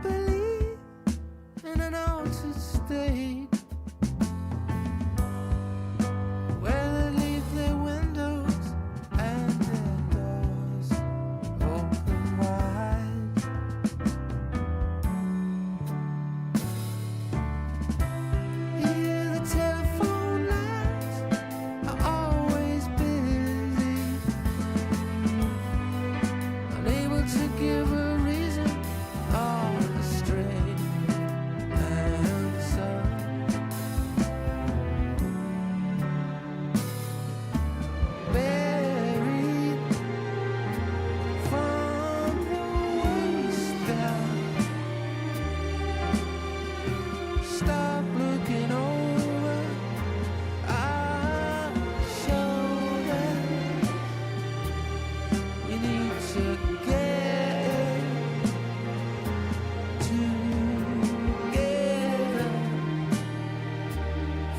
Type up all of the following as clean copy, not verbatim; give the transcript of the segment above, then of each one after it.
believe in an altered state where they leave their windows and their doors open wide. Here the telephone lines are always busy, unable to give a reason or a straight answer. Buried from the waist down. Stop looking over our shoulder. We need to get together.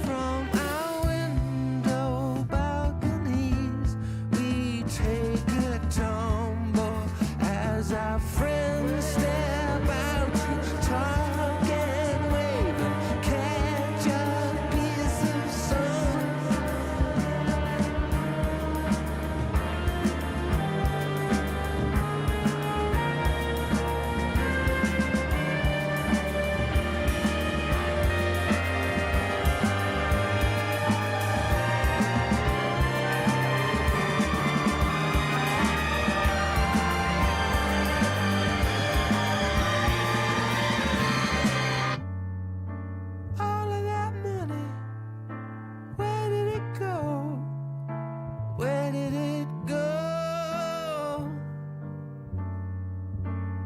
From our window balconies, we take a tumble as our friends step out to talk and wave and catch a piece of sun. All of that money, where did it go? Where did it go?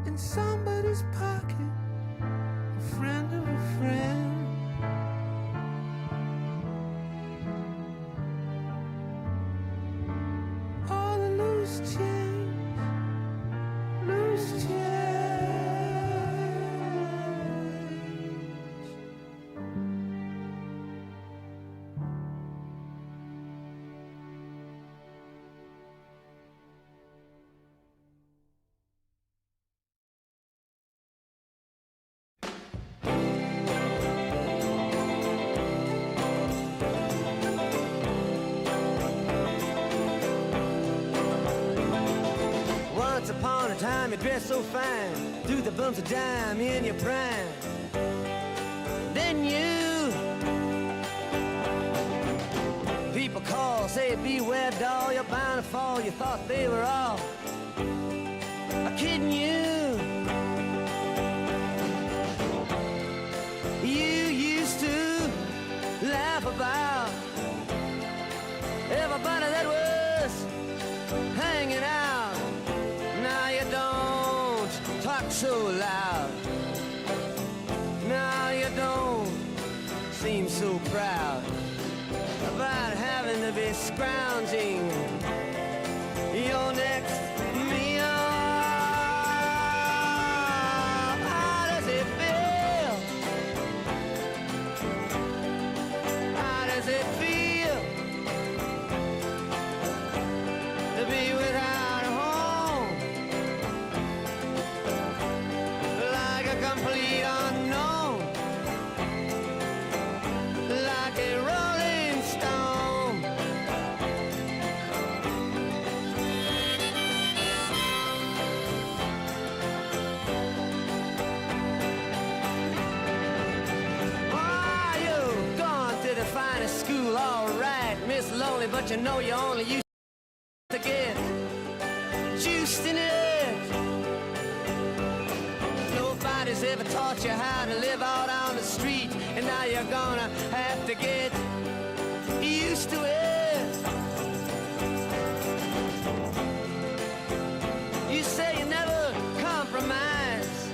In somebody's pocket, a friend of a friend. All the loose change, loose change. Once upon a time you dressed so fine, threw the bumps of dime in your prime. Then you, people call, say beware doll, you're bound to fall. You thought they were all kidding you. You used to laugh about everybody that was hanging out. Now you don't talk so loud. Now you don't seem so proud about having to be scrounging your next meal. How does it feel? How does it feel to be without a home? Like a complete unknown, like a rolling stone. Oh, you've gone to the finest school, all right, Miss Lonely, but you know you only used to get juiced in it. Nobody's ever taught you how to live out on the street, and now you're gonna have to get used to it. You say you never compromise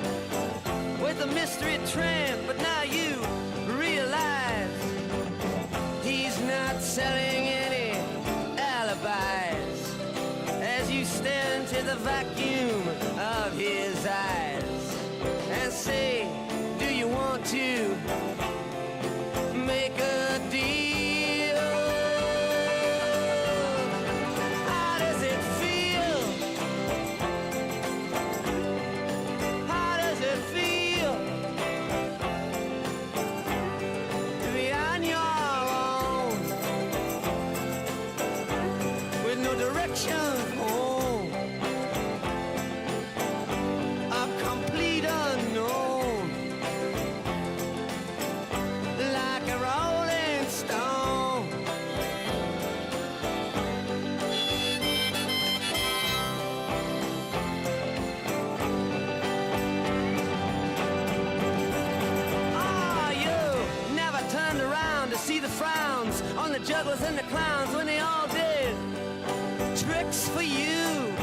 with a mystery tramp, but now you realize he's not selling any alibis as you stare into the vacuum of his eyes and say, do you want to make a deal? How does it feel? How does it feel? jugglers and the clowns when they all did tricks for you.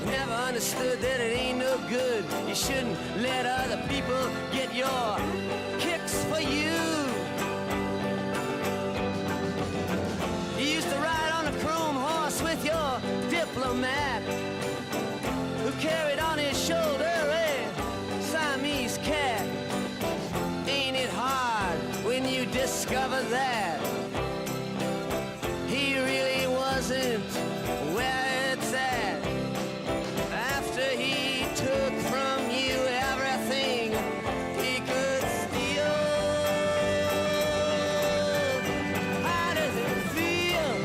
Never understood that it ain't no good. You shouldn't let other people get your kicks for you. You used to ride on a chrome horse with your diplomat, who carried on his shoulder a Siamese cat. Ain't it hard when you discover that he really wasn't where it's at? After he took from you everything he could steal. How does it feel?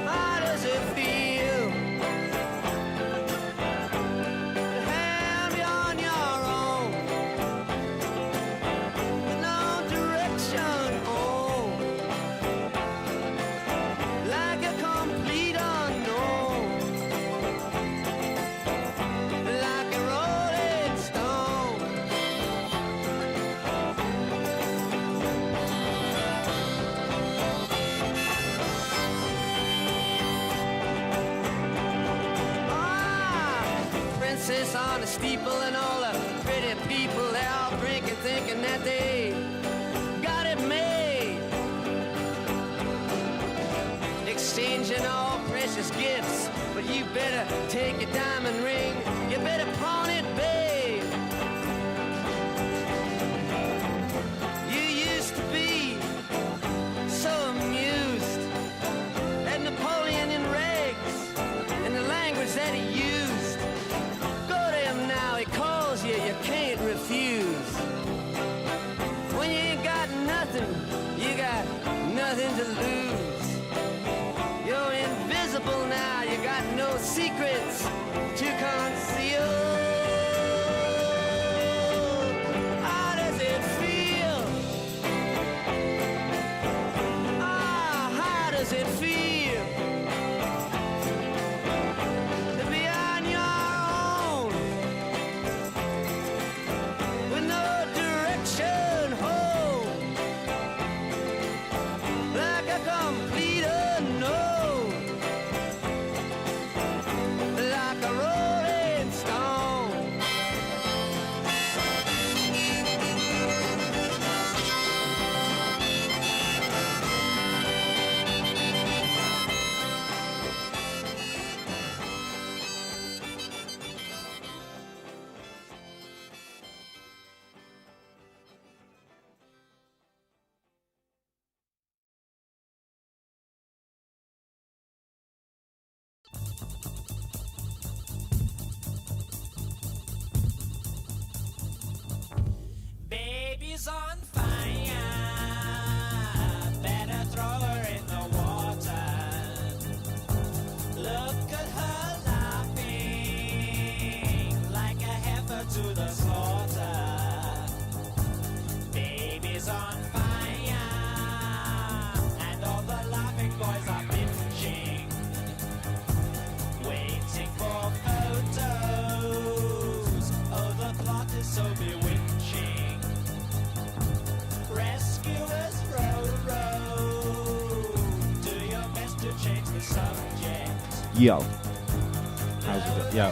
How does it feel to have you on your own with no direction home, like a complete unknown, like a rolling stone? Princess on the steeple and all the pretty people, they're all drinking, thinking that they got it made, exchanging all precious gifts. But you better take your diamond ring, you better pawn it, babe. You used to be so amused at Napoleon in rags and the language that he used. Go to him now, he calls you, you can't refuse. When you ain't got nothing, you got nothing to lose. You're invisible now, you got no secrets to conceal. How does it feel? How does it feel to be on your own with no direction home, like a complete unknown, like a rolling stone? Baby's on fire. Better throw her in the water. Look at her laughing like a heifer to the slaughter. Baby's on fire, and all the laughing boys are bitching, waiting for photos. Oh, the plot is so bewitching. Rescuers row, row. Do your best to change the subject. Yo. How's it go? Yo.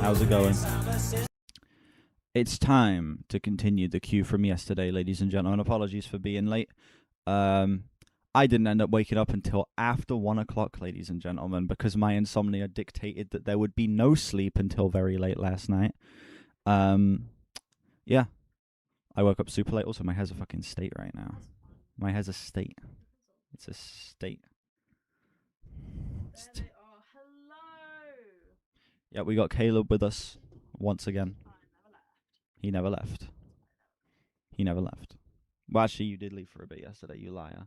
How's it going? It's time to continue the queue from yesterday, ladies and gentlemen. Apologies for being late. I didn't end up waking up until after 1 o'clock, ladies and gentlemen, because my insomnia dictated that there would be no sleep until very late last night. Yeah. I woke up super late. Also, my hair's a fucking state right now. My hair's a state. It's a state. There they are. Hello. Yeah, we got Caleb with us once again. I never left. He never left. He never left. Well, actually, you did leave for a bit yesterday, you liar.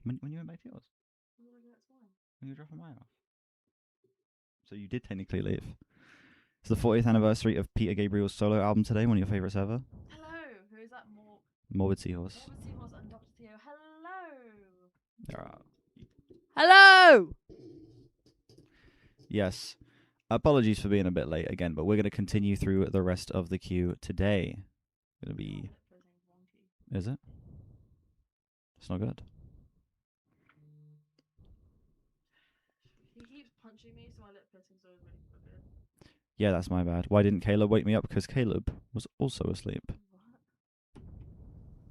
When you went back to yours? When you were dropping mine off. So you did technically leave. It's the 40th anniversary of Peter Gabriel's solo album today, one of your favourites ever. Hello. Who is that? Morbid Seahorse. Morbid Seahorse and Dr. Theo. Hello. There are. Hello. Yes. Apologies for being a bit late again, but we're going to continue through the rest of the queue today. Going to be... Is it? It's not good. He keeps punching me, so my lip piercing's always really crooked. Yeah, that's my bad. Why didn't Caleb wake me up? Because Caleb was also asleep. What?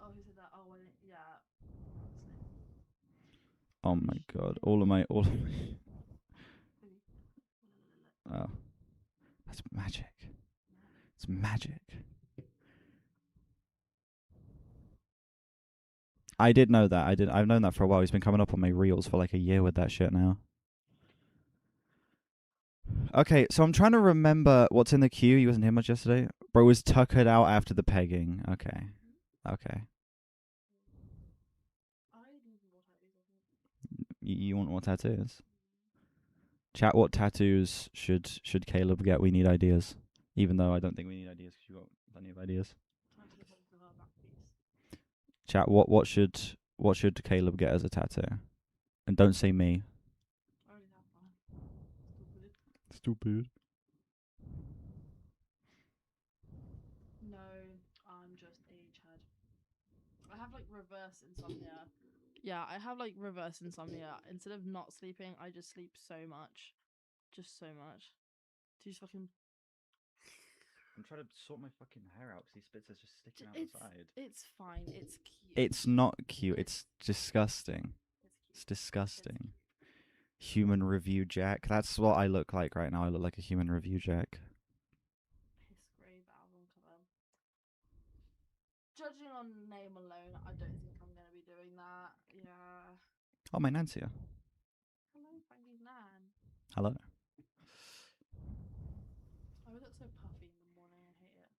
Oh, who said that? Oh, well, yeah. Oh my god. All of my... Oh. That's magic. It's magic. I did know that. I've known that for a while. He's been coming up on my reels for like a year with that shit now. Okay, so I'm trying to remember what's in the queue. He wasn't here much yesterday. Bro was tuckered out after the pegging. Okay. Okay. You want more tattoos? Chat, what tattoos should Caleb get? We need ideas. Even though I don't think we need ideas because you got plenty of ideas. Chat, what should Caleb get as a tattoo? And don't say me. I already have one. Stupid. No, I'm just a Chad. I have like reverse insomnia. Yeah, I have like reverse insomnia. Instead of not sleeping, I just sleep so much. Just so much. Do you just fucking... I'm trying to sort my fucking hair out because these bits are just sticking out the side. It's fine. It's cute. It's not cute. It's disgusting. It's disgusting. Human review Jack. That's what I look like right now. I look like a human review Jack. Piss grave album cover. Judging on name alone, I don't think I'm gonna be doing that. Yeah. Oh, my Nancy. Hello, Frankie's Nan. Hello. I look so puffy in the morning. I hate it.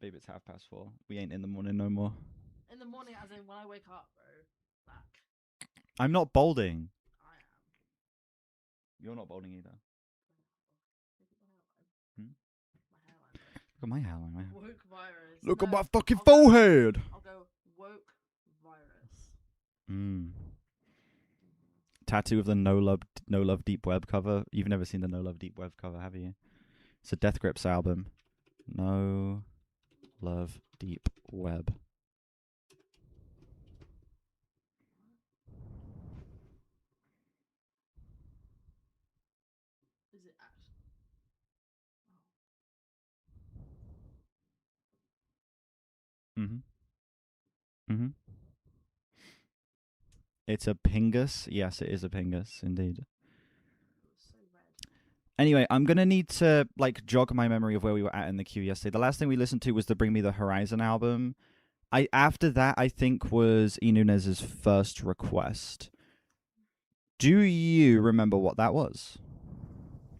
Babe, it's 4:30. We ain't in the morning no more. In the morning, as in when I wake up, bro. Back. I'm not balding. I am. You're not balding either. Hmm? My hairline. Look at my hairline, man. Woke virus. Look at No, my fucking I'll go- forehead. I'll go woke virus. Tattoo of the No Love Deep Web cover. You've never seen the No Love Deep Web cover, have you? It's a Death Grips album. No Love Deep Web. Is it actually? It's a Pingus. Yes, it is a Pingus, indeed. It's so red. Anyway, I'm gonna need to like jog my memory of where we were at in the queue yesterday. The last thing we listened to was the Bring Me the Horizon album. After that, I think was E Nunez's first request. Do you remember what that was?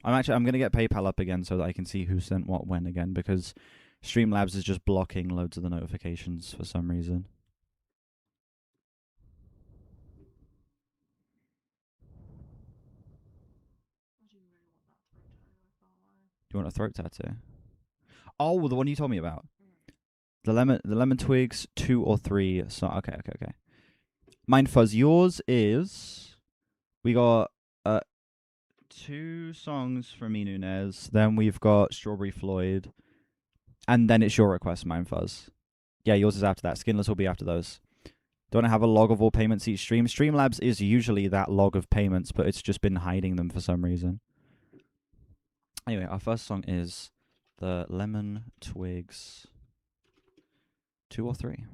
I'm gonna get PayPal up again so that I can see who sent what when again, because Streamlabs is just blocking loads of the notifications for some reason. I do really want that throat tattoo, I can't lie. Do you want a throat tattoo? Oh, the one you told me about. The lemon twigs 2 or 3. So okay. Mind Fuzz, yours is we got 2 songs from E Nunez, then we've got Strawberry Floyd, and then it's your request, Mind Fuzz. Yeah, yours is after that. Skinless will be after those. Don't I have a log of all payments each stream? Streamlabs is usually that log of payments, but it's just been hiding them for some reason. Anyway, our first song is the Lemon Twigs 2 or 3.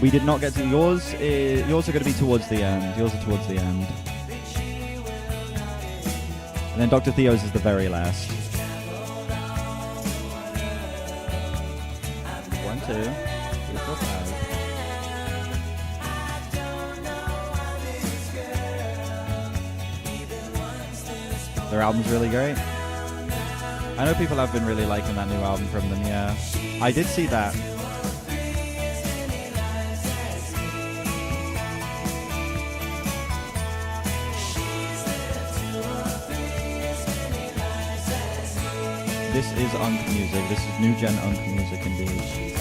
We did not get to yours. Yours are going to be towards the end. Yours are towards the end. And then Dr. Theo's is the very last. 1, 2, 3, 4, 5. Their album's really great. I know people have been really liking that new album from them, yeah. I did see that. This is Unk music. This is new gen Unk music indeed.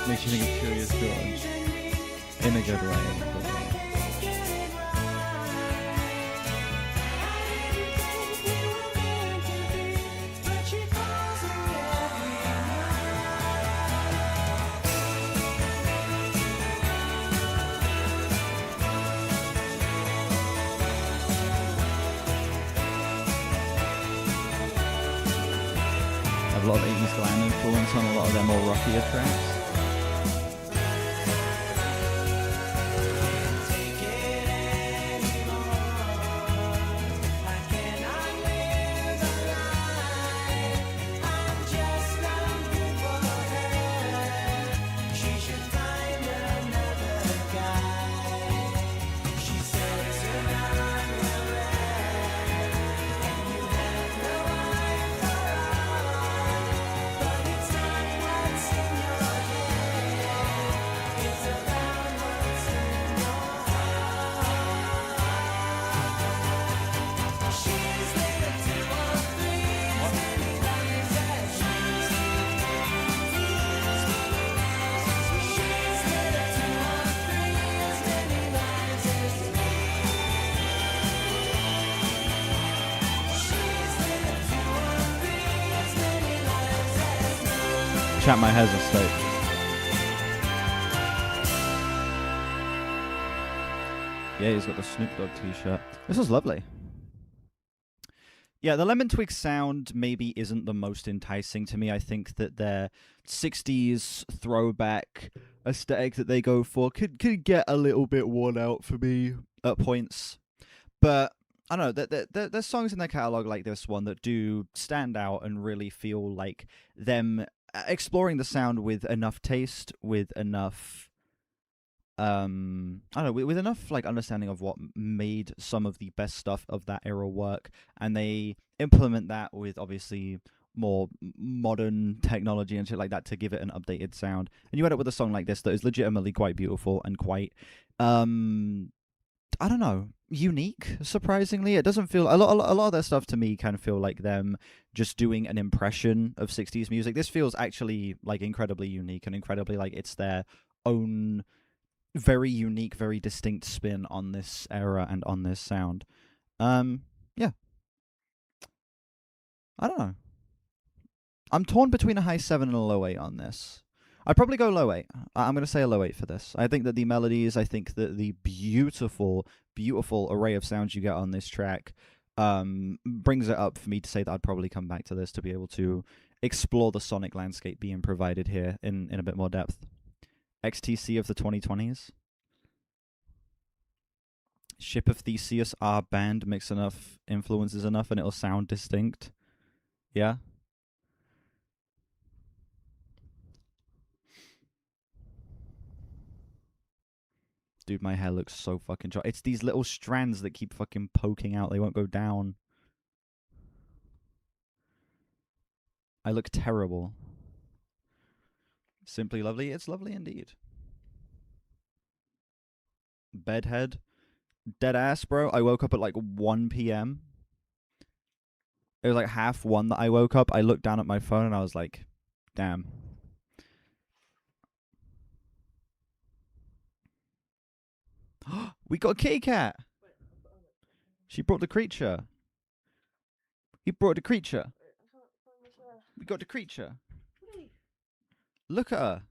Makes you think of Curious George in a good way. Have a lot of 80s glam influence on a lot of their more rockier tracks. Chat my hair's a state. Yeah, he's got the Snoop Dogg t-shirt. This was lovely. Yeah, the Lemon Twigs sound maybe isn't the most enticing to me. I think that their 60s throwback aesthetic that they go for could get a little bit worn out for me at points. But I don't know, there's songs in their catalog like this one that do stand out and really feel like them exploring the sound with enough taste, with enough I don't know, with enough like understanding of what made some of the best stuff of that era work, and they implement that with obviously more modern technology and shit like that to give it an updated sound. And you end up with a song like this that is legitimately quite beautiful and quite I don't know, unique. Surprisingly, it doesn't feel a lot of their stuff to me kind of feel like them just doing an impression of 60s music. This feels actually like incredibly unique and incredibly like it's their own very unique, very distinct spin on this era and on this sound. Yeah. I don't know. I'm torn between a high 7 and a low 8 on this. I'd probably go low 8. I'm going to say a low 8 for this. I think that the melodies, I think that the beautiful, beautiful array of sounds you get on this track brings it up for me to say that I'd probably come back to this to be able to explore the sonic landscape being provided here in a bit more depth. XTC of the 2020s. Ship of Theseus, our band, mix enough influences enough and it'll sound distinct. Yeah? Dude, my hair looks so fucking dry. It's these little strands that keep fucking poking out. They won't go down. I look terrible. Simply lovely. It's lovely indeed. Bedhead. Dead ass, bro. I woke up at like 1 p.m. It was like 1:30 that I woke up. I looked down at my phone and I was like, damn. We got a kitty cat. She brought the creature. He brought the creature. We got the creature. Look at her.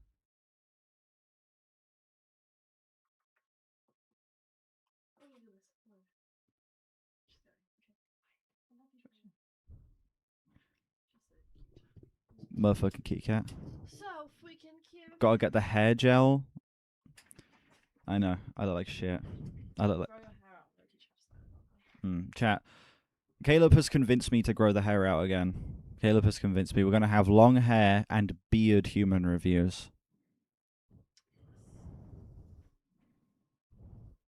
Motherfucking Kit Kat. So freaking cute. Gotta get the hair gel. I know. I look like shit. I look like. Grow your hair out. Don't teach us that. Chat. Caleb has convinced me to grow the hair out again. Caleb has convinced me we're gonna have long hair and beard human reviews.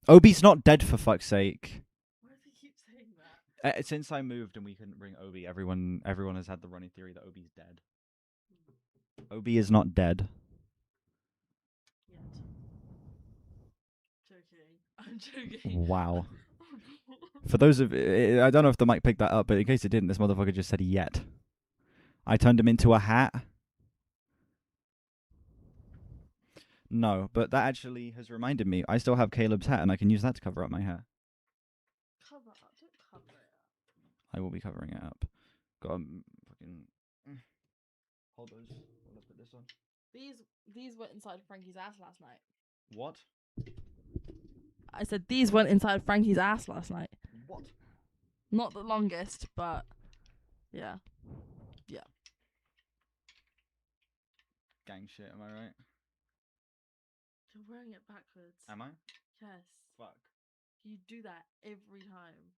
Obi's not dead, for fuck's sake. Why do you keep saying that? Since I moved and we couldn't bring Obi, everyone has had the running theory that Obi's dead. Obi is not dead. Yet. Joking. I'm joking. Wow. For those of I don't know if the mic picked that up, but in case it didn't, this motherfucker just said yet. I turned him into a hat. No, but that actually has reminded me. I still have Caleb's hat, and I can use that to cover up my hair. Cover up. Don't cover it up. I will be covering it up. Got fucking. Hold those. I'll put this on. These went inside Frankie's ass last night. What? I said these went inside Frankie's ass last night. What? Not the longest, but yeah. Yeah. Gang shit, am I right? You're wearing it backwards. Am I? Yes. Fuck. You do that every time.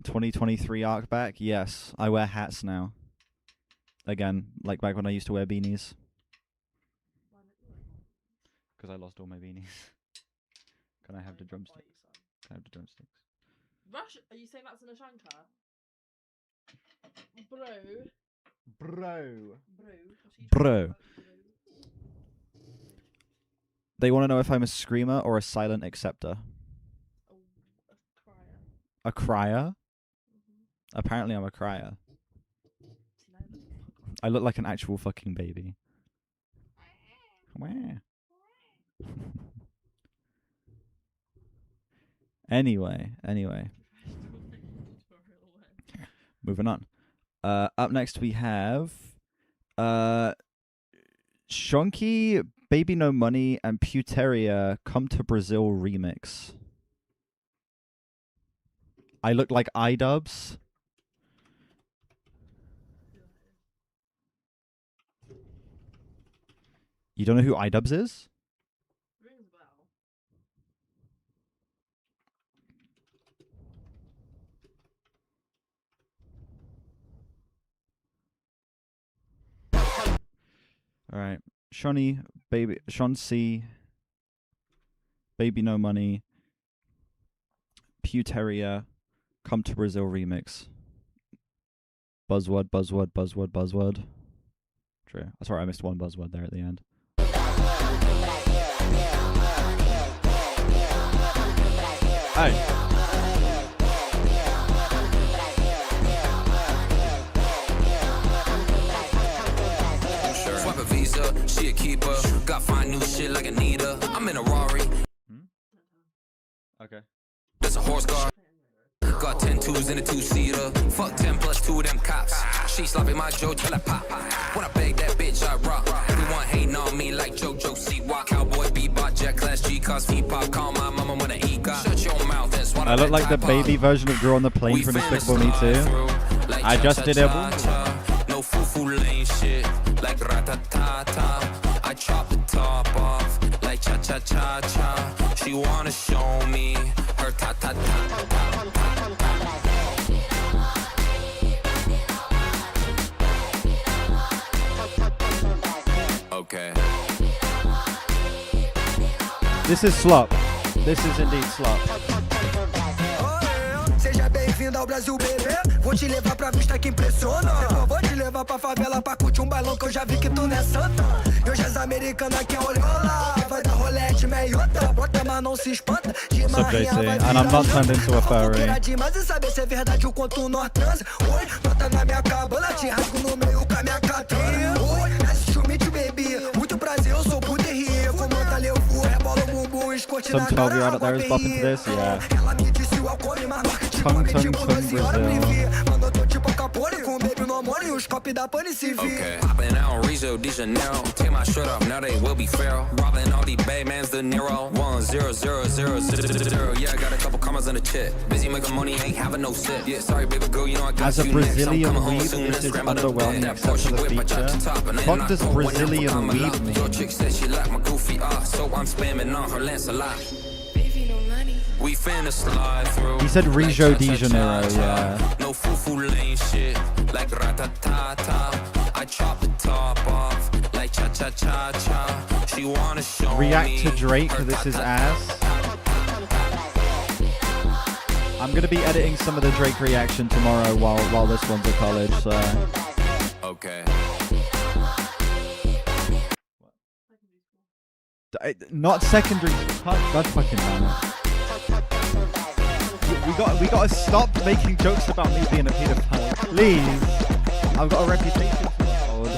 '23 arc back? Yes. I wear hats now. Again, like back when I used to wear beanies. Why don't you wear one? Because I lost all my beanies. Can I have the I'll drumsticks? buy you some. Can I have the drumsticks? Rush, are you saying that's an Ashanka? Bro. Bro. What are you Bro. talking about, They want to know if I'm a screamer or a silent acceptor. Oh, a crier. A crier? Mm-hmm. Apparently I'm a crier. See, now you look like a cock. I look like an actual fucking baby. Wah. Anyway. Moving on. Up next we have Shonky, Baby No Money, and Puteria Come to Brazil remix. I look like iDubbbz. You don't know who iDubbbz is? Rings a bell. All right, Shawnee, baby, Sean C, Baby No Money, Puteria, Come to Brazil remix. Buzzword. True. Sorry, I missed one buzzword there at the end. Hey. Swipe a Visa, she a keeper. Got fine new shit like Anita. I'm in a Rari. Okay. There's a horse guard. Got 10 twos in a two-seater. Fuck 10 plus 2 of them cops. She slopping my Joe till I pop. When I beg that bitch, I rock. Everyone hating on me like JoJo Siwa. Cowboy bebop, jet class G cars, pop. Call my mama when I eat. Shut your mouth and swallow. I look like the baby version of Drew on the plane from Despicable Me 2. I just did it. No foo-foo lane shit like rat-a-ta-ta. I chop the top off like cha-cha-cha-cha. She wanna show me her ta-ta-ta. Okay. This is slop. This is indeed slop. Seja bem-vindo ao Brasil, bebê. Vou te levar pra vista que impressiona. Depois vou te levar pra favela pra curtir bailão que eu já vi que tu não é santa. E hoje as americanas quer olhola. Vai dar rolete, meiota. Bota, mas não se espanta. De marrinha vai And I'm not turned into a furry. demais e saber se é verdade o quanto nós transa. Oi, bota na minha cabana. Te rasgo no meio com a minha katana. Oi, esse chumite, baby. Muito prazer, eu sou puta e rio. Comanda, levo, rebola o bumbum, escote na Some 12-year-old out there is bopping to this, yeah. Tongue Brazil. pônei. Com o baby no amor e os copos da pane se vir. Okay. Popping out Rizzo de Janeiro. Take my shirt off, now they will be feral. Robbing all these Batmans, De Niro. 1000000. Yeah, I got a couple commas in the chat. Busy making money, ain't having no sip. Yeah, sorry, baby girl, you know I got As a you next. I'm Brazilian coming home weeb, soon. this Let's is grab another underwhelming bed. That except Porsche for the whip, I drop feature. the top, and What then does I go whenever Brazilian I'm weeb alive. mean? Your chick said she like my goofy so I'm spamming on her Lancelot. We finna slide through. He said Rio de Janeiro, yeah. No foo-foo lane shit, like rat-a-ta-ta. I chop the top off, like cha-cha-cha-cha. She wanna show React me to Drake, her this is ta-ta-ta. ass. I'm gonna be editing some of the Drake reaction tomorrow while this one's at college, so... Okay. Not secondary. God fucking damn it. We gotta stop making jokes about me being a pedophile. Please. I've got a reputation to uphold.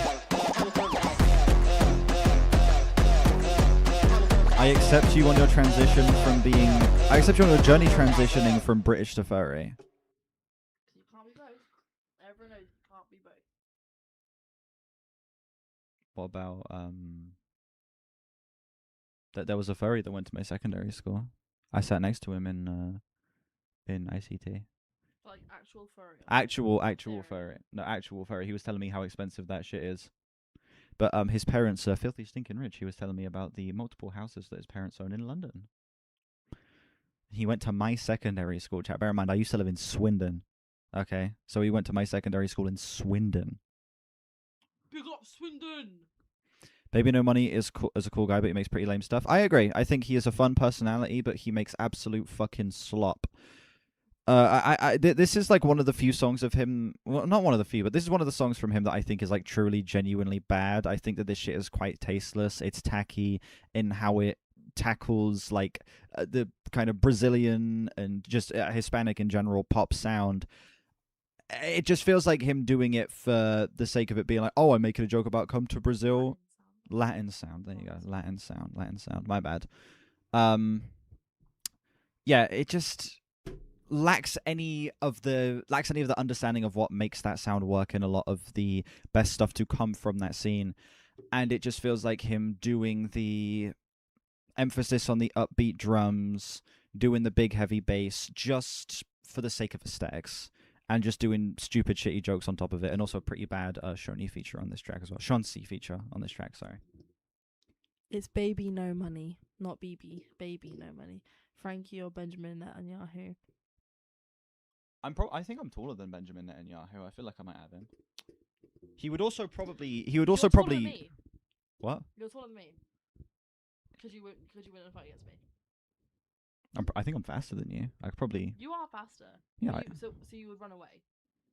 I accept you on your transition from being... I accept you on your journey transitioning from British to furry. You can't be both. Everyone knows you can't be both. What about, that there was a furry that went to my secondary school. I sat next to him in ICT. Like actual furry. Actual Furry. furry. No, actual furry. He was telling me how expensive that shit is. But his parents are filthy stinking rich. He was telling me about the multiple houses that his parents own in London. He went to my secondary school, chat. Bear in mind, I used to live in Swindon. Okay? So he went to my secondary school in Swindon. Big up Swindon! Baby No Money is a cool guy, but he makes pretty lame stuff. I agree. I think he is a fun personality, but he makes absolute fucking slop. This is like one of the few songs of him. Well, not one of the few, but this is one of the songs from him that I think is like truly, genuinely bad. I think that this shit is quite tasteless. It's tacky in how it tackles like the kind of Brazilian and just Hispanic in general pop sound. It just feels like him doing it for the sake of it being like, oh, I'm making a joke about come to Brazil. Latin sound. There you go. Latin sound. My bad. Yeah, it just lacks any of the understanding of what makes that sound work in a lot of the best stuff to come from that scene. And it just feels like him doing the emphasis on the upbeat drums, doing the big heavy bass just for the sake of aesthetics. And just doing stupid, shitty jokes on top of it, and also a pretty bad Shawnee feature on this track as well. Chauncey feature on this track, sorry. It's Baby No Money, not BB. Baby No Money. Frankie or Benjamin Netanyahu. I think I'm taller than Benjamin Netanyahu. I feel like I might have him. He would also probably. You're taller than me. What? You're taller than me. Because you wouldn't fight against me. I think I'm faster than you. I could probably. You are faster. Yeah. So you would run away,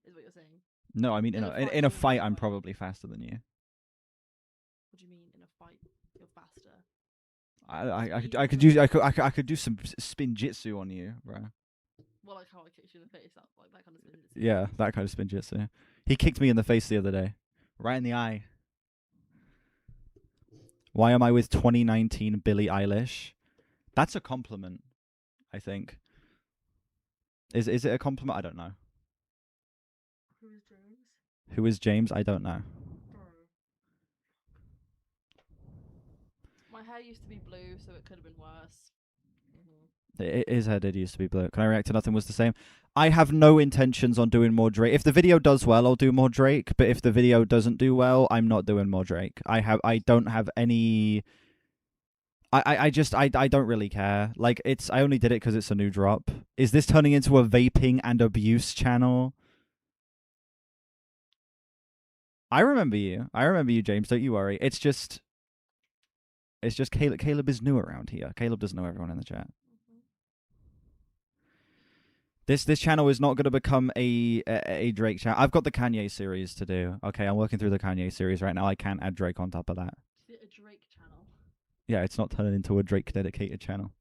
is what you're saying. No, I mean in a fight, I'm probably faster than you. What do you mean in a fight? You're faster. I could do some spin jitsu on you, bro. Well, like how I kicked you in the face, that kind of spin jitsu. Yeah, that kind of spin jitsu. He kicked me in the face the other day, right in the eye. Why am I with 2019 Billie Eilish? That's a compliment, I think. Is it a compliment? I don't know. Who is James? Who is James? I don't know. My hair used to be blue, so it could have been worse. His hair did used to be blue. Can I react to Nothing Was the Same? I have no intentions on doing more Drake. If the video does well, I'll do more Drake. But if the video doesn't do well, I'm not doing more Drake. I don't have any. I don't really care. Like I only did it because it's a new drop. Is this turning into a vaping and abuse channel? I remember you, James. Don't you worry. It's just Caleb. Caleb is new around here. Caleb doesn't know everyone in the chat. This channel is not going to become a Drake channel. I've got the Kanye series to do. Okay, I'm working through the Kanye series right now. I can't add Drake on top of that. Is it a Drake channel? Yeah, it's not turning into a Drake dedicated channel.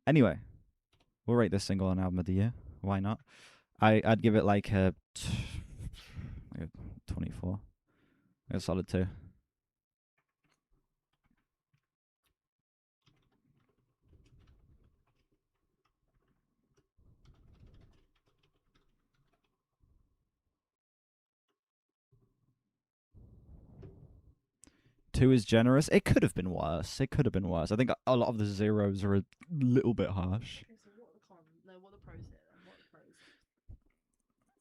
Anyway, we'll rate this single an album of the year. Why not? I'd give it like a 24. A solid 2. 2 is generous. It could have been worse. It could have been worse. I think a lot of the zeros are a little bit harsh. Okay, so what are the cons? No, what are the pros here then? What are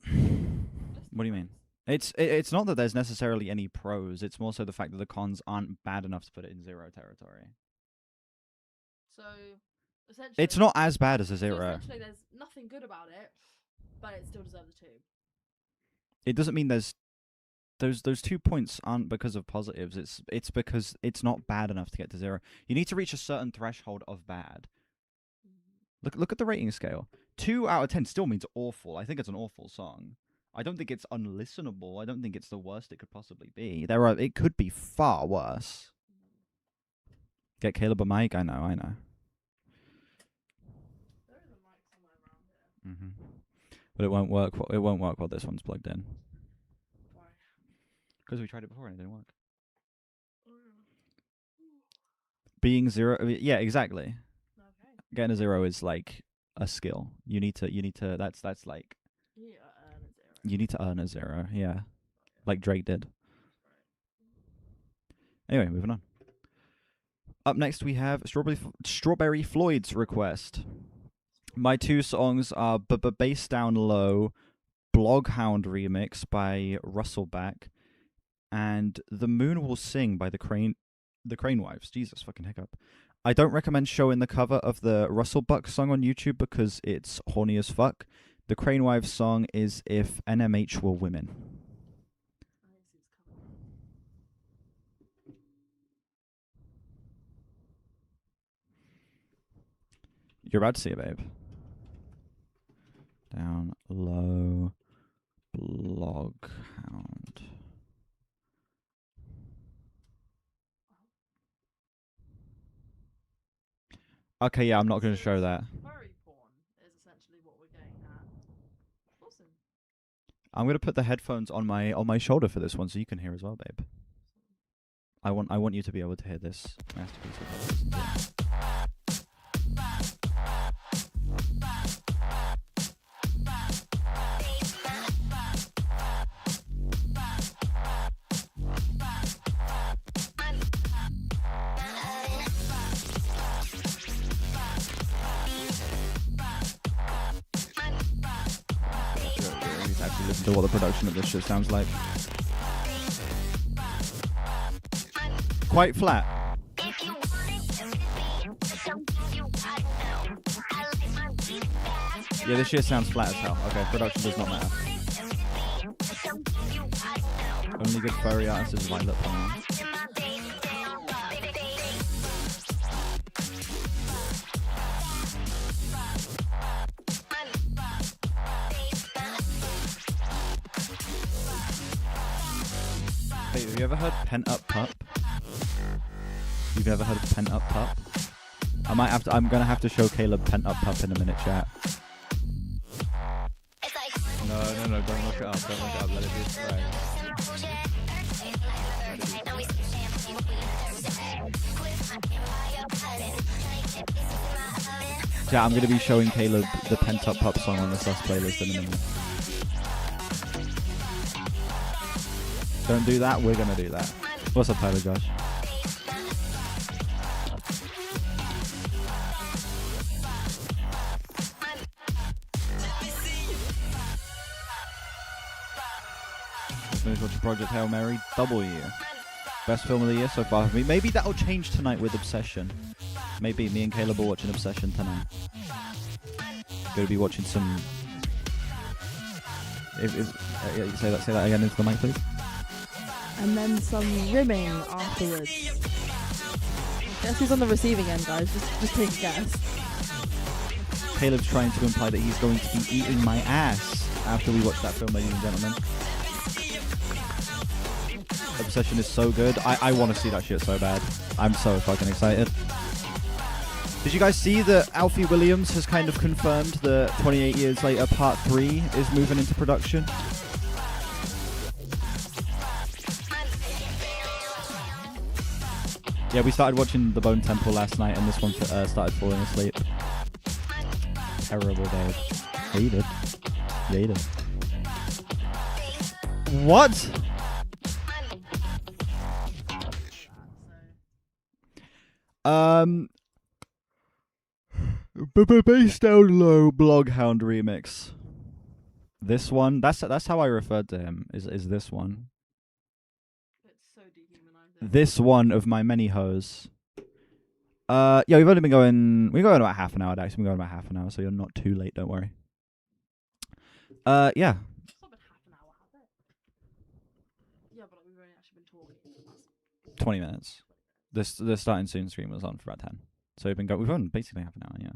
the pros? What do you mean? It's not that there's necessarily any pros. It's more so the fact that the cons aren't bad enough to put it in 0 territory. So essentially, It's not as bad as a so 0. essentially, there's nothing good about it, but it still deserves a 2. It doesn't mean there's those 2 points aren't because of positives. It's because it's not bad enough to get to 0. You need to reach a certain threshold of bad. Look at the rating scale. 2 out of 10 still means awful. I think it's an awful song. I don't think it's unlistenable. I don't think it's the worst it could possibly be. It could be far worse. Get Caleb a mic. I know. There is a mic somewhere around here. But it won't work. It won't work while this one's plugged in. Why? Because we tried it before and it didn't work. Oh, Being 0. Yeah, exactly. yeah. Okay. Getting a 0 is like a skill. You need to. That's like. Yeah, earn a 0. You need to earn a 0. Yeah, like Drake did. Anyway, moving on. Up next, we have Strawberry Floyd's request. My 2 songs are Bass Down Low, Bloghound remix by Russellback, and The Moon Will Sing by the Crane Wives. Jesus fucking hiccup. I don't recommend showing the cover of the Russellbuck song on YouTube because it's horny as fuck. The Crane Wives song is If NMH Were Women. You're about to see it, babe. Down low, Bloghound. Okay, yeah, I'm not going to show that. Furry porn is essentially what we're getting at. Awesome. I'm going to put the headphones on my shoulder for this one so you can hear as well, babe. I want you to be able to hear this masterpiece of art. Actually listen to what the production of this shit sounds like. Quite flat. Yeah, this shit sounds flat as hell. Okay, production does not matter. Only good furry artists is Violet Pond. Hey, have you ever heard Pent Up Pup? You've never heard of Pent Up Pup? I'm gonna have to show Caleb Pent Up Pup in a minute, chat. No, don't look it up, let it be a spray. Yeah, I'm gonna be showing Caleb the Pent Up Pup song on the Sus playlist in a minute. Don't do that, we're gonna do that. What's up, Tyler Josh? Let's finish watching Project Hail Mary W. Best film of the year so far for me. Maybe that'll change tonight with Obsession. Maybe me and Caleb are watching Obsession tonight. Gonna be watching some. Say that again into the mic, please. And then some rimming afterwards. Guess who's on the receiving end, guys? Just take a guess. Caleb's trying to imply that he's going to be eating my ass after we watch that film, ladies and gentlemen. Obsession is so good. I want to see that shit so bad. I'm so fucking excited. Did you guys see that Alfie Williams has kind of confirmed that 28 years later Part 3 is moving into production? Yeah, we started watching The Bone Temple last night and this one started falling asleep. Terrible, Dave. Yeah, you did. Yeah, you did. What? Bass Down Low Bloghound remix. This one, that's how I referred to him. Is this one? It's so dehumanizing. This one of my many hoes. Yeah, we've only been going. We're going about half an hour. Actually, we're going about half an hour, so you're not too late. Don't worry. Yeah. It's not been half an hour, has it? Yeah, but like, we've only actually been talking for the last 20 minutes. The starting soon stream was on for about 10. So we've gone basically half an hour, yeah.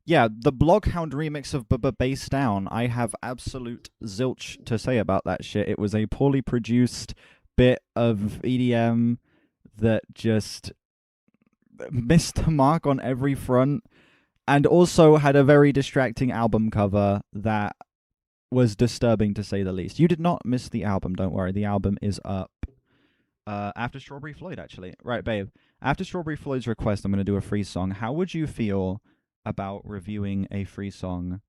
Yeah, the Bloghound remix of Bass Down, I have absolute zilch to say about that shit. It was a poorly produced bit of EDM that just missed the mark on every front, and also had a very distracting album cover that was disturbing to say the least. You did not miss the album, don't worry. The album is up. After Strawberry Floyd, actually. Right, babe. After Strawberry Floyd's request, I'm going to do a free song. How would you feel about reviewing a free song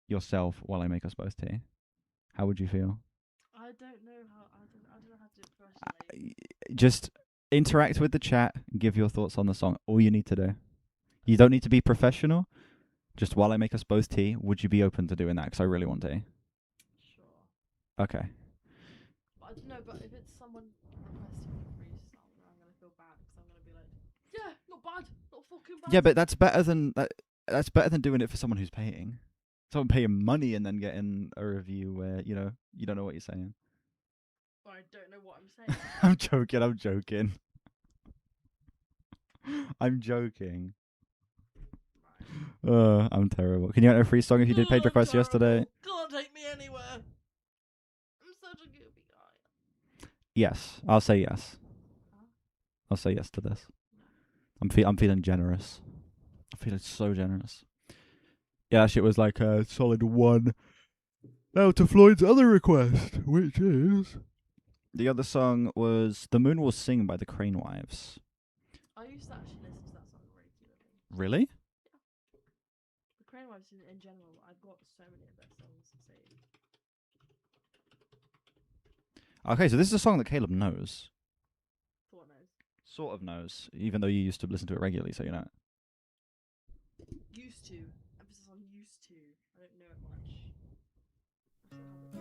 yourself while I make us both tea? How would you feel? I don't know how. I don't know how to do it professionally. Just interact with the chat and give your thoughts on the song. All you need to do. You don't need to be professional. Just while I make us both tea, would you be open to doing that? Because I really want tea. Sure. Okay. But I don't know. But if it's someone requesting a free song, then I'm gonna feel bad because I'm gonna be like, yeah, not bad, not fucking bad. Yeah, but that's better than that's better than doing it for someone who's paying. Someone paying money and then getting a review where you don't know what you're saying. I don't know what I'm saying. I'm joking. I'm joking. I'm joking. I'm terrible. Can you get a free song if you did paid request yesterday? Can't take me anywhere. I'm such a goofy guy. Yes, I'll say yes. Huh? I'll say yes to this. I'm feeling generous. I'm feeling so generous. Yeah, shit was like a solid 1. Now to Floyd's other request, which is the other song was "The Moon Will Sing" by the Crane Wives. I used to actually listen to that song regularly. Really? The Crane Wives in general, I've got so many of their songs saved. Okay, so this is a song that Caleb knows. Thought knows. Sort of knows, even though you used to listen to it regularly, so you know. Used to. Emphasis on used to. I don't know it much. I still have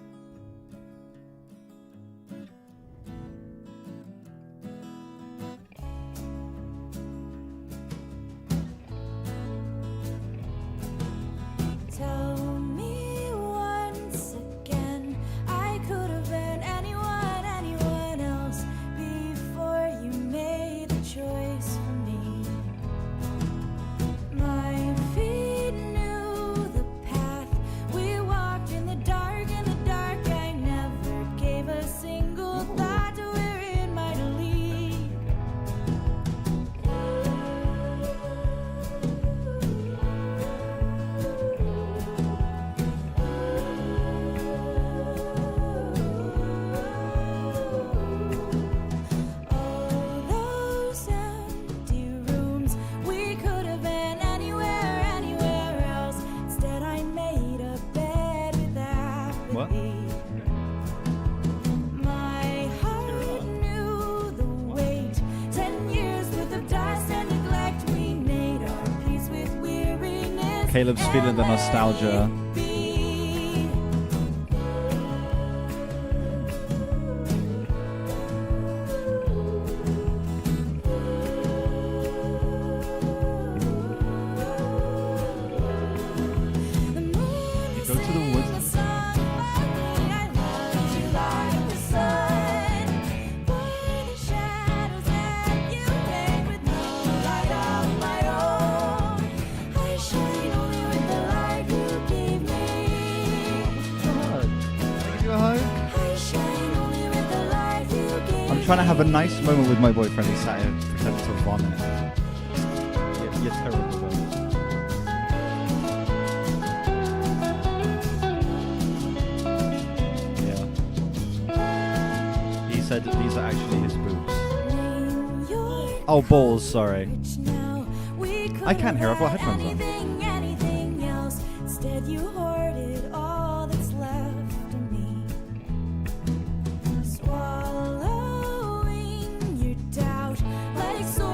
it. Tell me once again, I could have been anyone else before you made the choice for me. My feet knew the path, we walked in the dark, I never gave a single thought to where it might lead. All those empty rooms, we could have been anywhere else. Instead, I made a bed with What? apathy. My heart knew the weight. 10 years worth of dust and neglect. We made our peace with weariness. Caleb's feeling the nostalgia. You go to the woods. I'm trying to have a nice moment with my boyfriend. He sat here pretending to vomit. You're terrible, babe. Yeah. He said that these are actually his boobs. Oh, balls, sorry. I can't hear. I've got headphones on. Anything else. Instead, you hoarded all that's left of me. Swallowing your doubt like so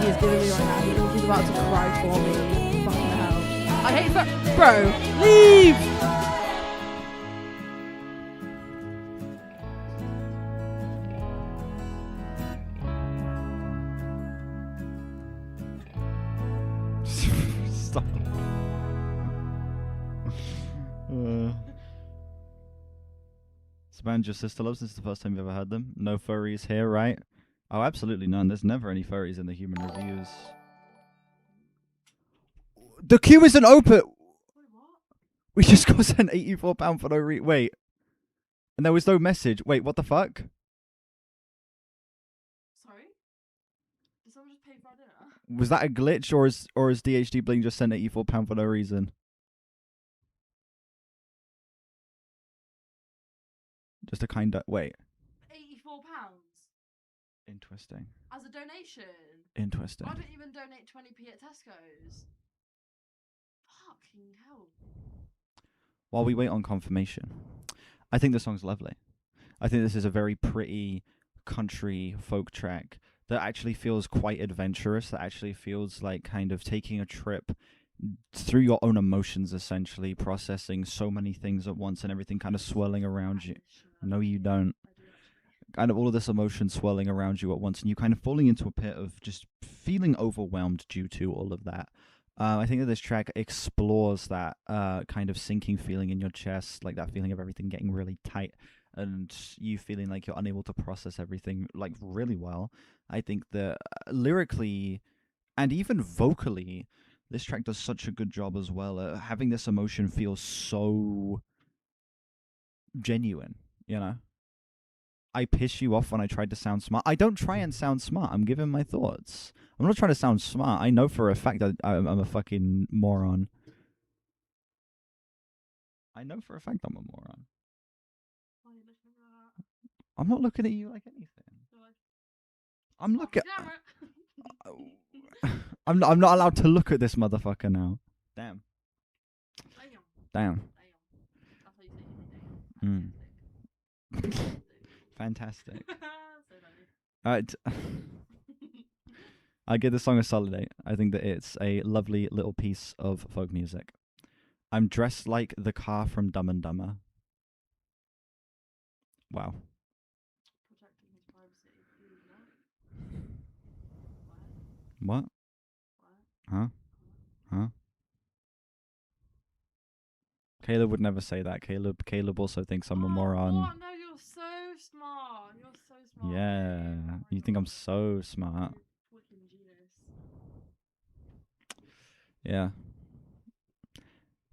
he is giving me right now. He's about to cry for me. Fucking hell. I hate bro, leave! Stop. This band your sister loves. This is the first time you've ever heard them. No furries here, right? Oh, absolutely none. There's never any furries in the human reviews. The queue isn't open. We just got sent £84 for no wait. And there was no message. Wait, what the fuck? Sorry? Did someone just pay for our dinner? Was that a glitch, or is DHD Bling just sent £84 for no reason? Just a kind of wait. £84 Interesting. as a donation. Interesting. I don't even donate 20p at Tesco's. Fucking hell. While we wait on confirmation, I think the song's lovely. I think this is a very pretty country folk track that actually feels quite adventurous, that actually feels like kind of taking a trip through your own emotions, essentially, processing so many things at once and everything kind of swirling around you. No, you don't. Kind of all of this emotion swirling around you at once, and you kind of falling into a pit of just feeling overwhelmed due to all of that. I think that this track explores that kind of sinking feeling in your chest, like that feeling of everything getting really tight and you feeling like you're unable to process everything like really well. I think that lyrically and even vocally, this track does such a good job as well. Having this emotion feel so genuine, you know? I piss you off when I tried to sound smart. I don't try and sound smart. I'm giving my thoughts. I'm not trying to sound smart. I know for a fact that I'm a fucking moron. I know for a fact I'm a moron. Why are you looking at that? I'm not looking at you like anything. I'm looking. I'm not allowed to look at this motherfucker now. Damn. Damn. That's how you say it. Mm. Fantastic. Alright. I give the song a solid 8. I think that it's a lovely little piece of folk music. I'm dressed like the car from Dumb and Dumber. Wow. Protecting his privacy. What? Huh? Huh? Caleb would never say that. Caleb also thinks I'm a moron. What? No, you're so smart. You're so smart. Yeah. Oh my You think I'm God. so smart. You're fucking genius. Yeah.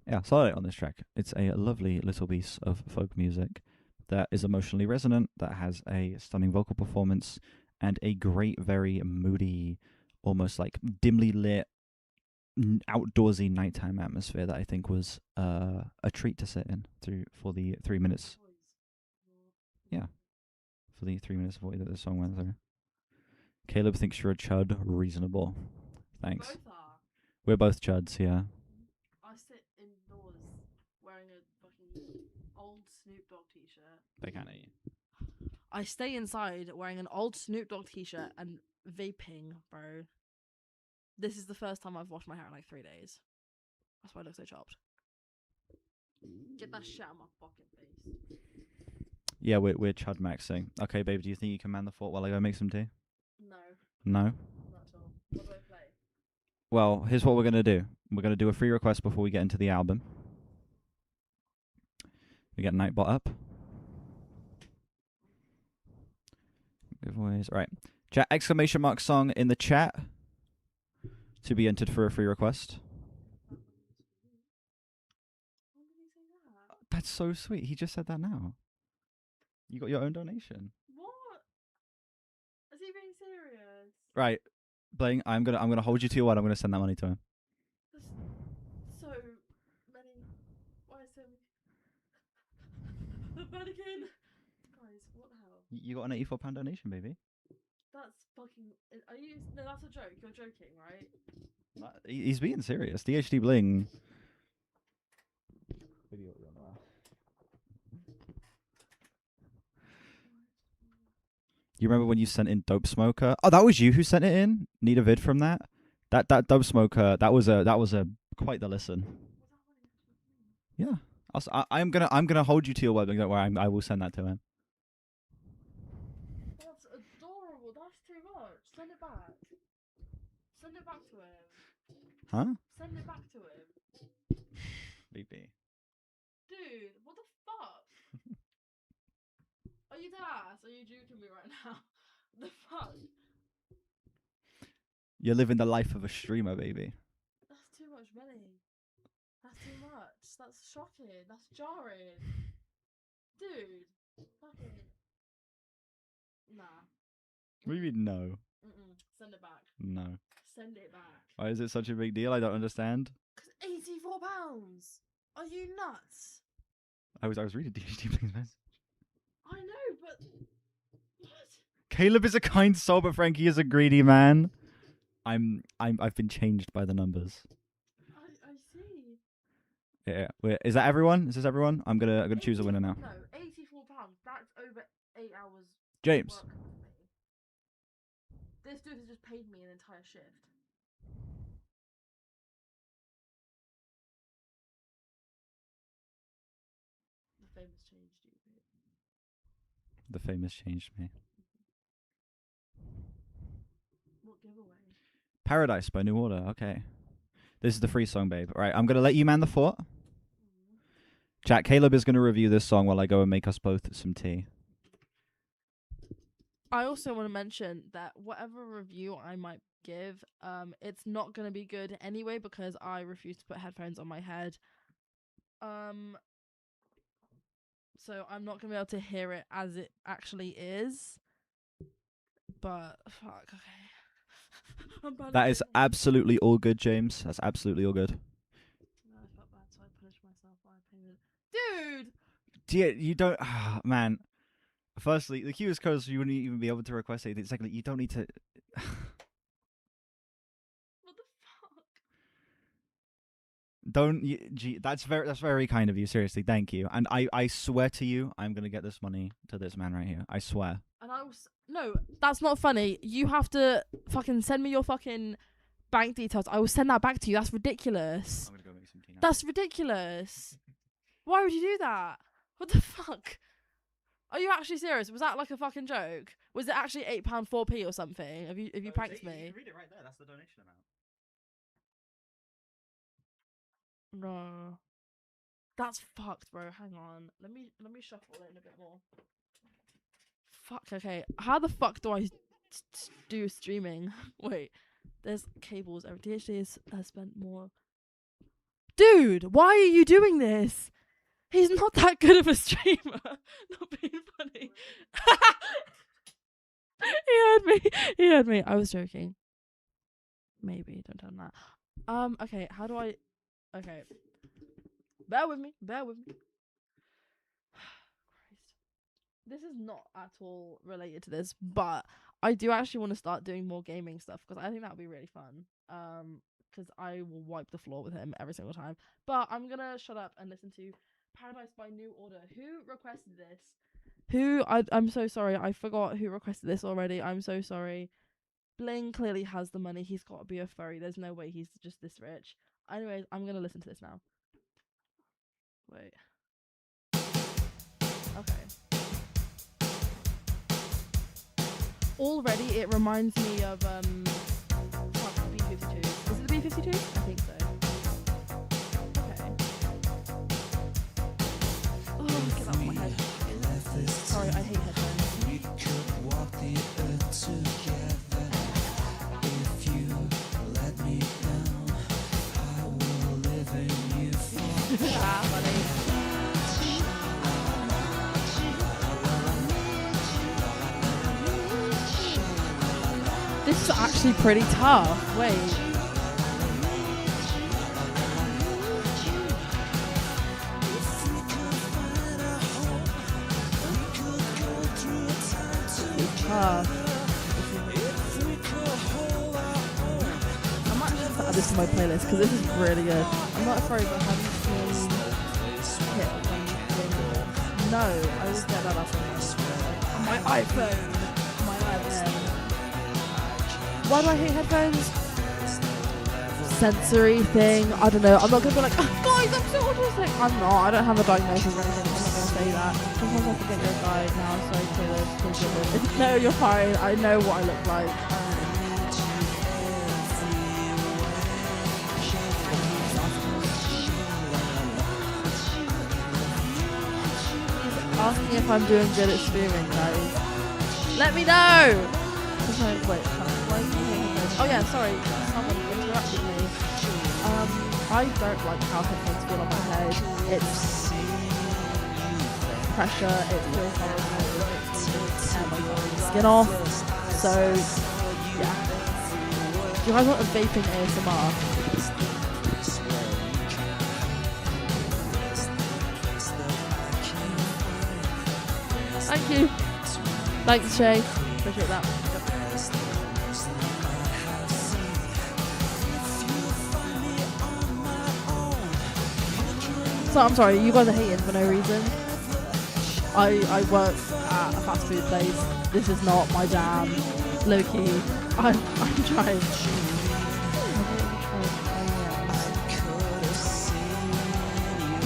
Yeah, solid on this track. It's a lovely little piece of folk music that is emotionally resonant, that has a stunning vocal performance, and a great, very moody, almost like dimly lit, outdoorsy nighttime atmosphere that I think was a treat to sit in for the 3 minutes. Yeah. For the 3 minutes of what the song went through. Caleb thinks you're a chud. Reasonable. Thanks. Both are. We're both chuds, yeah. I sit indoors wearing a fucking old Snoop Dogg t-shirt. They can't eat. I stay inside wearing an old Snoop Dogg t-shirt and vaping, bro. This is the first time I've washed my hair in like 3 days. That's why I look so chopped. Get that shit out of my fucking face. Yeah, we're chud maxing. Okay, babe, do you think you can man the fort while I go make some tea? No, No? not at all. What do I play? Well, here's what we're going to do. We're going to do a free request before we get into the album. We get Nightbot up. Giveaways. Right. Chat exclamation mark song in the chat to be entered for a free request. When did he say that? That's so sweet. He just said that now. You got your own donation. What? Is he being serious? Right. Bling, I'm gonna hold you to your word. I'm gonna send that money to him. That's so many. Why so many? The mannequin. Guys, what the hell? You got an £84 donation, baby. That's fucking. Are you? No, that's a joke. You're joking, right? He's being serious. DHD Bling. You remember when you sent in Dope Smoker? Oh, that was you who sent it in. Need a vid from that. That Dope Smoker. That was a quite the listen. Yeah. I'm gonna hold you to your word. Don't worry. I will send that to him. That's adorable. That's too much. Send it back. Send it back to him. Huh? Send it back to him. BB. Dude, what the fuck? Are you dead ass? Are you joking me right now? The fuck? You're living the life of a streamer, baby. That's too much money. That's too much. That's shocking. That's jarring. Dude. Fucking. Nah. What do you mean no? Send it back. No. Send it back. Why is it such a big deal? I don't understand. Cause £84. Are you nuts? I was reading DHD Bling's message. I know, but what? Caleb is a kind soul, but Frankie is a greedy man. I've been changed by the numbers. I see. Yeah. Wait, is that everyone? Is this everyone? I'm gonna choose a winner now. No, £84. That's over 8 hours. James. Work for me. This dude has just paid me an entire shift. The fame has changed you, babe. The fame has changed me. What giveaway? Paradise by New Order. Okay. This is the free song, babe. All right, I'm gonna let you man the fort. Chat, Caleb is gonna review this song while I go and make us both some tea. I also want to mention that whatever review I might give, it's not going to be good anyway because I refuse to put headphones on my head. So I'm not going to be able to hear it as it actually is. But, fuck, okay. That is absolutely all good, James. That's absolutely all good. No, I felt bad, so I punished myself by payment. Dude! Dear, you don't... man. Firstly, the queue is because you wouldn't even be able to request anything. Secondly, you don't need to... What the fuck? Don't... that's very kind of you, seriously. Thank you. And I swear to you, I'm going to get this money to this man right here. I swear. And I was... No, that's not funny. You have to fucking send me your fucking bank details. I will send that back to you. That's ridiculous. I'm going to go make some tea now. That's ridiculous. Why would you do that? What the fuck? Are you actually serious? Was that like a fucking joke? Was it actually £8 4p or something? Have you pranked me? You can read it right there. That's the donation amount. No. That's fucked, bro. Hang on. Let me shuffle it in a bit more. Fuck, okay. How the fuck do I do streaming? Wait. There's cables. DHD has spent more. Dude, why are you doing this? He's not that good of a streamer. Not being funny. He heard me. I was joking. Maybe. Don't tell him that. Okay. How do I... Okay. Bear with me. Christ. This is not at all related to this, but I do actually want to start doing more gaming stuff because I think that would be really fun. Because I will wipe the floor with him every single time. But I'm going to shut up and listen to Paradise by New Order. Who requested this? I'm so sorry. I forgot who requested this already. I'm so sorry. Bling clearly has the money. He's got to be a furry. There's no way he's just this rich. Anyways, I'm going to listen to this now. Wait. Okay. Already it reminds me of B-52. Is it the B-52? I think so. Okay. Oh, get that off my head. Sorry, I hate headphones. We could walk the earth together. If you let me down, I will live in you forever. Funny. This is actually pretty tough. Wait. Tough. I might just add this to my playlist because this is really good. I'm not afraid of having seen hit on. No, I will get that up on my iPhone. My Why do I hate headphones? Sensory thing. I don't know. I'm not gonna be like, oh, guys, I'm so autistic. I'm not. I don't have a diagnosis or anything. I'm not gonna say that. Sometimes I forget you're a guy now. Sorry, Taylor. No, you're fine. I know what I look like. He's asking if I'm doing good at streaming, guys. Let me know. Wait, why is he doing this? Oh yeah, sorry. Someone interrupted me. I don't like how headphones feel on my head. It's pressure, it feels horrible, it's tear my fucking skin off. So, yeah. Do you guys want a vaping ASMR? Thank you. Thanks, Shay. Appreciate that. So I'm sorry, you guys are hating for no reason. I work at a fast food place. This is not my jam. Low key. I'm trying.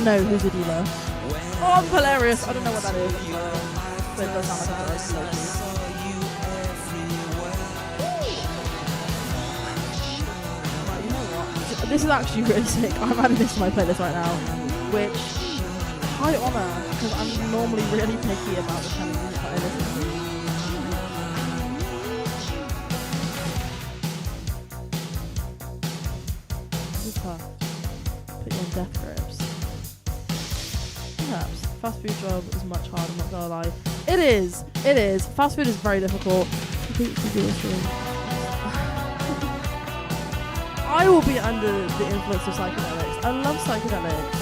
No, who's a dealer? Oh, I'm hilarious. I don't know what that is. But it does sound like a low key. Right, you know what? This is actually really sick. I'm adding this to my playlist right now. Which, high honour, because I'm normally really picky about the kind of music that I listen to. Super. Put you on death grips. Perhaps. Fast food job is much harder, I'm not gonna lie. It is! It is! Fast food is very difficult. I will be under the influence of psychedelics. I love psychedelics.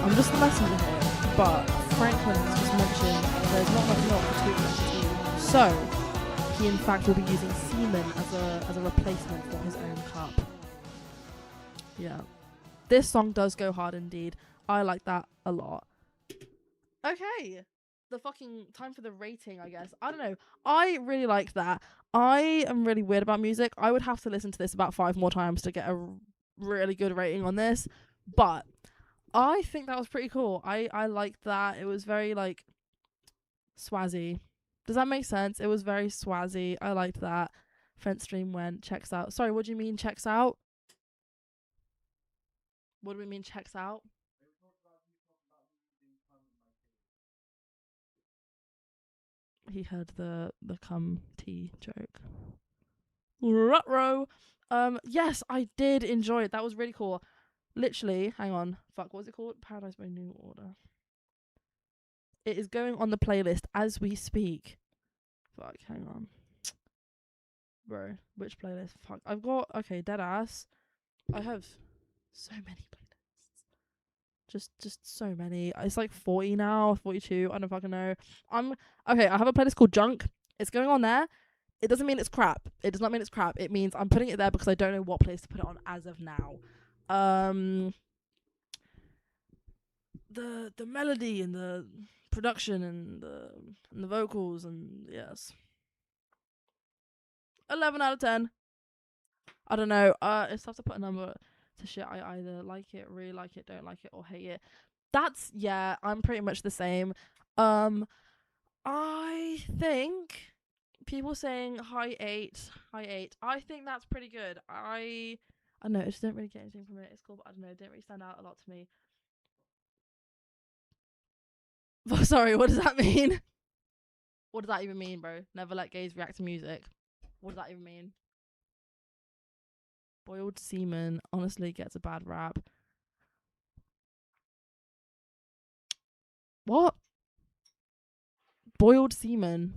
I'm just the messenger here, but Franklin has just mentioned there's not much milk between the two. So, he in fact will be using semen as a replacement for his own cup. Yeah. This song does go hard indeed. I like that a lot. Okay. The fucking time for the rating, I guess. I don't know. I really like that. I am really weird about music. I would have to listen to this about 5 more times to get a really good rating on this. But I think that was pretty cool. I liked that. It was very, like, swazzy. Does that make sense? It was very swazzy. I liked that. Fence stream went, checks out. Sorry, what do you mean checks out? What do we mean checks out? He heard the cum tea joke. Ruh-roh. Yes, I did enjoy it. That was really cool. Literally, hang on. Fuck, what was it called? Paradise by New Order. It is going on the playlist as we speak. Fuck, hang on. Bro, which playlist? Fuck, I've got, okay, deadass. I have so many playlists. Just so many. It's like 40 now, 42. I don't fucking know. Okay, I have a playlist called Junk. It's going on there. It doesn't mean it's crap. It does not mean it's crap. It means I'm putting it there because I don't know what place to put it on as of now. The melody and the production and the vocals and yes. 11 out of 10. I don't know. It's tough to put a number to shit. I either like it, really like it, don't like it, or hate it. That's, yeah, I'm pretty much the same. I think people saying high 8. I think that's pretty good. I don't know, I just didn't really get anything from it. It's cool, but I don't know, it didn't really stand out a lot to me. Sorry, what does that mean? What does that even mean, bro? Never let gays react to music. What does that even mean? Boiled semen honestly gets a bad rap. What? Boiled semen.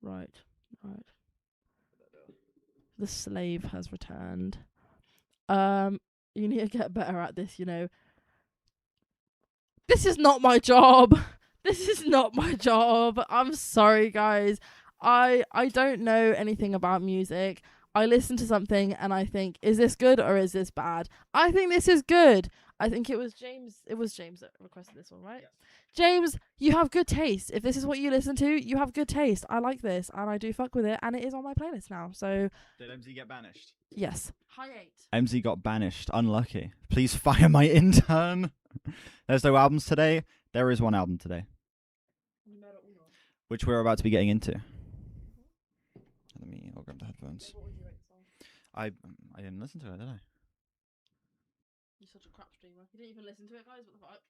Right. The slave has returned. You need to get better at this, you know. This is not my job. This is not my job. I'm sorry, guys. I don't know anything about music. I listen to something and I think, is this good or is this bad? I think this is good. I think it was James that requested this one, right? Yes. James, you have good taste. If this is what you listen to, you have good taste. I like this and I do fuck with it and it is on my playlist now. So, Did MZ get banished? yes. High 8. MZ got banished. Unlucky. Please fire my intern. There's no albums today. There is one album today, which we're about to be getting into. I'll grab the headphones. I didn't listen to it, did I? You're such a crap streamer. You didn't even listen to it, guys. What the fuck?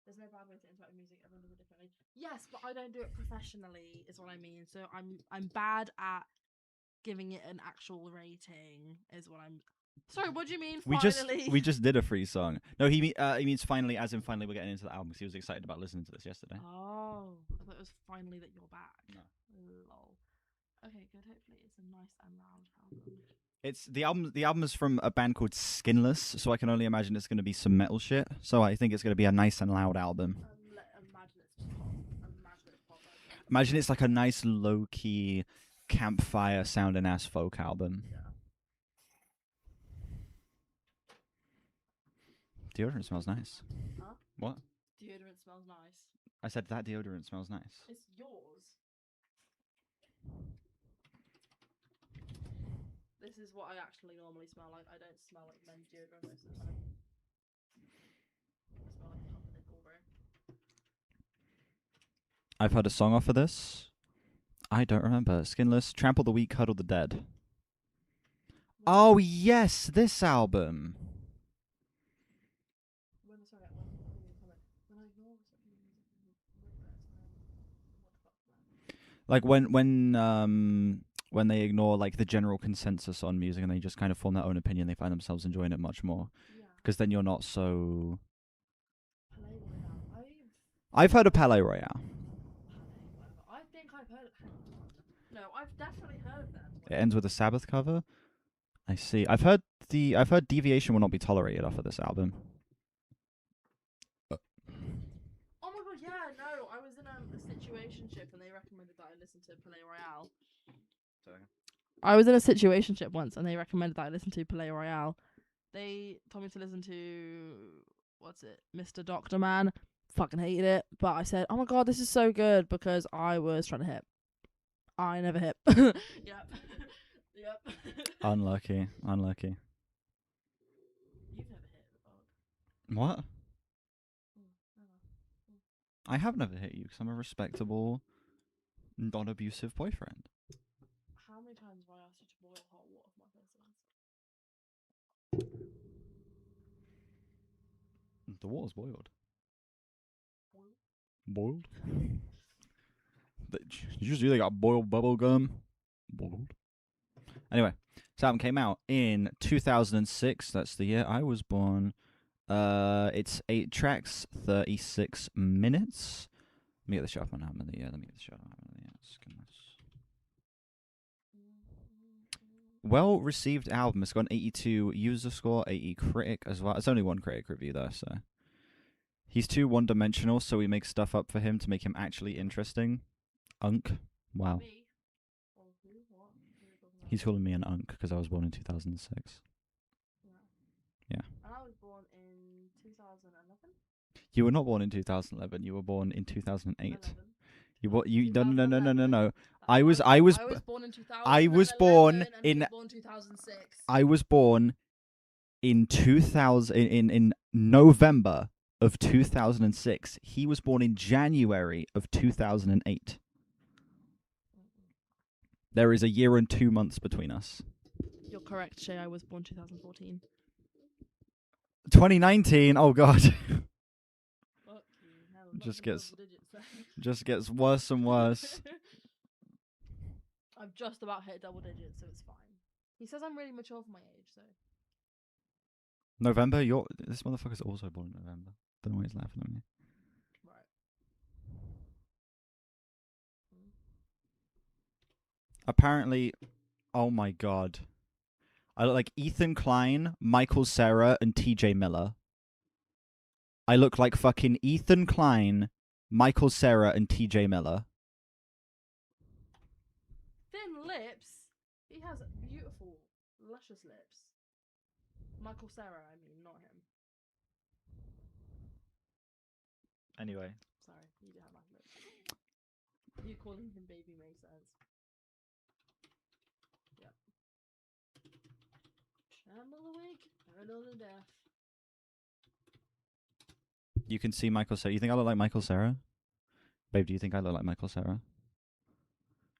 There's no bad way to interact with music. Everyone does it differently. Yes, but I don't do it professionally, is what I mean. So I'm bad at giving it an actual rating, is what I'm. Sorry, what do you mean? Finally? We just did a free song. No, he means finally, as in finally we're getting into the album because he was excited about listening to this yesterday. Oh, I thought it was finally that you're back. No. Lol. Okay, good. Hopefully, it's a nice and loud album. It's the album. The album is from a band called Skinless, so I can only imagine it's going to be some metal shit. So I think it's going to be a nice and loud album. Imagine it's pop. Imagine it's pop. Imagine it's like a nice low key campfire sounding ass folk album. Yeah. Deodorant smells nice. Huh? What? Deodorant smells nice. I said that deodorant smells nice. It's yours. This is what I actually normally smell like. I don't smell like men's deodorant most of the time. I smell like Pump and Bro. I've heard a song off of this. I don't remember. Skinless, Trample the Weak, Cuddle the Dead. Oh yes, this album. Like when they ignore like the general consensus on music and they just kind of form their own opinion, they find themselves enjoying it much more. Because then you're not so. I've heard of Palais Royale. I think I've heard of. No, I've definitely heard of them. It ends with a Sabbath cover. I see. I've heard Deviation Will Not Be Tolerated off of this album. Oh my god, yeah, no, I was in a situationship and they recommended that I listen to Palais Royale. I was in a situationship once and they recommended that I listen to Palais Royale. They told me to listen to, what's it, Mr. Doctor Man. Fucking hated it, but I said, oh my god, this is so good because I was trying to hip. I never hip. Yep. Yep. Unlucky. You've never hit the bug. What? I have never hit you because I'm a respectable, non-abusive boyfriend. How many times have I asked you to boil hot water for my persons? The water's boiled. Boiled? Usually they got boiled bubble gum. Boiled. Anyway, this album came out in 2006. That's the year I was born. It's 8 tracks, 36 minutes. Let me get the show up on album of the year. Well received album. It's got an 82 user score, 80 critic as well. It's only one critic review though, so. He's too one-dimensional, so we make stuff up for him to make him actually interesting. Unk. Wow. Me? Or who? What? Who are you talking about? He's calling me an unk because I was born in 2006. Yeah. And I was born in 2011. You were not born in 2011. You were born in 2008. 11. You no. I was born in 2000. I was born in 2006. I was born in 2000 in November of 2006. He was born in January of 2008. There is a year and 2 months between us. You're correct, Shay. I was born 2014. 2019. Oh god. Fuck you. Hell, not Just even gets- double digits then. Just gets worse and worse. I've just about hit double digits, so it's fine. He says I'm really mature for my age, so. November. This motherfucker's also born in November. Don't know why he's laughing at me. Right. Apparently, oh my god. I look like Ethan Klein, Michael Cera, and TJ Miller. I look like fucking Ethan Klein, Michael Cera and TJ Miller. Thin lips. He has beautiful, luscious lips. Michael Cera, I mean, not him. Anyway. Sorry, you do have nice lips. You calling him baby makes sense. Yep. Tremble awake, hurdle to death. You can see Michael Cera. You think I look like Michael Cera? Babe, do you think I look like Michael Cera?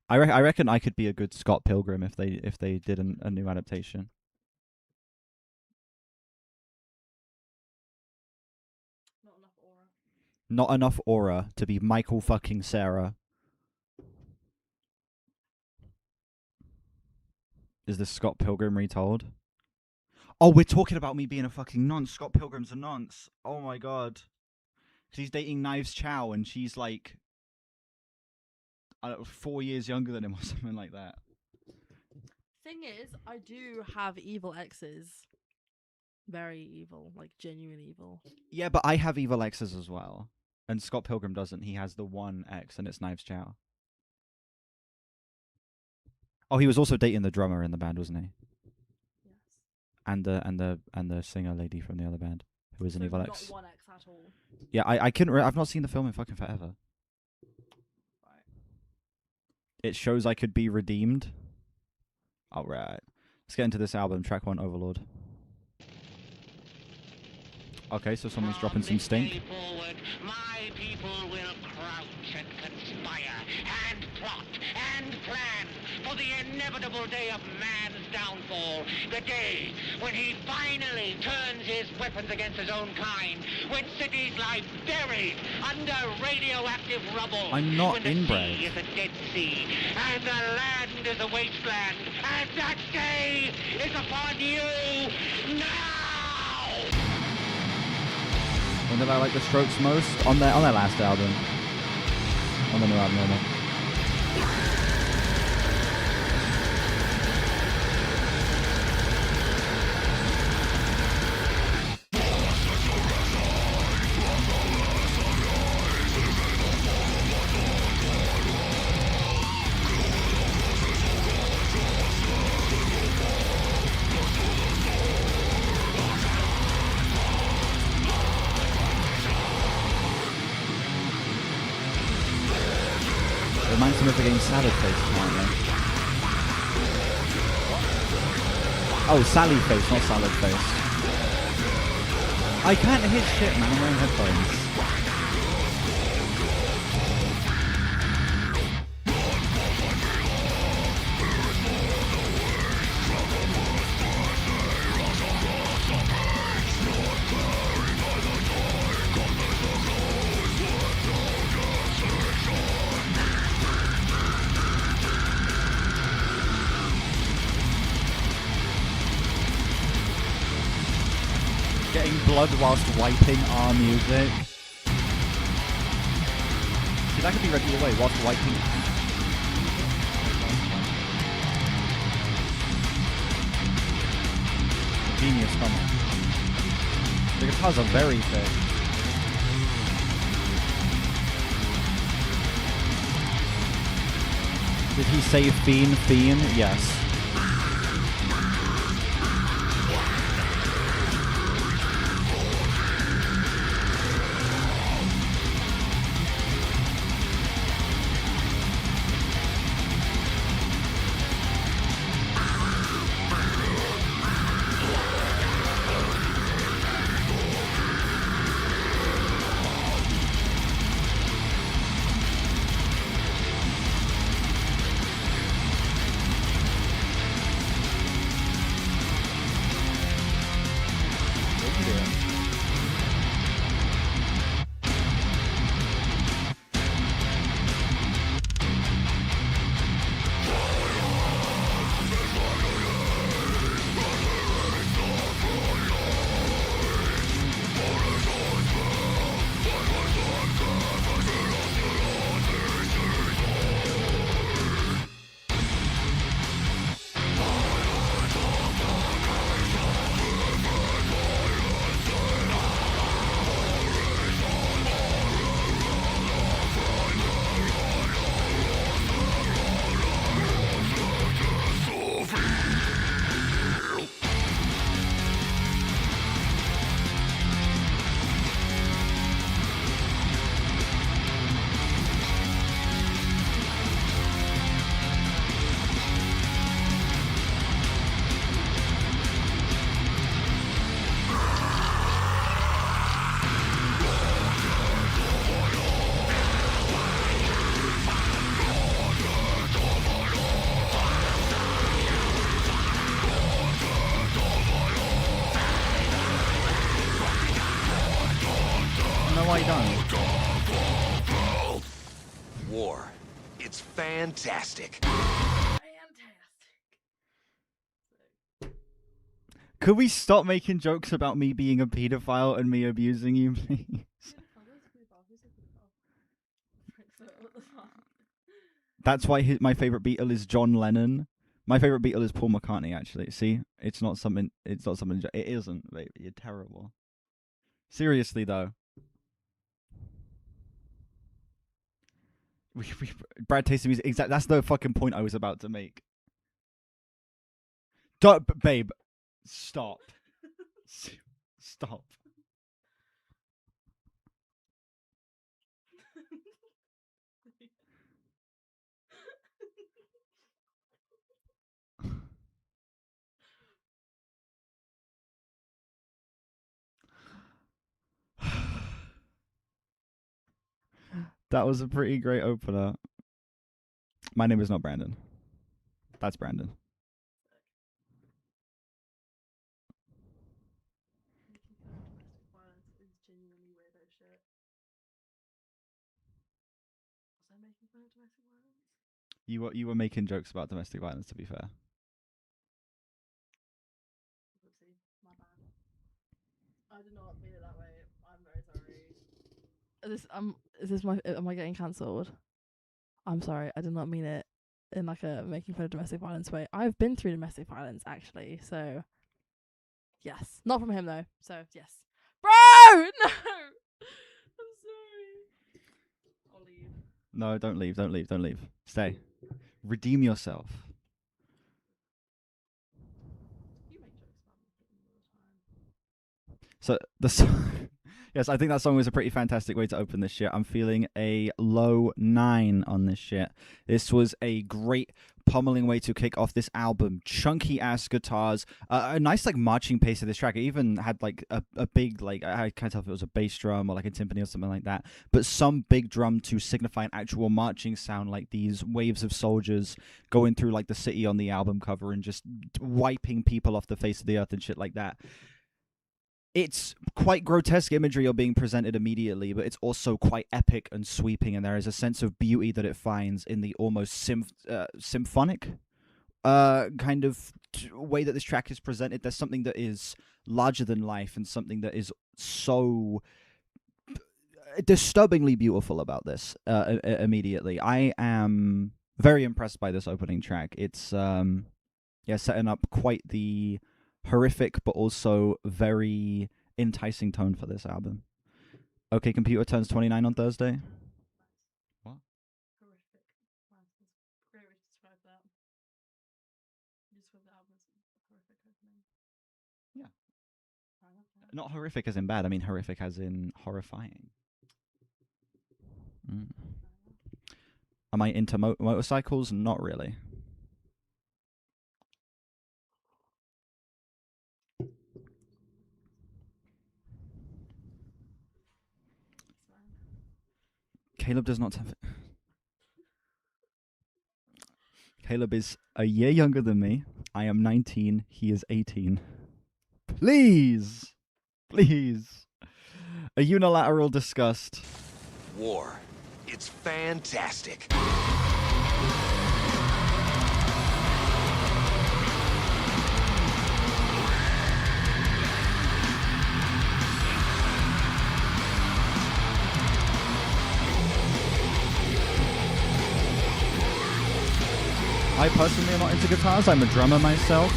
I reckon I could be a good Scott Pilgrim if they did a new adaptation. Not enough aura. Not enough aura to be Michael fucking Cera. Is this Scott Pilgrim retold? Oh, we're talking about me being a fucking nonce. Scott Pilgrim's a nonce. Oh my god. 'Cause he's dating Knives Chow and she's like 4 years younger than him or something like that. Thing is, I do have evil exes. Very evil, like genuine evil. Yeah, but I have evil exes as well. And Scott Pilgrim doesn't. He has the one ex and it's Knives Chow. Oh, he was also dating the drummer in the band, wasn't he? Yes. And the singer lady from the other band who was an So evil not ex. one ex at all. Yeah, I couldn't. I've not seen the film in fucking forever. Right. It shows I could be redeemed. All right, let's get into this album. Track 1, Overlord. Okay, so someone's dropping some stink. Forward, my people will crouch and conspire and plot and plan for the inevitable day of man's downfall, the day when he finally turns his weapons against his own kind, when cities lie buried under radioactive rubble, I'm not when the inbred. sea is a dead sea and the land is a wasteland, and that day is upon you now! When did I like the Strokes most? On their last album. On the new album, no. Reminds me of the game Salad Face, apparently. Oh, Sally Face, not Salad Face. I can't hear shit, man. I'm wearing headphones. Getting blood whilst wiping our music. See, that could be read either way, whilst wiping. Genius comment. The guitars are very thick. Did he say Fiend? Yes. going? War. It's fantastic. Could we stop making jokes about me being a pedophile and me abusing you, please? That's why my favorite Beatle is John Lennon. My favorite Beatle is Paul McCartney. Actually, see, it's not something. It isn't, baby. You're terrible. Seriously though. Brad tasting music. Exactly. That's the fucking point I was about to make. Babe. Stop. Stop. That was a pretty great opener. My name is not Brandon. That's Brandon. You were making jokes about domestic violence, to be fair. Oopsie, my bad. I did not mean it that way. I'm very sorry. Am I getting cancelled? I'm sorry, I did not mean it in like a making fun of domestic violence way. I've been through domestic violence actually, so yes. Not from him though, so yes. Bro! No! I'm sorry. I'll leave. No, don't leave, don't leave, don't leave. Stay. Redeem yourself. You make jokes about me all the time. So the song, yes, I think that song was a pretty fantastic way to open this shit. I'm feeling a low 9 on this shit. This was a great pummeling way to kick off this album. Chunky ass guitars, a nice like marching pace of this track. It even had like a big like, I can't tell if it was a bass drum or like a timpani or something like that, but some big drum to signify an actual marching sound, like these waves of soldiers going through like the city on the album cover and just wiping people off the face of the earth and shit like that. It's quite grotesque imagery you're being presented immediately, but it's also quite epic and sweeping, and there is a sense of beauty that it finds in the almost symphonic kind of way that this track is presented. There's something that is larger than life and something that is so disturbingly beautiful about this immediately. I am very impressed by this opening track. It's setting up quite the horrific but also very enticing tone for this album. OK Computer turns 29 on Thursday. What? Horrific. Wow, that's a great way to describe that. You describe the album as horrific opening. Yeah. Fair enough, yeah. Not horrific as in bad, I mean horrific as in horrifying. Am I into motorcycles? Not really. Caleb does not have it. Caleb is a year younger than me. I am 19. He is 18. Please. Please. A unilateral disgust. War. It's fantastic. I personally am not into guitars. I'm a drummer myself.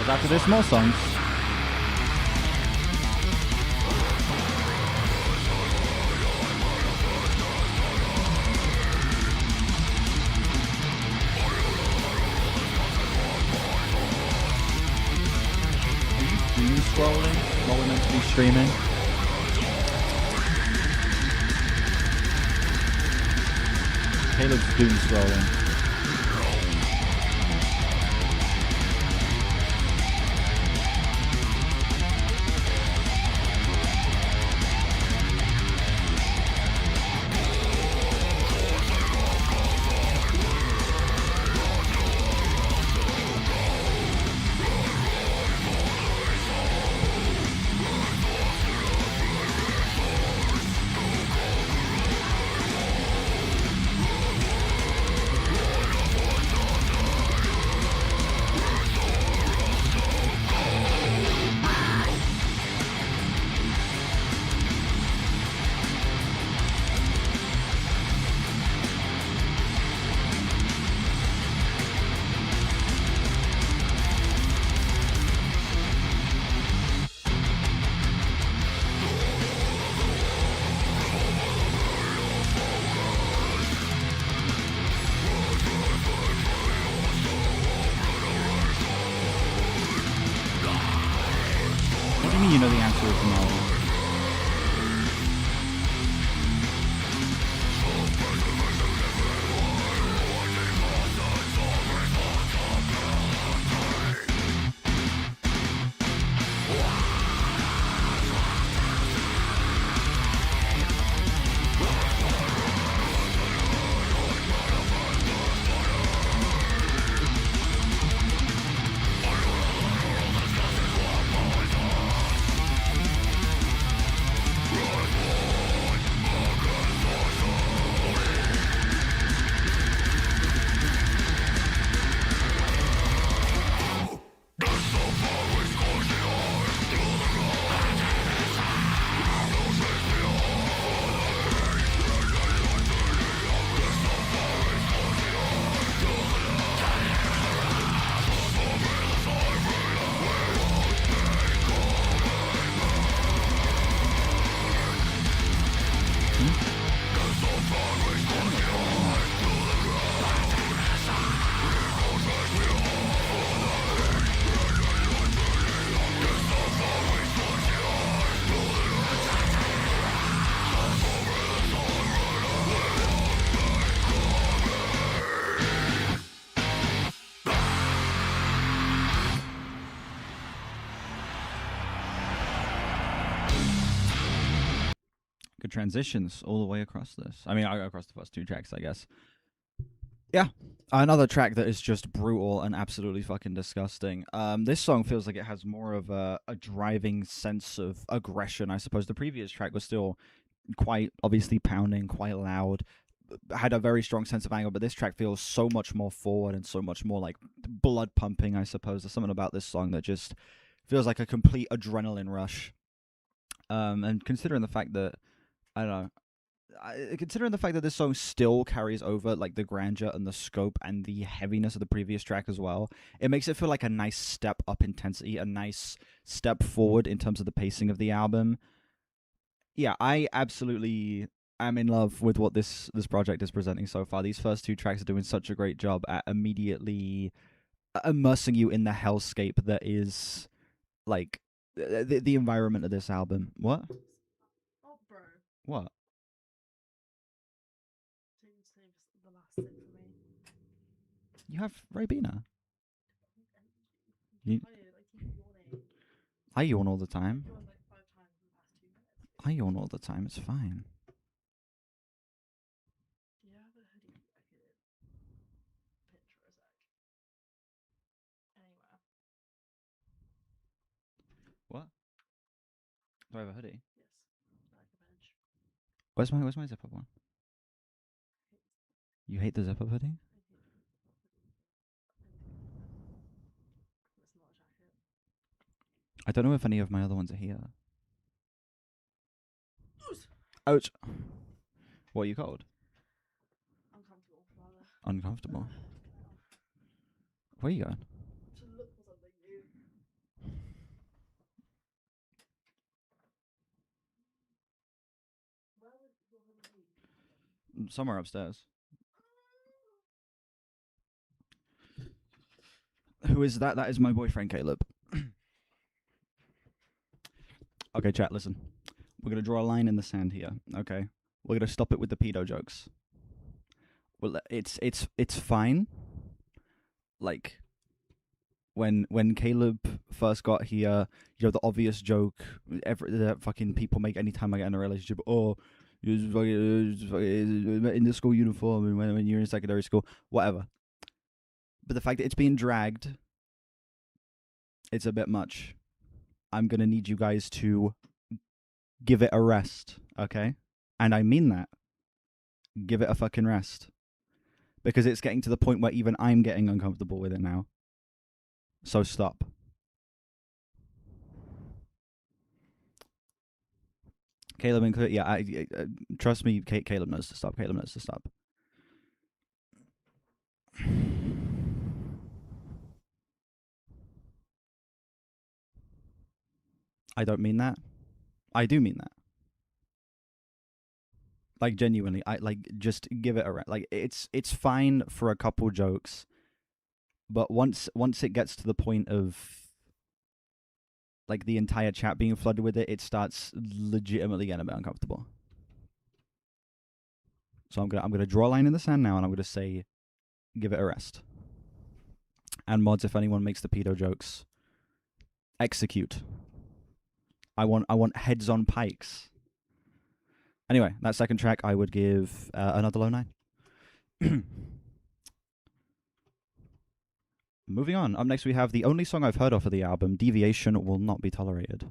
After this, more songs. scrolling while we're meant to be streaming. Caleb's doom scrolling. What do you mean you know the answer is no? Good transitions all the way across this. I mean, across the first two tracks, I guess. Yeah, another track that is just brutal and absolutely fucking disgusting. This song feels like it has more of a driving sense of aggression, I suppose. The previous track was still quite obviously pounding, quite loud, had a very strong sense of anger, but this track feels so much more forward and so much more like blood pumping, I suppose. There's something about this song that just feels like a complete adrenaline rush. And considering the fact that, I don't know, considering the fact that this song still carries over like the grandeur and the scope and the heaviness of the previous track as well, it makes it feel like a nice step up intensity, a nice step forward in terms of the pacing of the album. Yeah, I absolutely am in love with what this project is presenting so far. These first two tracks are doing such a great job at immediately immersing you in the hellscape that is like the environment of this album. What? Oh, bro. What? Save the last thing for me. You have Ribena. You, Tired, I keep yawning. I yawn all the time. I've yawned like 5 times in the past 2 minutes. I yawn all the time. It's fine. Do you have a hoodie I could pitch for a sec? Anywhere. What? Do I have a hoodie? Yes. Like a bench. Where's my zip up one? You hate the zip up hoodie? It's not a jacket. I don't know if any of my other ones are here. Ooze! Ouch. What are you called? Uncomfortable, rather. Uncomfortable. Where are you going? To look for something new. Where would your hoodie be? Somewhere upstairs. Who is that? That is my boyfriend, Caleb. Okay, chat, listen. We're going to draw a line in the sand here, okay? We're going to stop it with the pedo jokes. Well, it's fine. Like, when Caleb first got here, you know, the obvious joke that fucking people make anytime I get in a relationship, oh, you're in the school uniform and when you're in secondary school, whatever. But the fact that it's being dragged, it's a bit much. I'm going to need you guys to give it a rest, okay? And I mean that. Give it a fucking rest. Because it's getting to the point where even I'm getting uncomfortable with it now. So stop. Caleb included. Yeah, I trust me. Caleb knows to stop. Caleb knows to stop. I don't mean that. I do mean that. Like, genuinely, I like just give it a like. It's fine for a couple jokes, but once it gets to the point of like the entire chat being flooded with it, it starts legitimately getting a bit uncomfortable. So I'm gonna draw a line in the sand now, and I'm gonna say, give it a rest. And mods, if anyone makes the pedo jokes, execute. I want heads on pikes. Anyway, that second track I would give another low 9. Moving on. Up next we have the only song I've heard of for the album, Deviation Will Not Be Tolerated.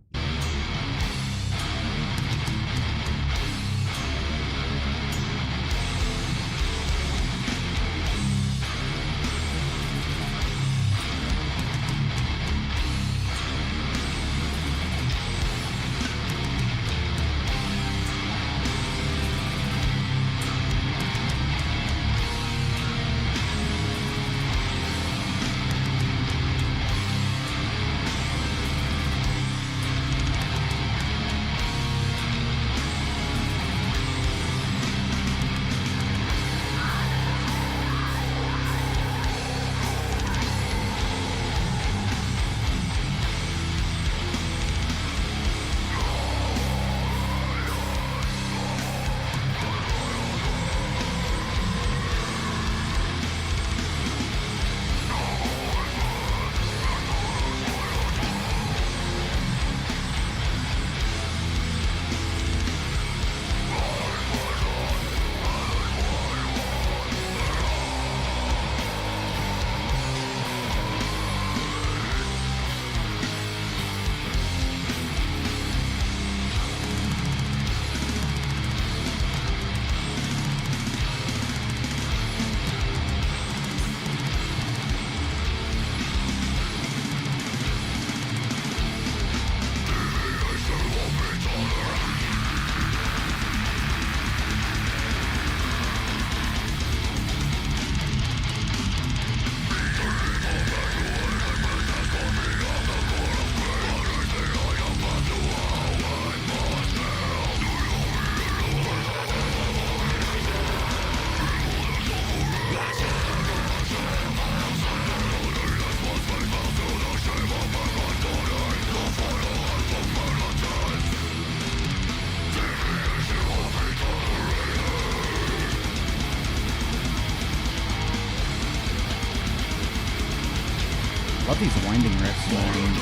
Love these winding riffs, man.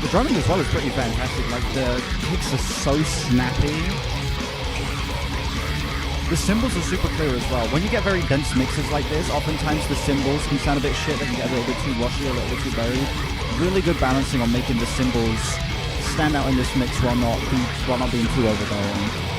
The drumming as well is pretty fantastic. Like, the kicks are so snappy. The cymbals are super clear as well. When you get very dense mixes like this, oftentimes the cymbals can sound a bit shit. They can get a little bit too washy, a little bit too buried. Really good balancing on making the cymbals stand out in this mix while not being too overbearing.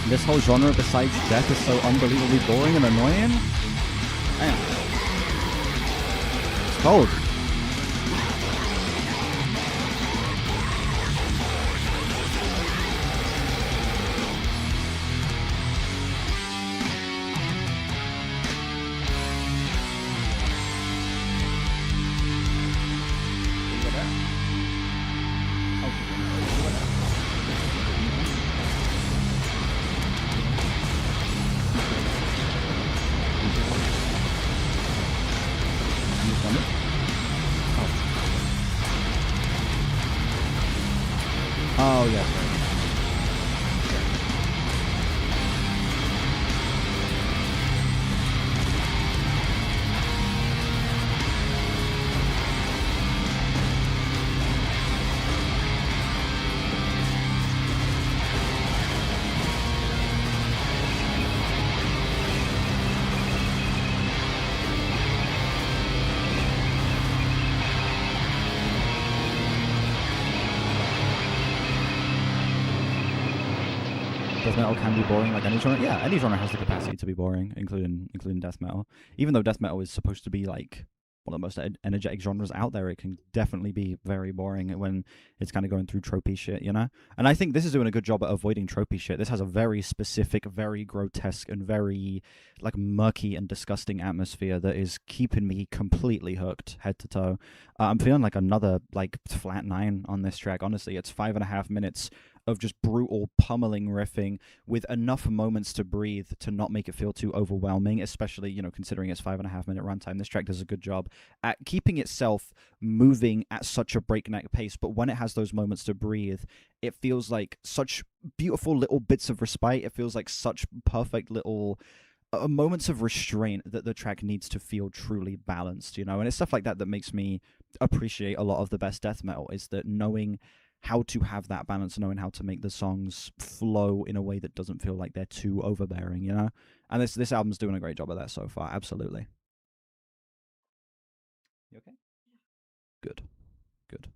This whole genre besides death is so unbelievably boring and annoying. Damn. It's cold. Oh, yes. Death metal can be boring like any genre. Yeah, any genre has the capacity to be boring, including death metal. Even though death metal is supposed to be like one of the most energetic genres out there, it can definitely be very boring when it's kind of going through tropey shit, you know? And I think this is doing a good job at avoiding tropey shit. This has a very specific, very grotesque, and very like murky and disgusting atmosphere that is keeping me completely hooked head to toe. I'm feeling like another like flat 9 on this track. Honestly, it's 5.5 minutes of just brutal pummeling riffing with enough moments to breathe to not make it feel too overwhelming, especially, you know, considering it's 5.5 minute runtime. This track does a good job at keeping itself moving at such a breakneck pace, but when it has those moments to breathe, it feels like such beautiful little bits of respite. It feels like such perfect little moments of restraint that the track needs to feel truly balanced, you know? And it's stuff like that that makes me appreciate a lot of the best death metal, is that knowing how to have that balance, knowing how to make the songs flow in a way that doesn't feel like they're too overbearing, you know? And this album's doing a great job of that so far, absolutely. You okay? Good. Good.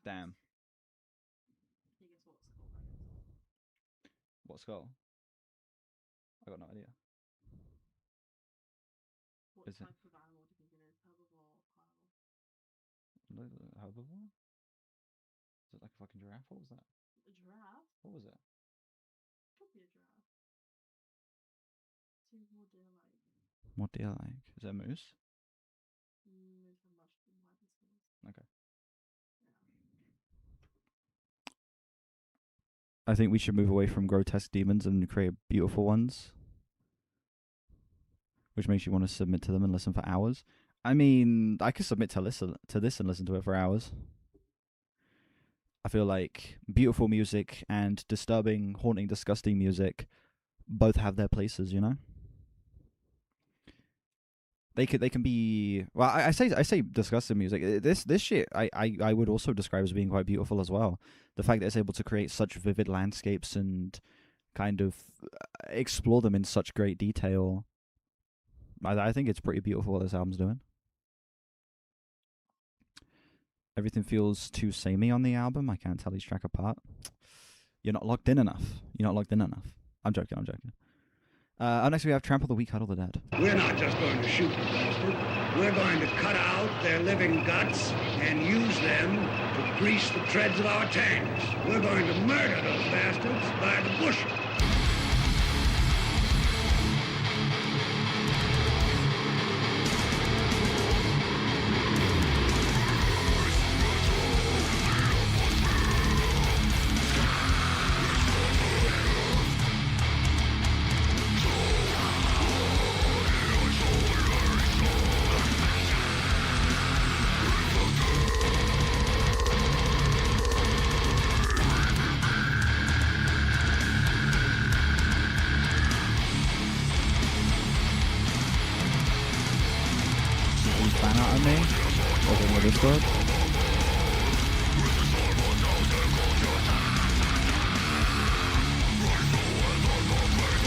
Damn. What skull? I got no idea. What Is it- type of animal do you think it is? Herbivore or carnivore? Herbivore? Is it like a fucking giraffe? What was that? A giraffe? What was it? Could be a giraffe. Seems more deer-like. What do you like? Is it a moose? Moose have much wider skills. Okay. Yeah. I think we should move away from grotesque demons and create beautiful ones, which makes you want to submit to them and listen for hours. I mean, I could submit to this and listen to it for hours. I feel like beautiful music and disturbing, haunting, disgusting music both have their places, you know? They can be, well, I say disgusting music. This shit I would also describe as being quite beautiful as well. The fact that it's able to create such vivid landscapes and kind of explore them in such great detail. I think it's pretty beautiful what this album's doing. Everything feels too samey on the album. I can't tell each track apart. You're not locked in enough. I'm joking. Up next we have Trample the Weak, Huddle the Dead. We're not just going to shoot the bastard. We're going to cut out their living guts and use them to grease the treads of our tanks. We're going to murder those bastards by the bushel. Fan out of me over in the Discord.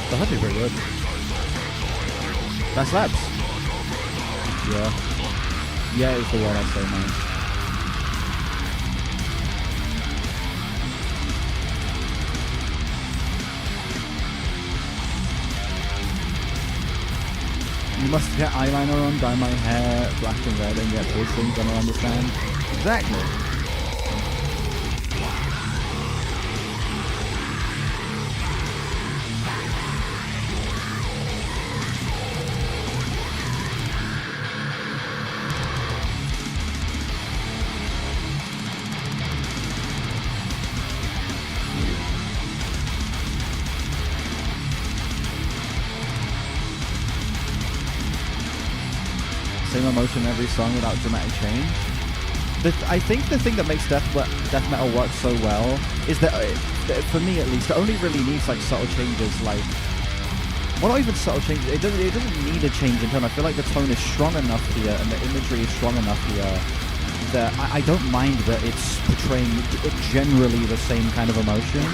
That's actually pretty good. That slaps. Yeah. Yeah, it's the one I say, man. You must get eyeliner on, dye my hair black and red, and get piercings. I don't understand. Exactly. Same emotion in every song without dramatic change. I think the thing that makes death metal work so well is that, for me at least, it only really needs like subtle changes. Like, well, not even subtle changes. It doesn't need a change in tone. I feel like the tone is strong enough here, and the imagery is strong enough here that I don't mind that it's portraying generally the same kind of emotion.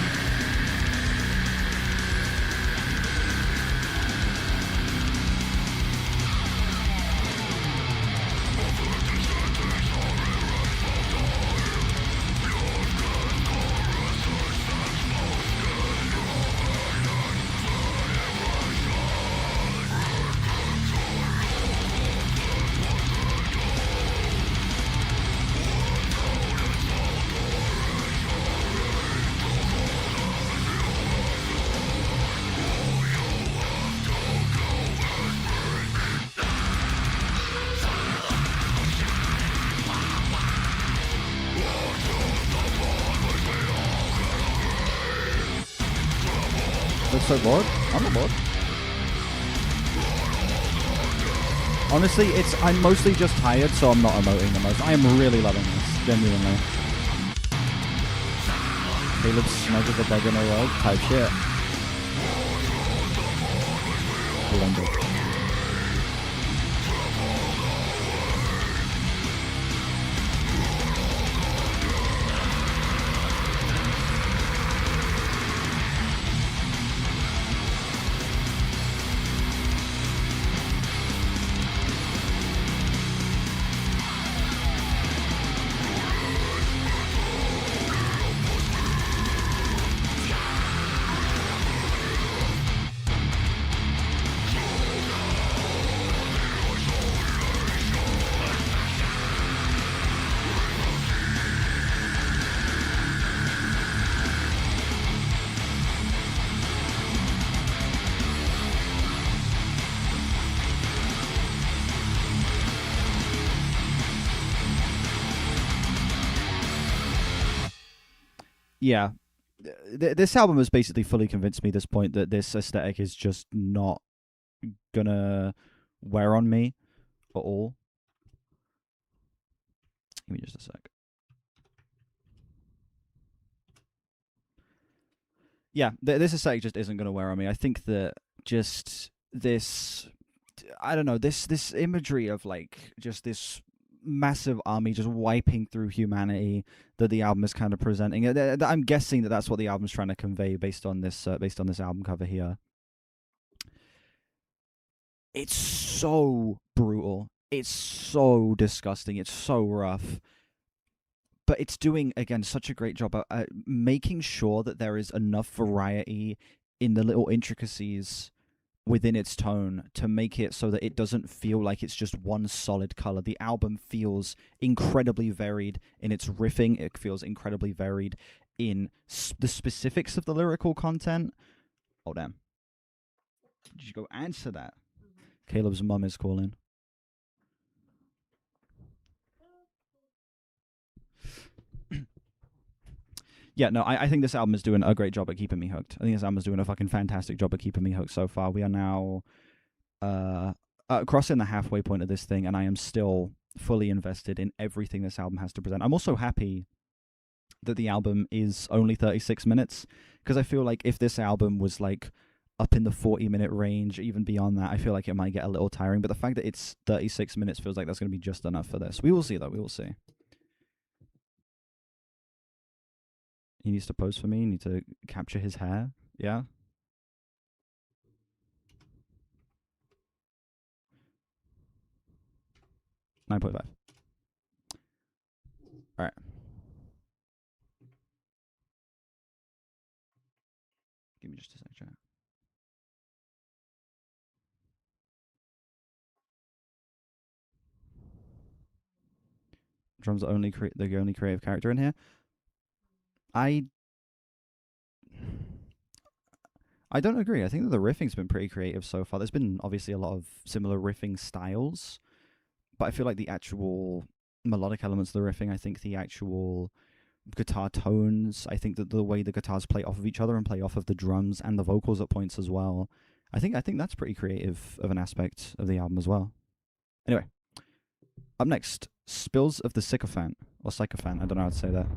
Looks so bored. I'm not bored. Honestly, I'm mostly just tired, so I'm not emoting the most. I am really loving this, genuinely. Caleb snuggles a bug in a rug. Type shit. Blended. Yeah, this album has basically fully convinced me at this point that this aesthetic is just not gonna wear on me at all. Give me just a sec. Yeah, this aesthetic just isn't gonna wear on me. I think that just this, I don't know, this imagery of like just this massive army just wiping through humanity that the album is kind of presenting. I'm guessing that that's what the album's trying to convey based on this album cover here. It's so brutal. It's so disgusting. It's so rough. But it's doing, again, such a great job at making sure that there is enough variety in the little intricacies within its tone to make it so that it doesn't feel like it's just one solid color. The album feels incredibly varied in its riffing. It feels incredibly varied in the specifics of the lyrical content. Oh, damn. Did you go answer that? Caleb's mum is calling. Yeah, no, I think this album is doing a great job at keeping me hooked. I think this album is doing a fucking fantastic job at keeping me hooked so far. We are now crossing the halfway point of this thing, and I am still fully invested in everything this album has to present. I'm also happy that the album is only 36 minutes, because I feel like if this album was like up in the 40-minute range, even beyond that, I feel like it might get a little tiring. But the fact that it's 36 minutes feels like that's going to be just enough for this. We will see, though. We will see. He needs to pose for me. You need to capture his hair. Yeah. 9.5. All right. Give me just a sec, chat. Drums are the only creative character in here. I don't agree. I think that the riffing's been pretty creative so far. There's been obviously a lot of similar riffing styles, but I feel like the actual melodic elements of the riffing, I think the actual guitar tones, I think that the way the guitars play off of each other and play off of the drums and the vocals at points as well, I think that's pretty creative of an aspect of the album as well. Anyway, up next, Spills of the Sycophant, or Sycophant, I don't know how to say that.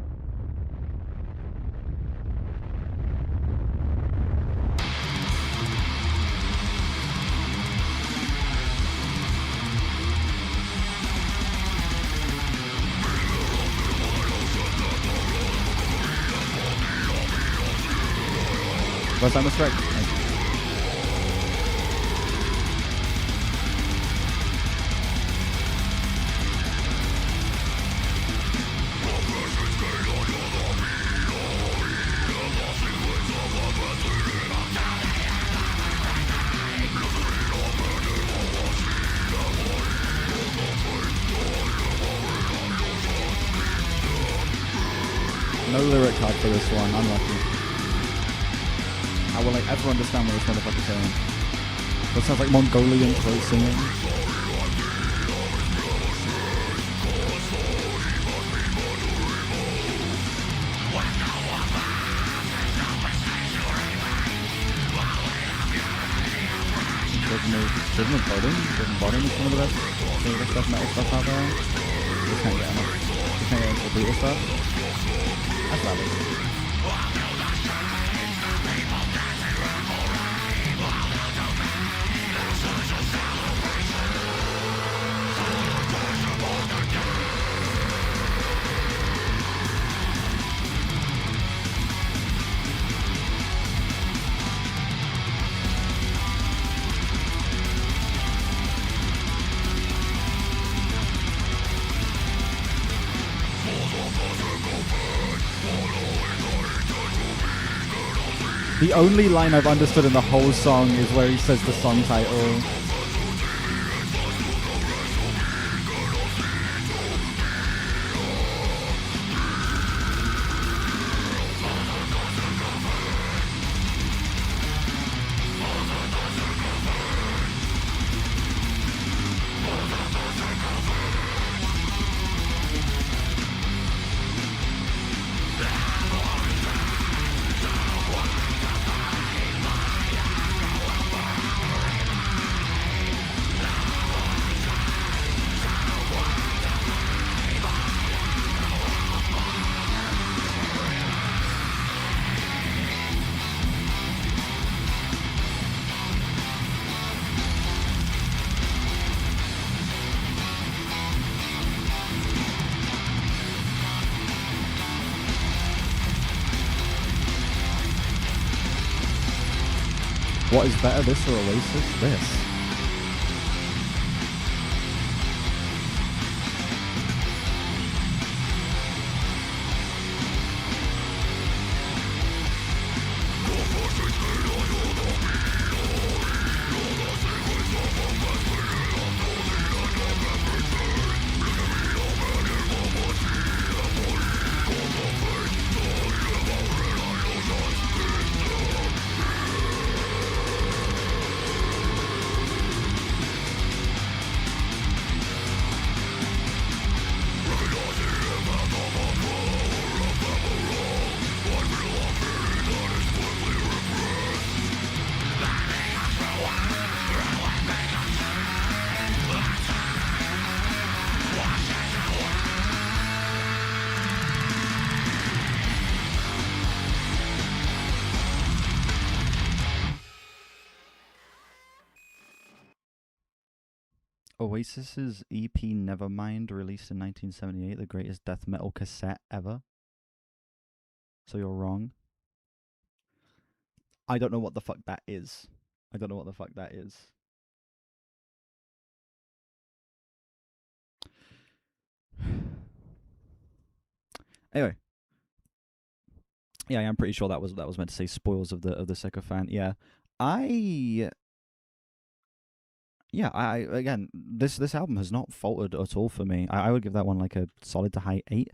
First time was correct. No lyric card for this one, unlucky. How will I ever understand what this motherfucker's saying? That sounds like Mongolian throat singing. Driven Bottom is one of the best death metal stuff out there. Just can't get enough. Just can't get into the brutal stuff. That's valid. The only line I've understood in the whole song is where he says the song title. What is better, this or Oasis? This. Oasis's EP Nevermind, released in 1978, the greatest death metal cassette ever. So you're wrong. I don't know what the fuck that is. I don't know what the fuck that is. Anyway, yeah, I'm pretty sure that was meant to say spoils of the sycophant. Yeah, I I again, this album has not faltered at all for me. I would give that one like a solid to high 8.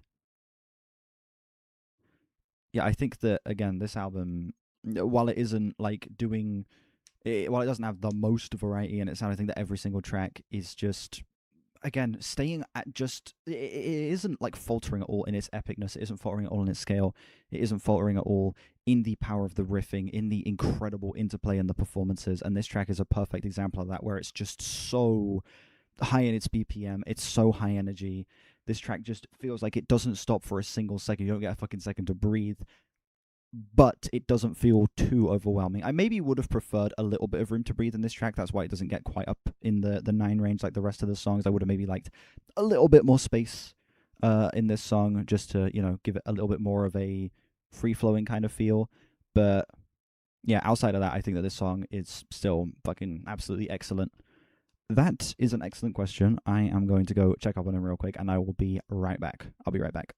Yeah, I think that again, this album, while it isn't like doing, while it doesn't have the most variety in its sound, I think that every single track is just, again, staying at just, it isn't like faltering at all in its epicness. It isn't faltering at all in its scale. It isn't faltering at all in the power of the riffing, in the incredible interplay and the performances. And this track is a perfect example of that, where it's just so high in its BPM. It's so high energy. This track just feels like it doesn't stop for a single second. You don't get a fucking second to breathe. But it doesn't feel too overwhelming. I maybe would have preferred a little bit of room to breathe in this track. That's why it doesn't get quite up in the 9 range like the rest of the songs. I would have maybe liked a little bit more space in this song, just to, you know, give it a little bit more of a free-flowing kind of feel. But yeah, outside of that, I think that this song is still fucking absolutely excellent. That is an excellent question. I am going to go check up on him real quick, and I will be right back. I'll be right back.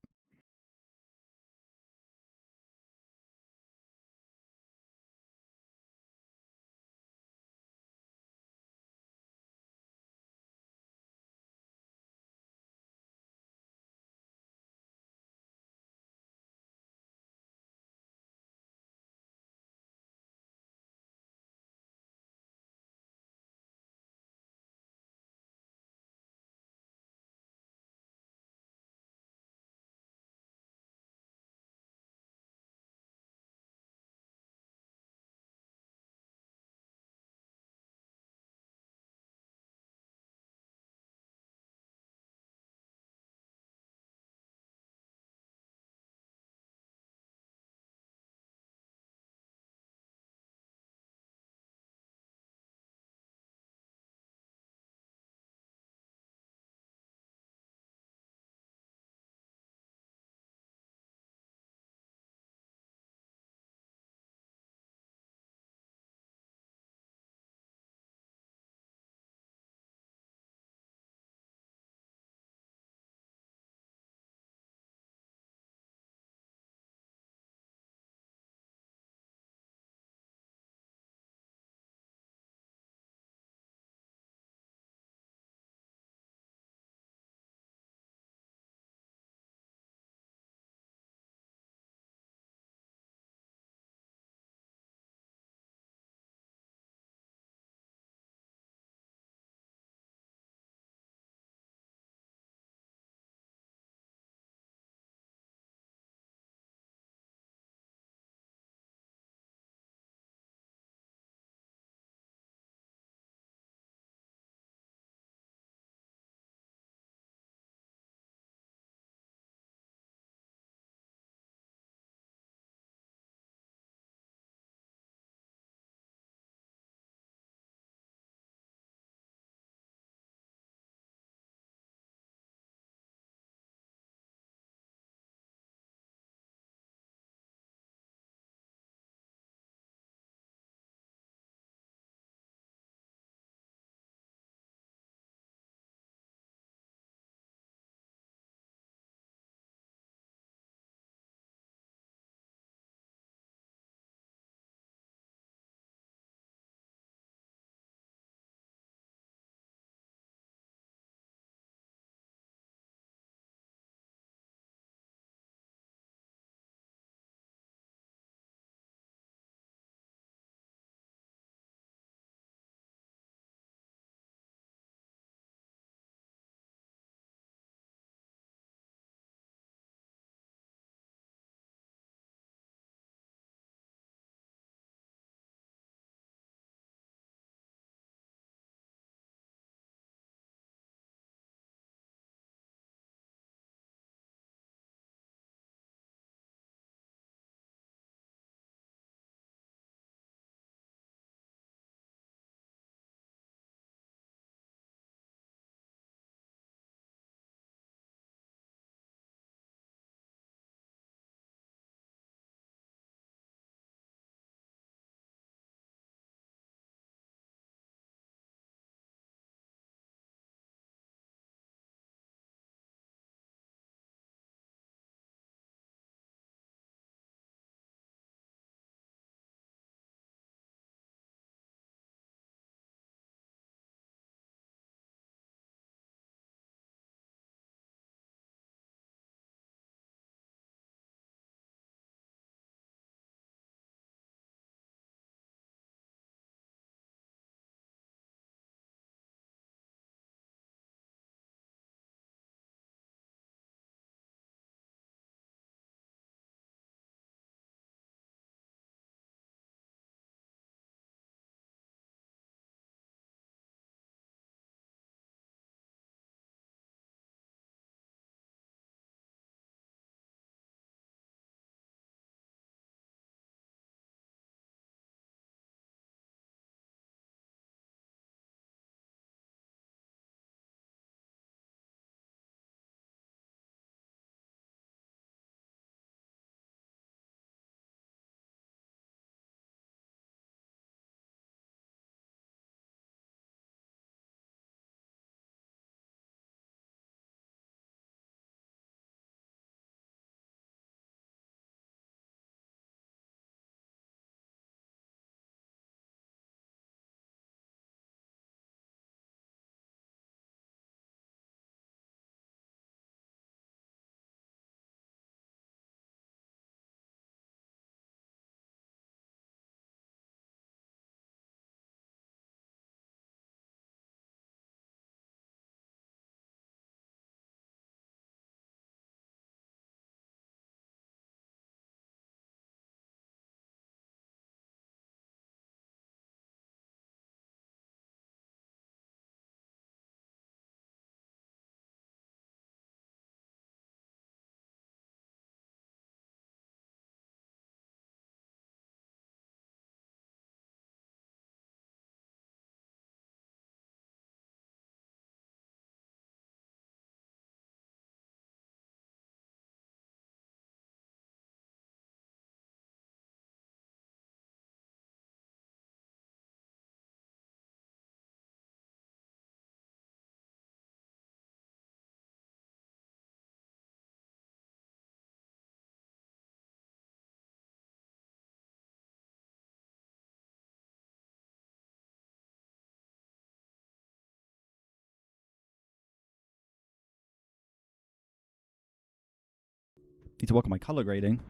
Need to work on my color grading.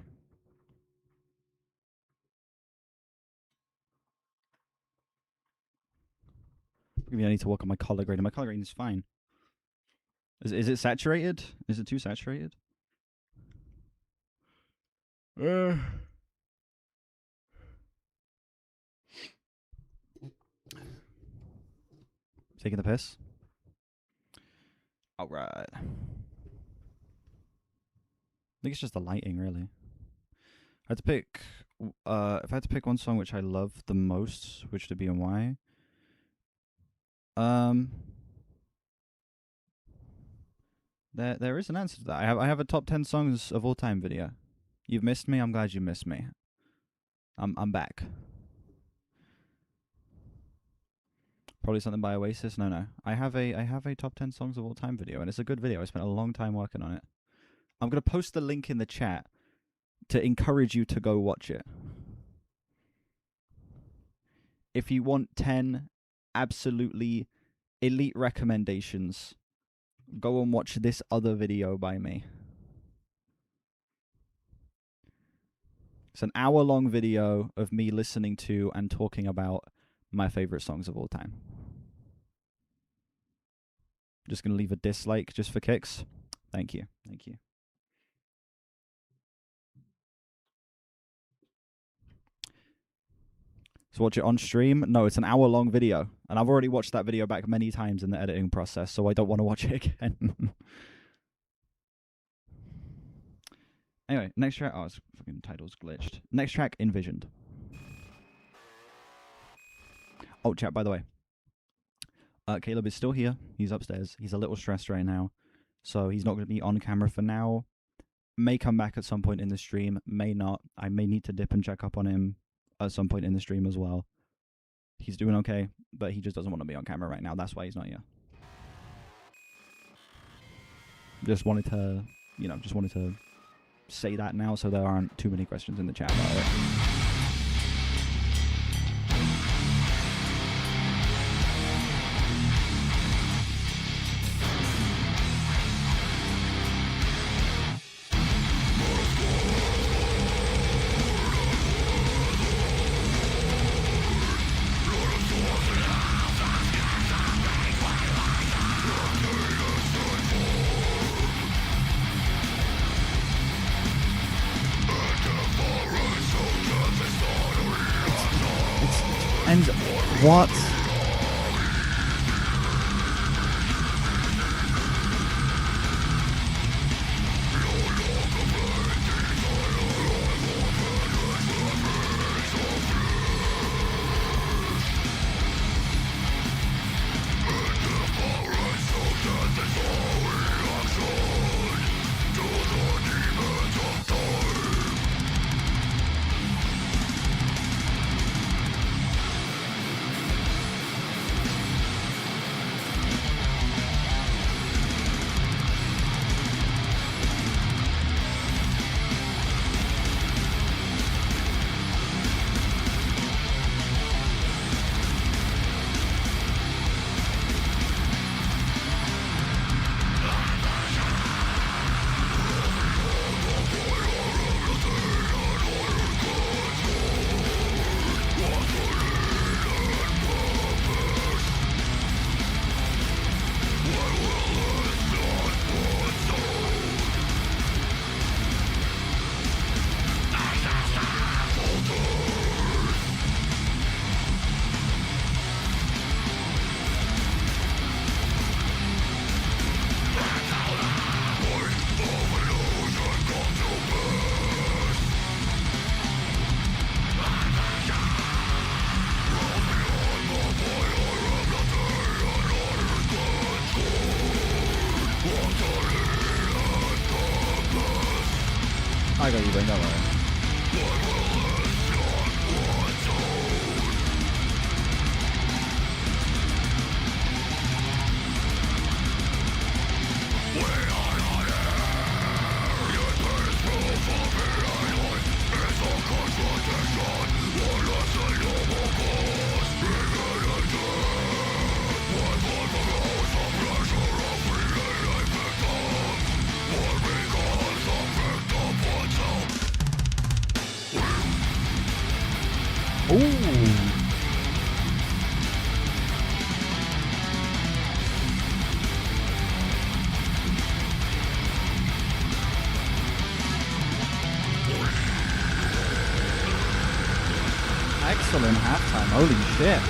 Maybe I need to work on my color grading. My color grading is fine. Is it saturated? Is it too saturated? Taking the piss? Alright. I think it's just the lighting, really. I had to pick, if I had to pick one song which I love the most, which would be and why. There is an answer to that. I have a top 10 songs of all time video. You've missed me. I'm glad you missed me. I'm back. Probably something by Oasis. No. I have a top 10 songs of all time video, and it's a good video. I spent a long time working on it. I'm gonna post the link in the chat to encourage you to go watch it. If you want 10 absolutely elite recommendations, go and watch this other video by me. It's an hour-long video of me listening to and talking about my favorite songs of all time. Just gonna leave a dislike just for kicks. Thank you. Thank you. So watch it on stream? No, it's an hour-long video. And I've already watched that video back many times in the editing process, so I don't want to watch it again. Anyway, next track. Oh, it's fucking title's glitched. Next track, Envisioned. Oh, chat, by the way. Caleb is still here. He's upstairs. He's a little stressed right now. So he's not going to be on camera for now. May come back at some point in the stream. May not. I may need to dip and check up on him at some point in the stream as well. He's doing okay, but he just doesn't want to be on camera right now. That's why he's not here. Just wanted to say that now so there aren't too many questions in the chat about it. And what? I got you, Ben, don't worry. Special in halftime. Holy shit.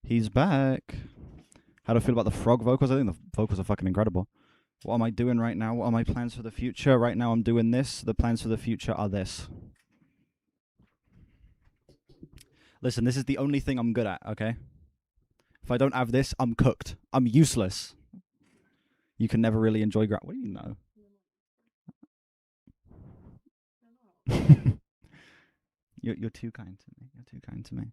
He's back. How do I feel about the frog vocals? I think the vocals are fucking incredible. What am I doing right now? What are my plans for the future? Right now I'm doing this. The plans for the future are this. Listen, this is the only thing I'm good at, okay? If I don't have this, I'm cooked. I'm useless. You can never really enjoy What do you know? You're too kind to me. You're too kind to me.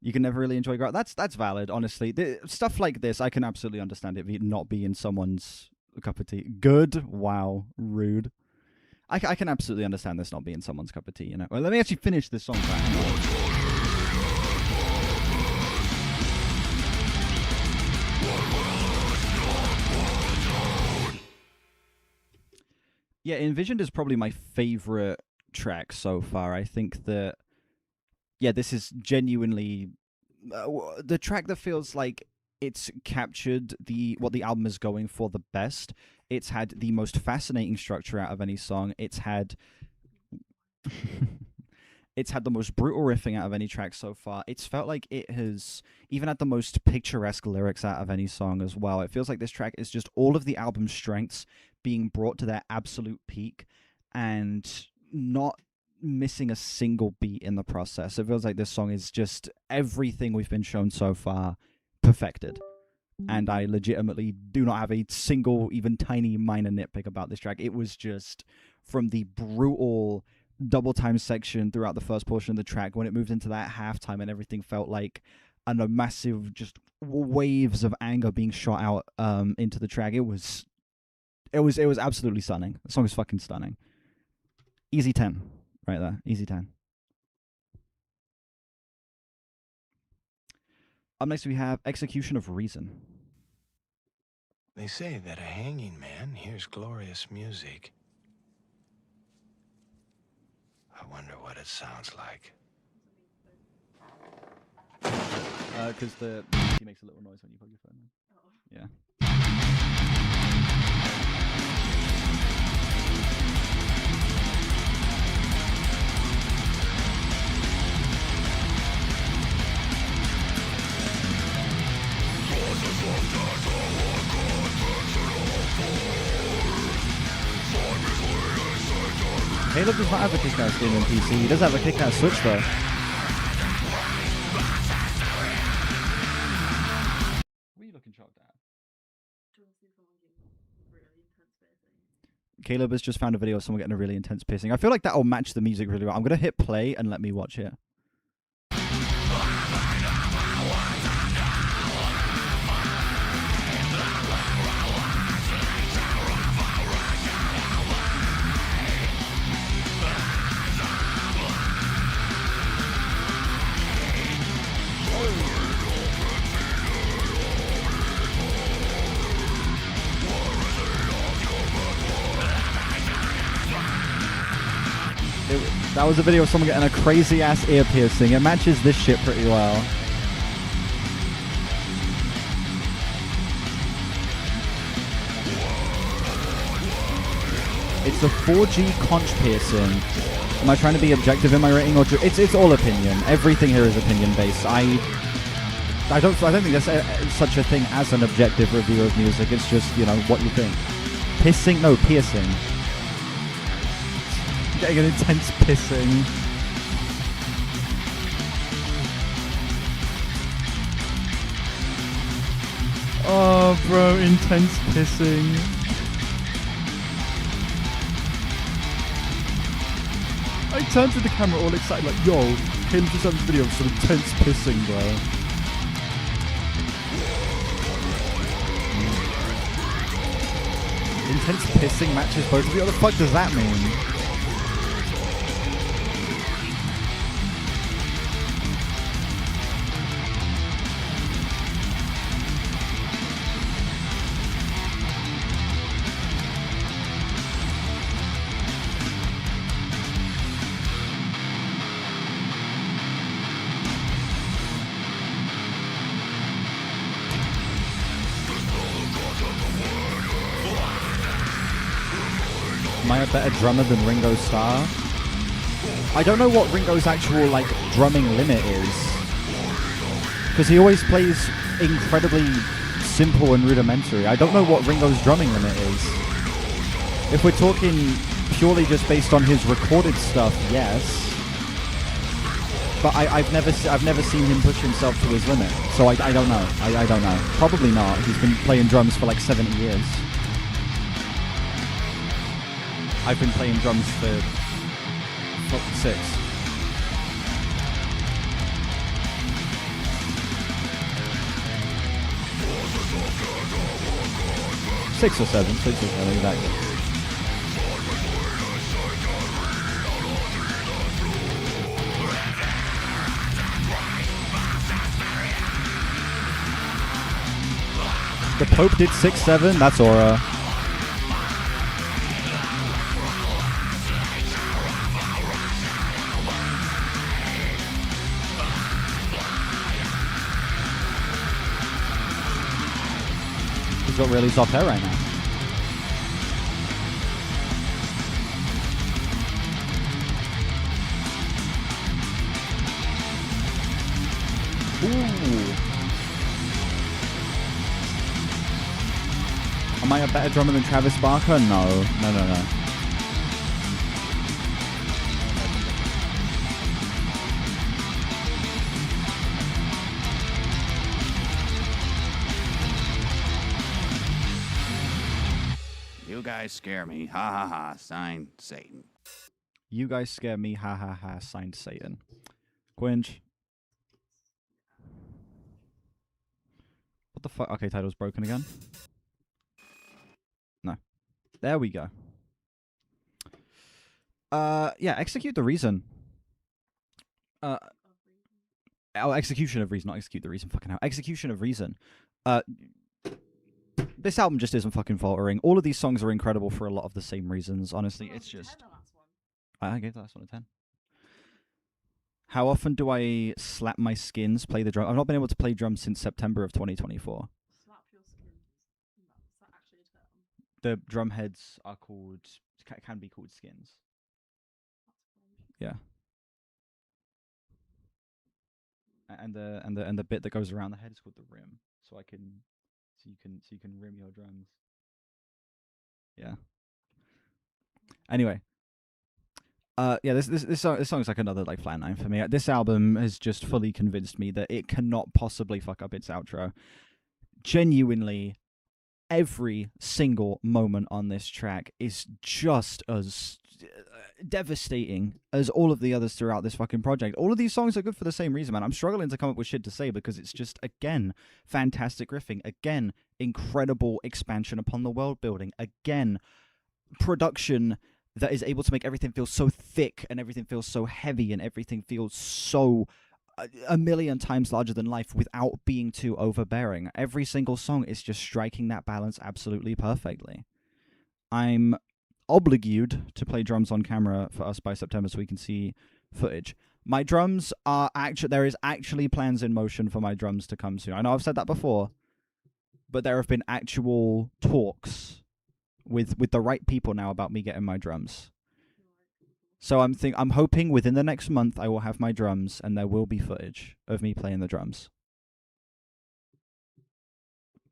You can never really enjoy grout. That's valid, honestly. Stuff like this, I can absolutely understand it not being someone's cup of tea. Good? Wow. Rude. I can absolutely understand this not being someone's cup of tea, you know. Well, let me actually finish this song. Yeah, Envisioned is probably my favorite track so far. I think that, yeah, this is genuinely the track that feels like it's captured what the album is going for the best. It's had the most fascinating structure out of any song. It's had it's had the most brutal riffing out of any track so far. It's felt like it has even had the most picturesque lyrics out of any song as well. It feels like this track is just all of the album's strengths being brought to their absolute peak and not missing a single beat in the process. It feels like this song is just everything we've been shown so far perfected. And I legitimately do not have a single, even tiny minor nitpick about this track. It was just from the brutal double time section throughout the first portion of the track, when it moved into that halftime and everything felt like a massive just waves of anger being shot out into the track. It was absolutely stunning. The song is fucking stunning. Easy 10 right there. Easy 10. Up next we have Execution of Reason. They say that a hanging man hears glorious music. I wonder what it sounds like. Because he makes a little noise when you plug your phone in. Yeah. Caleb does not have a kick-ass game on PC. He does have a kick-ass Switch though. What are you looking shocked at? Caleb has just found a video of someone getting a really intense piercing. I feel like that'll match the music really well. I'm going to hit play and let me watch it. That was a video of someone getting a crazy ass ear piercing. It matches this shit pretty well. It's a 4G conch piercing. Am I trying to be objective in my rating, or it's all opinion? Everything here is opinion based. I don't think there's such a thing as an objective review of music. It's just, you know, what you think. Piercing. Getting an intense pissing. Oh, bro, intense pissing. I turned to the camera all excited, like, yo, Caleb just had a video of some intense pissing, bro. Intense pissing matches both of you? What the fuck does that mean? Am I a better drummer than Ringo Starr? I don't know what Ringo's actual, like, drumming limit is. Because he always plays incredibly simple and rudimentary. I don't know what Ringo's drumming limit is. If we're talking purely just based on his recorded stuff, yes. But I've never seen him push himself to his limit. So I don't know. I don't know. Probably not. He's been playing drums for like 70 years. I've been playing drums for 6. Six or seven, exactly. The Pope did 6-7, that's Aura. He's got really soft hair right now. Ooh. Am I a better drummer than Travis Barker? No. You guys scare me. Ha ha ha. Signed, Satan. You guys scare me. Ha ha ha. Signed, Satan. Quinch. What the fuck? Okay, title's broken again. No. There we go. Yeah, Execute the Reason. Execution of Reason, not Execute the Reason. Fucking hell. Execution of Reason. This album just isn't fucking faltering. All of these songs are incredible for a lot of the same reasons, honestly. It's just... I gave the last one a 10. How often do I slap my skins, play the drum? I've not been able to play drums since September of 2024. Slap your skins. No, is that actually a term? The drum heads are called... can be called skins. Yeah. And the bit that goes around the head is called the rim. So you can rim your drums. Yeah. Anyway. Yeah, this song's like another like flat 9 for me. This album has just fully convinced me that it cannot possibly fuck up its outro. Genuinely, every single moment on this track is just as devastating as all of the others throughout this fucking project. All of these songs are good for the same reason, man. I'm struggling to come up with shit to say because it's just, again, fantastic riffing. Again, incredible expansion upon the world building. Again, production that is able to make everything feel so thick and everything feels so heavy and everything feels so a million times larger than life without being too overbearing. Every single song is just striking that balance absolutely perfectly. I'm obligated to play drums on camera for us by September so we can see footage. My drums are there is actually plans in motion for my drums to come soon. I know I've said that before, but there have been actual talks with the right people now about me getting my drums. So I'm hoping within the next month I will have my drums and there will be footage of me playing the drums.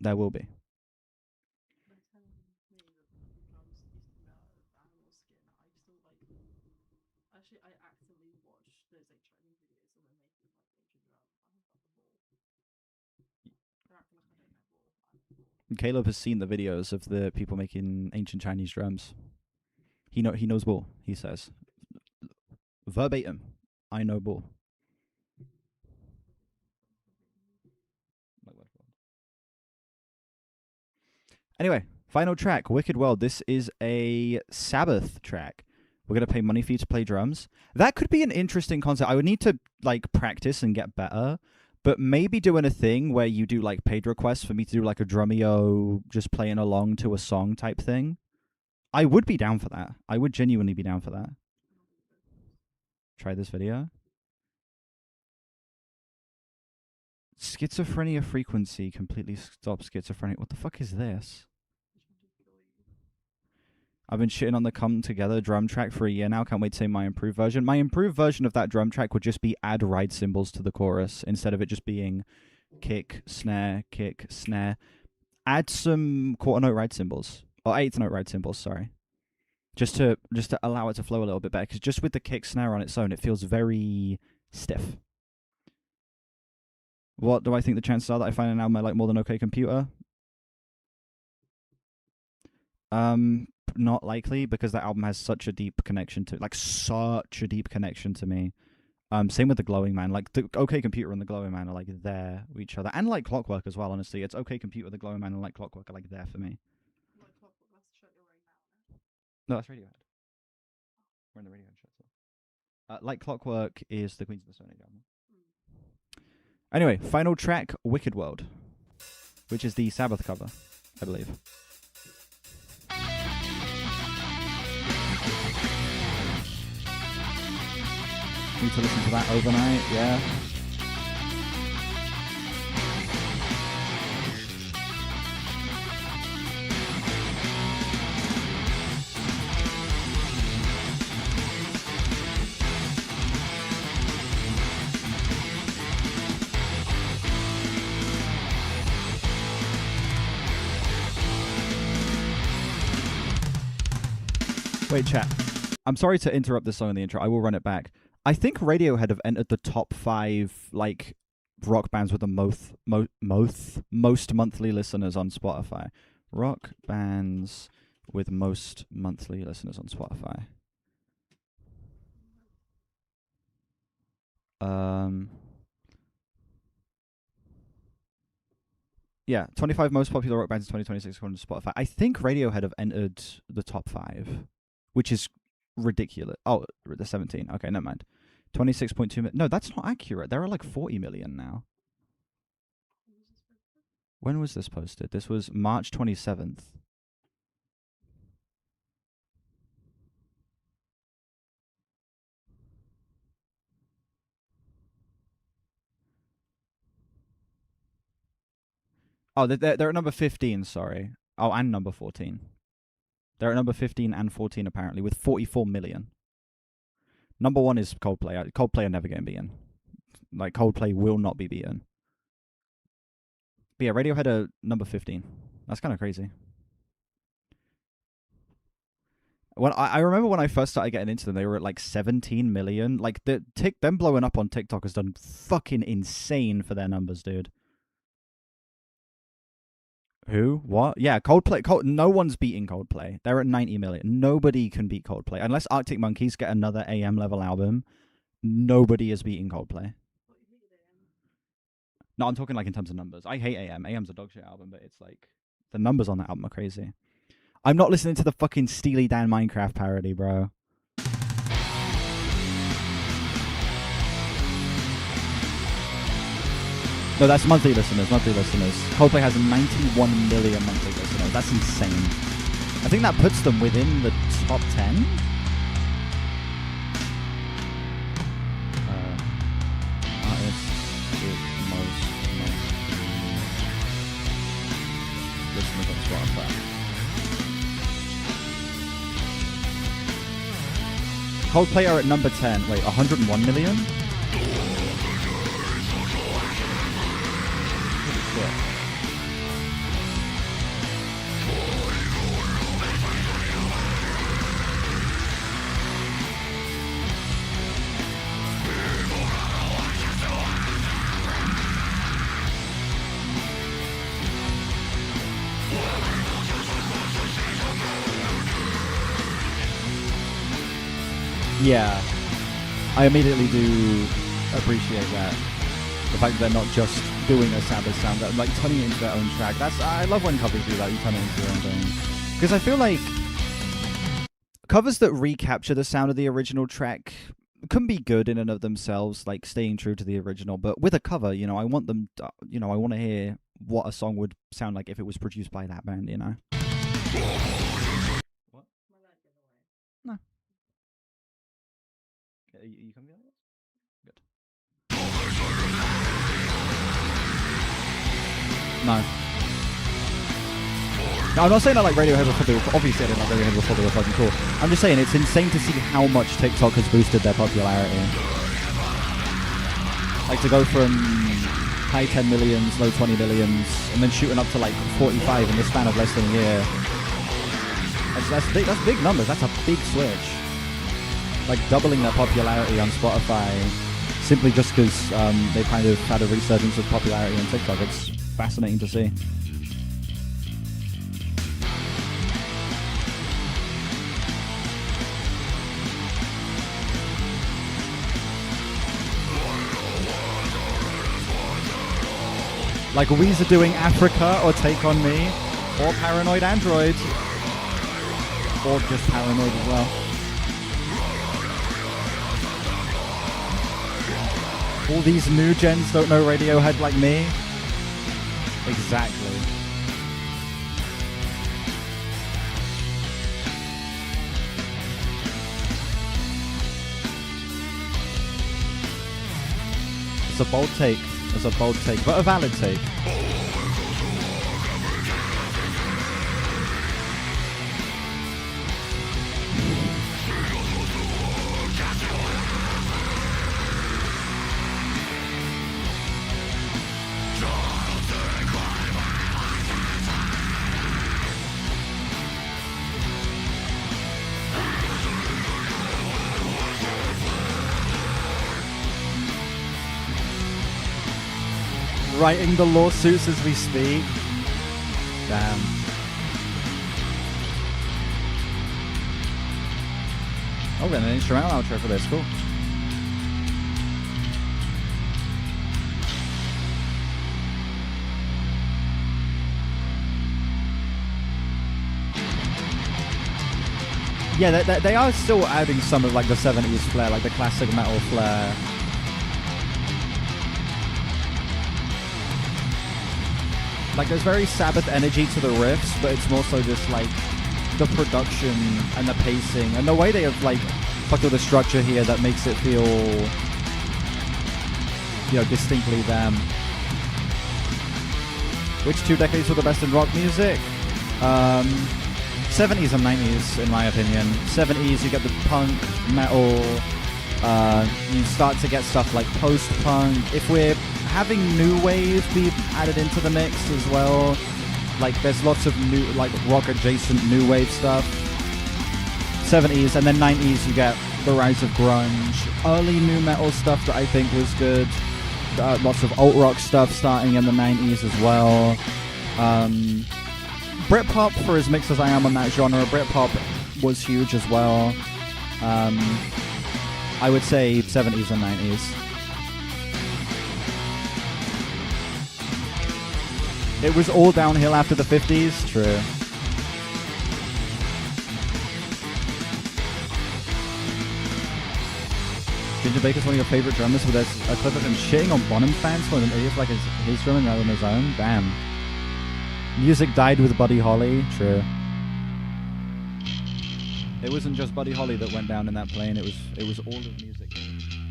There will be. Actually, I actively watch those like training videos of them making like ancient drums. I have got the ball. They're acting like I don't know ball. Caleb has seen the videos of the people making ancient Chinese drums. He knows ball, he says. Verbatim, I know ball. Anyway, final track, Wicked World. This is a Sabbath track. We're going to pay money for you to play drums. That could be an interesting concept. I would need to like practice and get better, but maybe doing a thing where you do like paid requests for me to do like a Drumeo, just playing along to a song type thing. I would be down for that. I would genuinely be down for that. Try this video. Schizophrenia frequency completely stops schizophrenia. What the fuck is this? I've been shitting on the Come Together drum track for a year now. Can't wait to say my improved version. My improved version of that drum track would just be add ride cymbals to the chorus instead of it just being kick, snare, kick, snare. Add some quarter note ride cymbals. Or eighth note ride cymbals, sorry. Just to allow it to flow a little bit better. Because just with the kick snare on its own, it feels very stiff. What do I think the chances are that I find an album I like more than OK Computer? Not likely, because that album has such a deep connection to me. Same with the Glowing Man. Like the OK Computer and the Glowing Man are like there with each other, and like Clockwork as well. Honestly, it's OK Computer, the Glowing Man, and like Clockwork are like there for me. Like Clockwork, that's the shirt you're wearing now. No, that's Radiohead. We're in the Radiohead shirt. Like Clockwork is the Queens of the Stone Age album. Anyway, final track, Wicked World, which is the Sabbath cover, I believe. Need to listen to that overnight, yeah. Wait, chat. I'm sorry to interrupt this song in the intro. I will run it back. I think Radiohead have entered the top 5 like rock bands with the most monthly listeners on Spotify. Rock bands with most monthly listeners on Spotify. Yeah, 25 most popular rock bands in 2026 according to Spotify. I think Radiohead have entered the top 5, which is ridiculous. Oh, the 17. Okay, never mind. 26.2 million. No, that's not accurate. There are like 40 million now. When was this posted? This was March 27th. Oh, they're at number 15, sorry. Oh, and number 14. They're at number 15 and 14, apparently, with 44 million. Number 1 is Coldplay. Coldplay are never getting beaten. Like, Coldplay will not be beaten. But yeah, Radiohead are number 15. That's kind of crazy. When I remember when I first started getting into them, they were at like 17 million. Like, them blowing up on TikTok has done fucking insane for their numbers, dude. Who? What? Yeah, Coldplay. No one's beating Coldplay. They're at 90 million. Nobody can beat Coldplay. Unless Arctic Monkeys get another AM level album, nobody is beating Coldplay. No, I'm talking like in terms of numbers. I hate AM. AM's a dog shit album, but it's like, the numbers on that album are crazy. I'm not listening to the fucking Steely Dan Minecraft parody, bro. No, that's monthly listeners. Coldplay has 91 million monthly listeners. That's insane. I think that puts them within the top 10. Artist with most listeners on Spotify. Coldplay are at number 10. Wait, 101 million? Holy shit. Yeah, I immediately do appreciate that. The fact that they're not just doing a Sabbath sound, that like turning it into their own track. I love when covers do that. You turn it into your own thing. Because I feel like covers that recapture the sound of the original track can be good in and of themselves, like staying true to the original. But with a cover, you know, I want them, I want to hear what a song would sound like if it was produced by that band, you know. What? No. You coming out? Good. No. No, I'm not saying I like Radiohead before they were... Obviously, I didn't like Radiohead before they were fucking cool. I'm just saying it's insane to see how much TikTok has boosted their popularity. Like, to go from high 10 millions, low 20 millions, and then shooting up to, like, 45 in the span of less than a year. That's big numbers. That's a big switch. Like doubling their popularity on Spotify simply just because they kind of had a resurgence of popularity on TikTok. It's fascinating to see. Like Weezer doing Africa or Take On Me or Paranoid Android or just Paranoid as well. All these new gens don't know Radiohead like me. Exactly. It's a bold take. It's a bold take, but a valid take. Writing the lawsuits as we speak. Damn. Oh, we're in an instrumental outro for this. Cool. Yeah, they are still adding some of like the 70s flair, like the classic metal flair. Like, there's very Sabbath energy to the riffs, but it's more so just, like, the production and the pacing and the way they have, like, fucked with the structure here that makes it feel, you know, distinctly them. Which 2 decades were the best in rock music? 70s and 90s, in my opinion. 70s, you get the punk, metal, you start to get stuff like post-punk. If we're having new wave be added into the mix as well, like there's lots of new, like rock adjacent new wave stuff. 70s, and then 90s you get the rise of grunge, early new metal stuff that I think was good, lots of alt rock stuff starting in the 90s as well. Britpop, for as mixed as I am on that genre, Britpop was huge as well. I would say 70s and 90s. It was all downhill after the 50s. True. Ginger Baker's one of your favorite drummers, with a clip of him shitting on Bonham fans for an idiot like his drumming rather than his own. Damn. Music died with Buddy Holly. True. It wasn't just Buddy Holly that went down in that plane. It was all of music.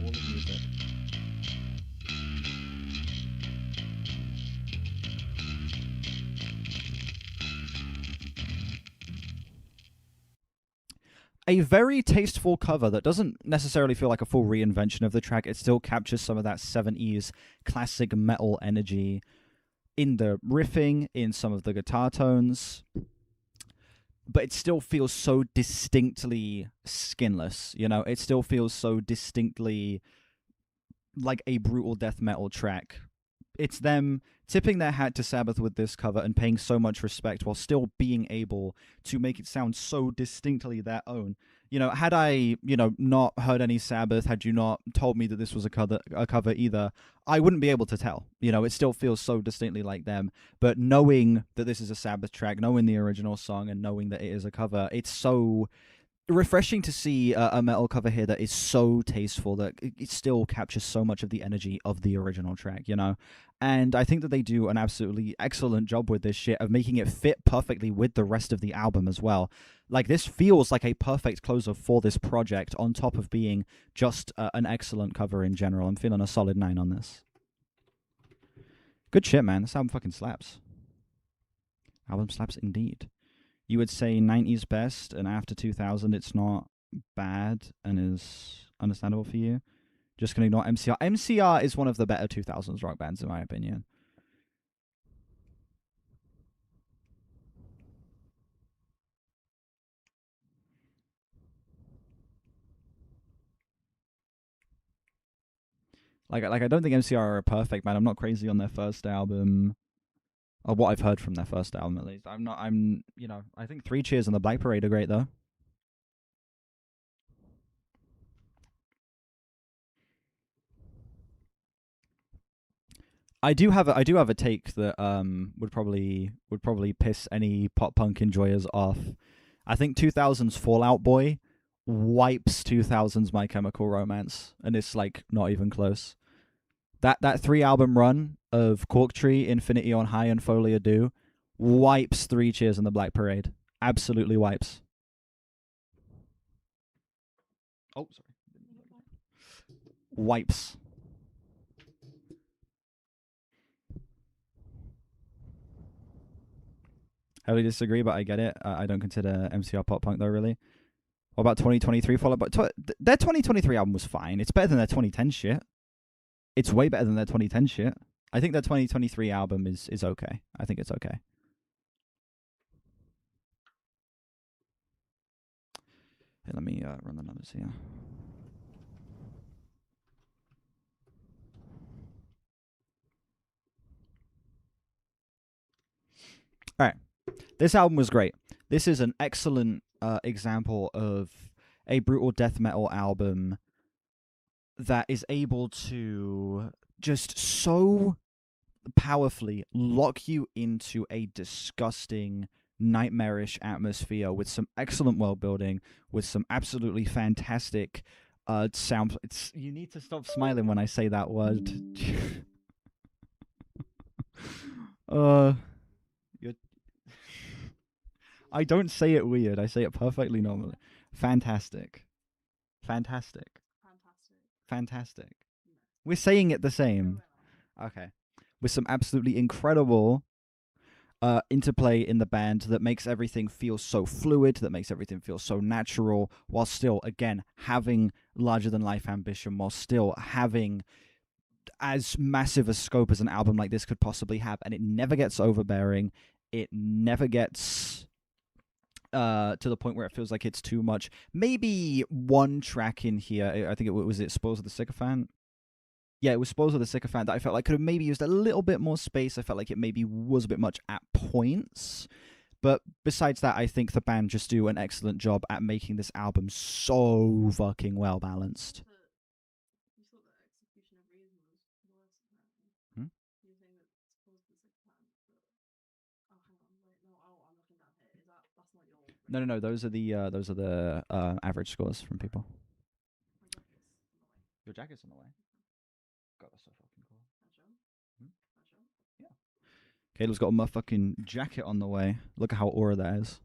All of music. a very tasteful cover that doesn't necessarily feel like a full reinvention of the track. It still captures some of that 70s classic metal energy in the riffing, in some of the guitar tones, but it still feels so distinctly Skinless, you know? It still feels so distinctly like a brutal death metal track. It's them tipping their hat to Sabbath with this cover and paying so much respect while still being able to make it sound so distinctly their own. You know, had I, not heard any Sabbath, had you not told me that this was a cover either, I wouldn't be able to tell. You know, it still feels so distinctly like them. But knowing that this is a Sabbath track, knowing the original song and knowing that it is a cover, it's so refreshing to see a metal cover here that is so tasteful that it still captures so much of the energy of the original track, you know? And I think that they do an absolutely excellent job with this shit of making it fit perfectly with the rest of the album as well. Like, this feels like a perfect closer for this project on top of being just an excellent cover in general. I'm feeling a solid 9 on this. Good shit, man. This album fucking slaps. Album slaps indeed. You would say 90s best, and after 2000 it's not bad and is understandable for you. Just gonna ignore MCR. MCR is one of the better 2000s rock bands in my opinion. Like I don't think MCR are perfect, man. I'm not crazy on their first album. Or what I've heard from their first album, at least. I think 3 Cheers and the Black Parade are great, though. I do have a take that would probably piss any pop punk enjoyers off. I think 2000's Fall Out Boy wipes 2000's My Chemical Romance, and it's like not even close. That 3-album run of Cork Tree, Infinity on High, and Folie à Deux wipes 3 Cheers and the Black Parade. Absolutely wipes. Oh, sorry. Wipes. I really disagree, but I get it. I don't consider MCR pop punk though, really. What about 2023 Fall Out Boy? Their 2023 album was fine. It's better than their 2010 shit. It's way better than their 2010 shit. I think their 2023 album is okay. I think it's okay. Hey, let me run the numbers here. All right. This album was great. This is an excellent example of a brutal death metal album that is able to just so powerfully lock you into a disgusting, nightmarish atmosphere with some excellent world building, with some absolutely fantastic sound. You need to stop smiling when I say that word. I don't say it weird. I say it perfectly normally. Fantastic. We're saying it the same. Okay. With some absolutely incredible interplay in the band that makes everything feel so fluid, that makes everything feel so natural, while still, again, having larger-than-life ambition, while still having as massive a scope as an album like this could possibly have, and it never gets overbearing. It never gets to the point where it feels like it's too much. Maybe one track in here, I think was Spoils of the Sycophant? Yeah, it was Spoils of the Sycophant that I felt like could have maybe used a little bit more space. I felt like it maybe was a bit much at points. But besides that, I think the band just do an excellent job at making this album so fucking well balanced. No. Those are the average scores from people. Your jacket's on the way. God, that's so fucking cool. Yeah. Caleb's got a motherfucking jacket on the way. Look at how aura that is.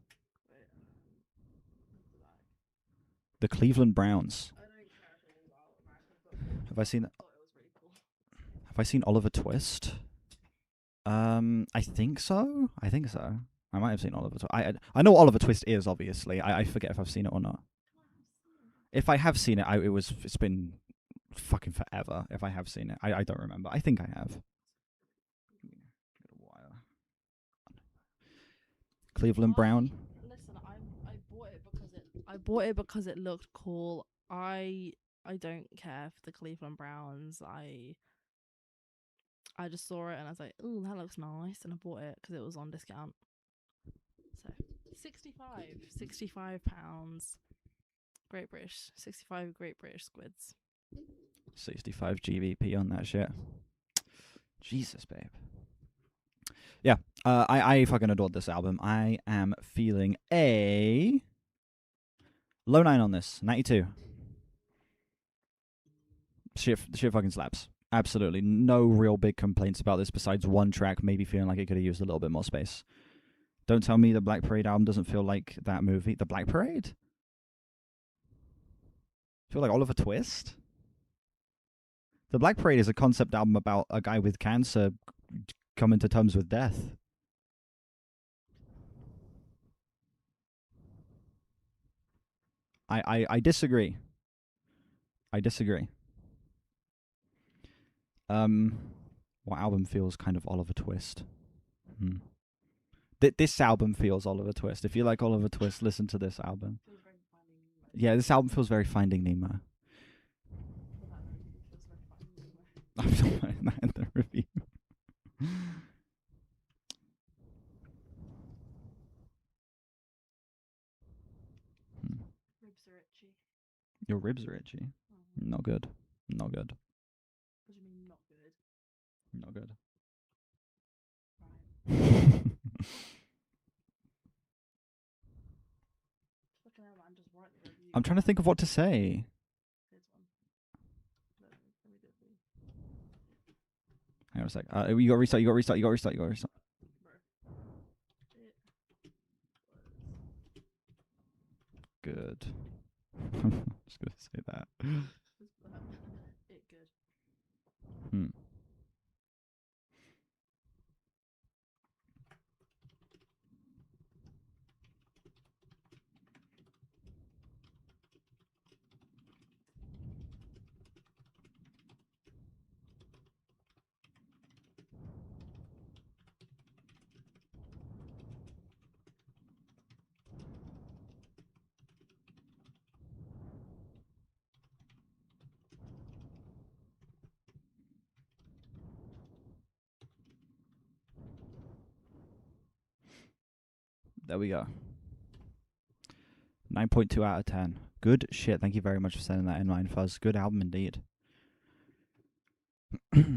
The Cleveland Browns. Have I seen that? Have I seen Oliver Twist? I think so. I might have seen Oliver Twist. I know what Oliver Twist is, obviously. I forget if I've seen it or not. If I have seen it, it's been fucking forever. If I have seen it, I don't remember. I think I have. Cleveland Brown. Listen, I bought it because it looked cool. I don't care for the Cleveland Browns. I just saw it and I was like, "Ooh, that looks nice," and I bought it because it was on discount. So 65 pounds. Great British, 65 Great British squids. 65 GBP on that shit. Jesus, babe. Yeah, I fucking adored this album. I am feeling a low 9 on this. 92. Shit fucking slaps. Absolutely no real big complaints about this besides one track maybe feeling like it could have used a little bit more space. Don't tell me the Black Parade album doesn't feel like that movie. The Black Parade? Feel like Oliver Twist? The Black Parade is a concept album about a guy with cancer coming to terms with death. I disagree. I disagree. What album feels kind of Oliver Twist? This album feels Oliver Twist. If you like Oliver Twist, listen to this album. Yeah, this album feels very Finding Nemo. I'm not putting that in the review. Ribs are itchy. Your ribs are itchy. Not good. Not good. What do you mean not good? Not good. Fucking hell, man, just write the review. I'm trying to think of what to say. Here's one. Let me do it for you. Hang on a sec. You got to restart. You got to restart. You got to restart. You got to restart. Good. I'm just gonna say that. It good. There we go. 9.2 out of 10. Good shit. Thank you very much for sending that in, Mind Fuzz. Good album indeed. Alright.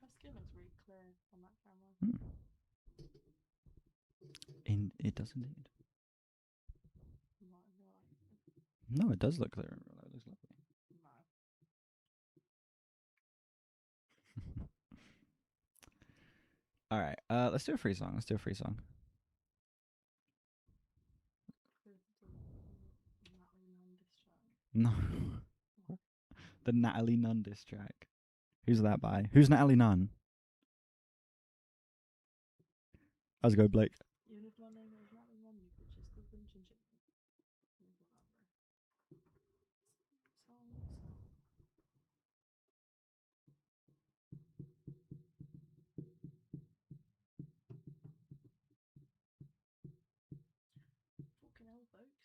My skin looks really clear on that camera. It does indeed. No, it does look clear. It looks lovely. All right, let's do a free song. No. The Natalie Nunn diss track. Who's that by? Who's Natalie Nunn? How's it go, Blake? Even if my name is Natalie Nunn, you could just live in Chinchilla. Fucking hell, folks.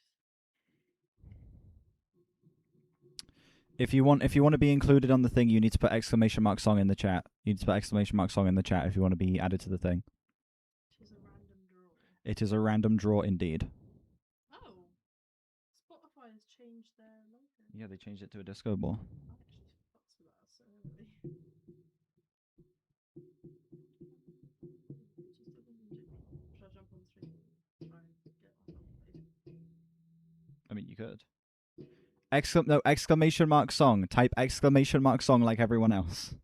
If you want to be included on the thing, you need to put exclamation mark song in the chat. You need to put exclamation mark song in the chat if you want to be added to the thing. It is a random draw indeed. Oh, Spotify has changed their logo. Yeah, they changed it to a disco ball. I actually fucks with that so heavily. Should I jump on the stream? Try and get myself played. I mean, you could. Exclamation mark song. Type exclamation mark song like everyone else.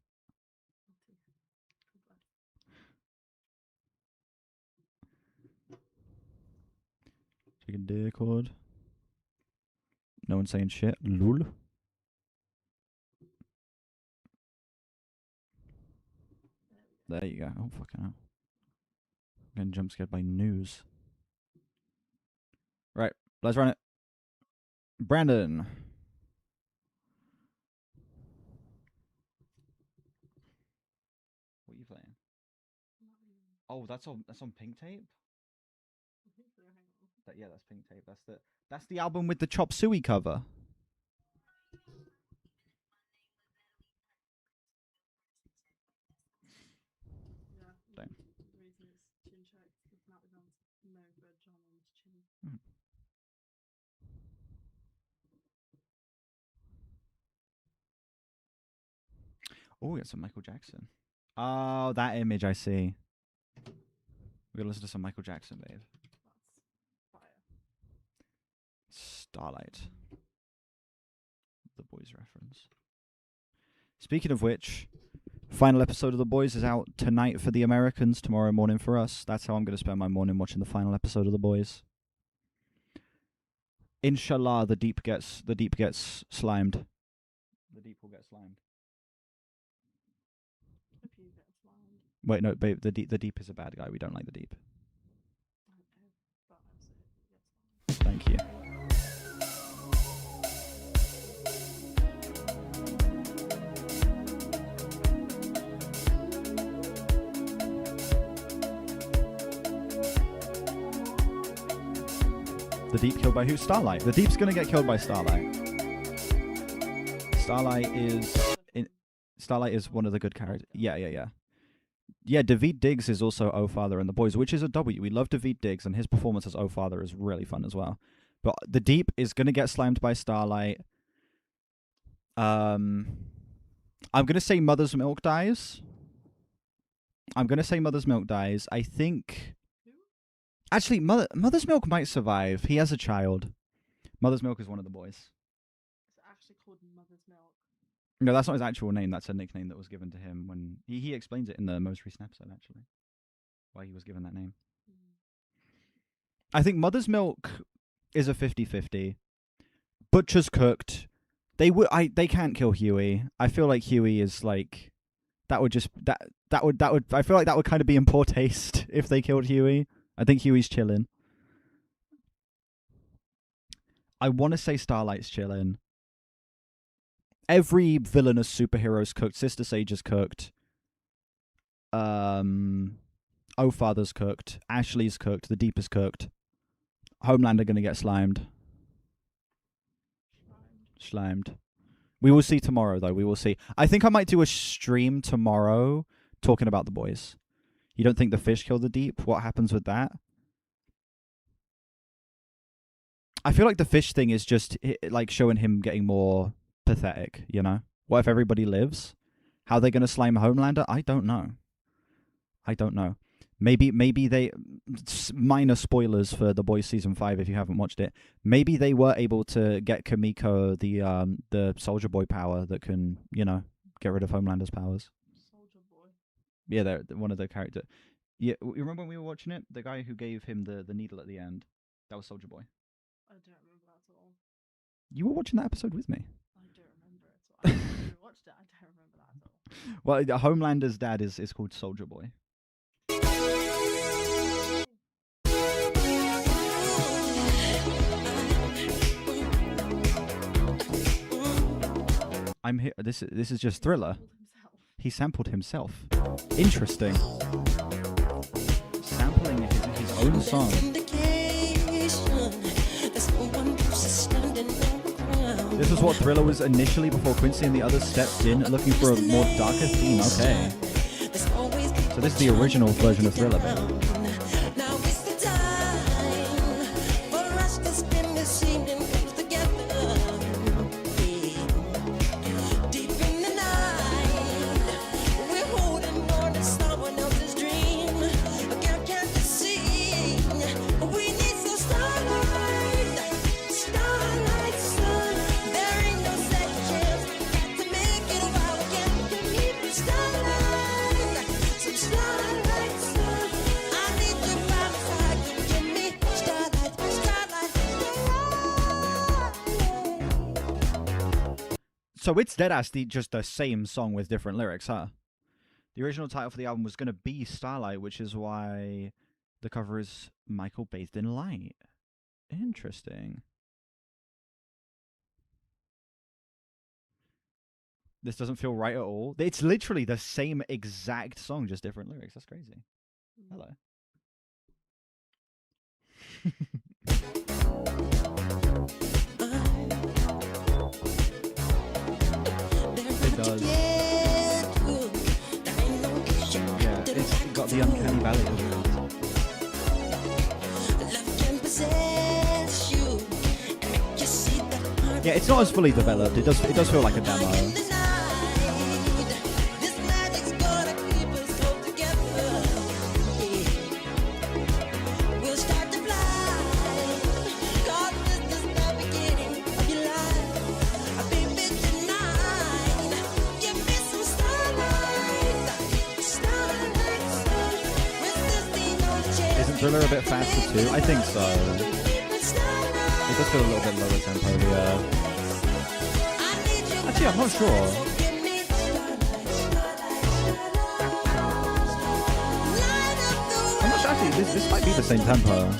Chicken Discord. No one saying shit. Lul. There you go. Oh, fucking hell. I'm getting jump scared by news. Right, let's run it. Brandon. What are you playing? Oh, that's on Pink Tape? Yeah, that's Pink Tape. That's the album with the Chop Suey cover. Damn. Oh, we got some Michael Jackson. Oh, that image I see. We're gonna listen to some Michael Jackson, babe. Starlight. The Boys reference. Speaking of which, final episode of The Boys is out tonight for the Americans, tomorrow morning for us. That's how I'm going to spend my morning, watching the final episode of The Boys. Inshallah, the deep gets slimed. The deep will get slimed. Wait, no, babe. The deep is a bad guy. We don't like the deep. Thank you. The Deep killed by who? Starlight. The Deep's gonna get killed by Starlight. Starlight is one of the good characters. Yeah. Yeah, Daveed Diggs is also O-Father in The Boys, which is a W. We love Daveed Diggs, and his performance as O-Father is really fun as well. But the Deep is gonna get slammed by Starlight. I'm gonna say Mother's Milk dies. I think. Actually, Mother's Milk might survive. He has a child. Mother's Milk is one of the boys. It's actually called Mother's Milk. No, that's not his actual name. That's a nickname that was given to him when he explains it in the most recent episode, actually, why he was given that name. I think Mother's Milk is a 50-50. Butcher's cooked. They can't kill Huey. I feel like Huey is like that would I feel like that would kind of be in poor taste if they killed Huey. I think Huey's chilling. I want to say Starlight's chilling. Every villainous superhero's cooked. Sister Sage is cooked. O-Father's cooked. Ashley's cooked. The Deep is cooked. Homelander gonna get slimed. We will see tomorrow, though. We will see. I think I might do a stream tomorrow talking about The Boys. You don't think the fish kill the Deep? What happens with that? I feel like the fish thing is just like showing him getting more pathetic, you know? What if everybody lives? How are they going to slime Homelander? I don't know. Maybe they... Minor spoilers for The Boys Season 5 if you haven't watched it. Maybe they were able to get Kimiko the Soldier Boy power that can, you know, get rid of Homelander's powers. Yeah, they're one of the characters. Yeah, you remember when we were watching it? The guy who gave him the needle at the end. That was Soldier Boy. I don't remember that at all. You were watching that episode with me. I don't remember it at all. I watched it. I don't remember that at all. Well, Homelander's dad is called Soldier Boy. I'm here. This is just Thriller. He sampled himself. Interesting. Sampling his own song. This is what Thriller was initially before Quincy and the others stepped in, looking for a more darker theme. Okay. So this is the original version of Thriller, baby. So it's deadass just the same song with different lyrics, huh? The original title for the album was going to be Starlight, which is why the cover is Michael bathed in light. Interesting. This doesn't feel right at all. It's literally the same exact song, just different lyrics. That's crazy. Hello. It does. Yeah, it's got the uncanny valley. Yeah, it's not as fully developed. It does feel like a demo. Isn't Thriller a bit faster too? I think so. It does feel a little bit lower tempo, yeah. Actually, I'm not sure. I'm not sure, actually, this might be the same tempo.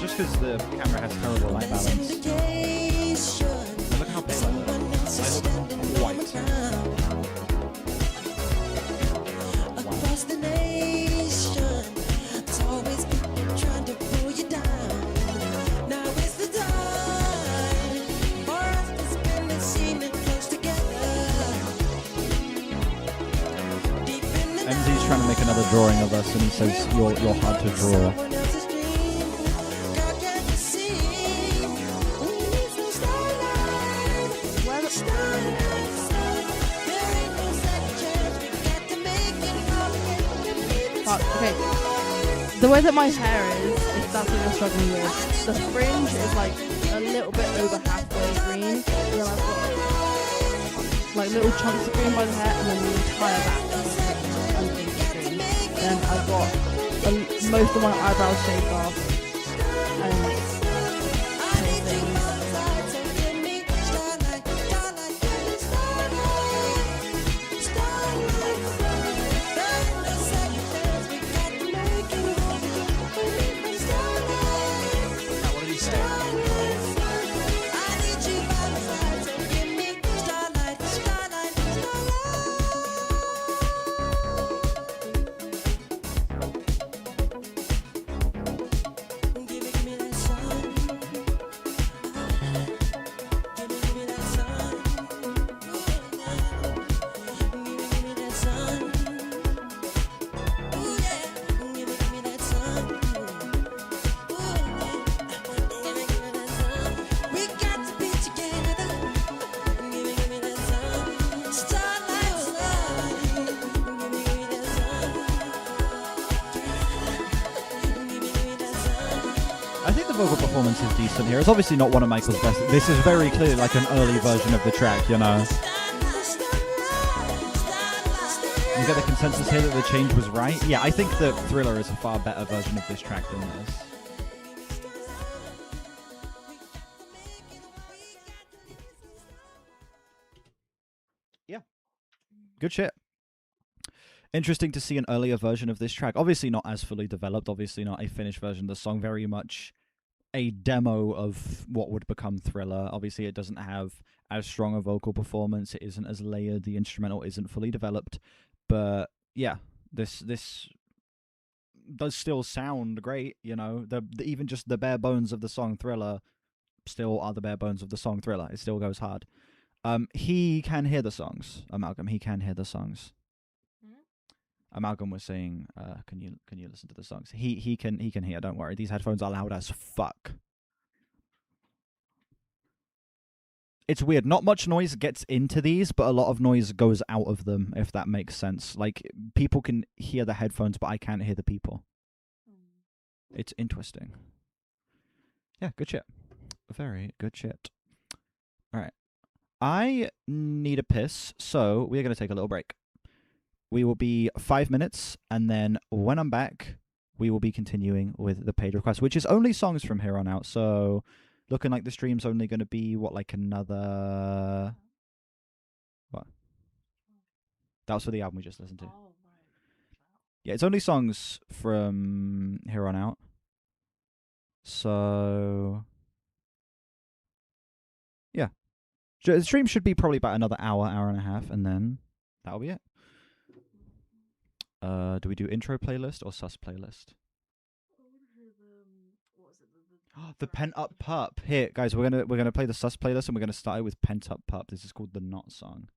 Because the camera has terrible light balance. Look how pale I look. I look white. MZ's trying to make another drawing of us, and he says you're hard to draw. Okay. The way that my hair is, if that's what you're struggling with, the fringe is like a little bit over halfway green, and then I've got like little chunks of green by the hair, and then the entire back is underneath green. Then I've got most of my eyebrows shaved off, and I think the vocal performance is decent here. It's obviously not one of Michael's best. This is very clearly like an early version of the track, you know. You get the consensus here that the change was right? Yeah, I think that Thriller is a far better version of this track than this. Yeah. Good shit. Interesting to see an earlier version of this track. Obviously not as fully developed, obviously not a finished version of the song, very much a demo of what would become Thriller. Obviously it doesn't have as strong a vocal performance, it isn't as layered, the instrumental isn't fully developed, but yeah, this does still sound great, you know. The even just the bare bones of the song Thriller still are the bare bones of the song Thriller. It still goes hard. He can hear the songs, Amalgam, he can hear the songs. Amalgam was saying, can you listen to the songs? He can hear. Don't worry. These headphones are loud as fuck. It's weird. Not much noise gets into these, but a lot of noise goes out of them. If that makes sense. Like people can hear the headphones, but I can't hear the people. It's interesting. Yeah, good shit. Very good shit. All right. I need a piss, so we're gonna take a little break. We will be 5 minutes, and then when I'm back, we will be continuing with the paid request, which is only songs from here on out. So looking like the stream's only going to be, like another... What? That was for the album we just listened to. Oh, right. Yeah, it's only songs from here on out. So... yeah. The stream should be probably about another hour and a half, and then that'll be it. Do we do intro playlist or sus playlist? The Pent Up Pup. Here, guys, we're gonna play the sus playlist, and we're gonna start it with Pent Up Pup. This is called the Not Song.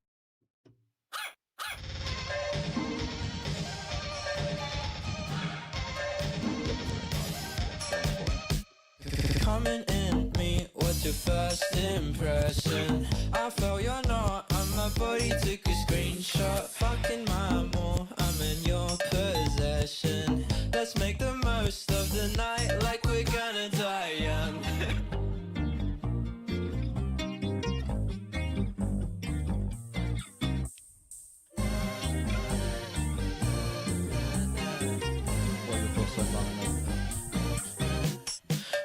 Coming in me, what's your first impression? I felt you're not, and my body took a screenshot. Fucking my more, I'm in your possession. Let's make the most of the night like we're gonna die young.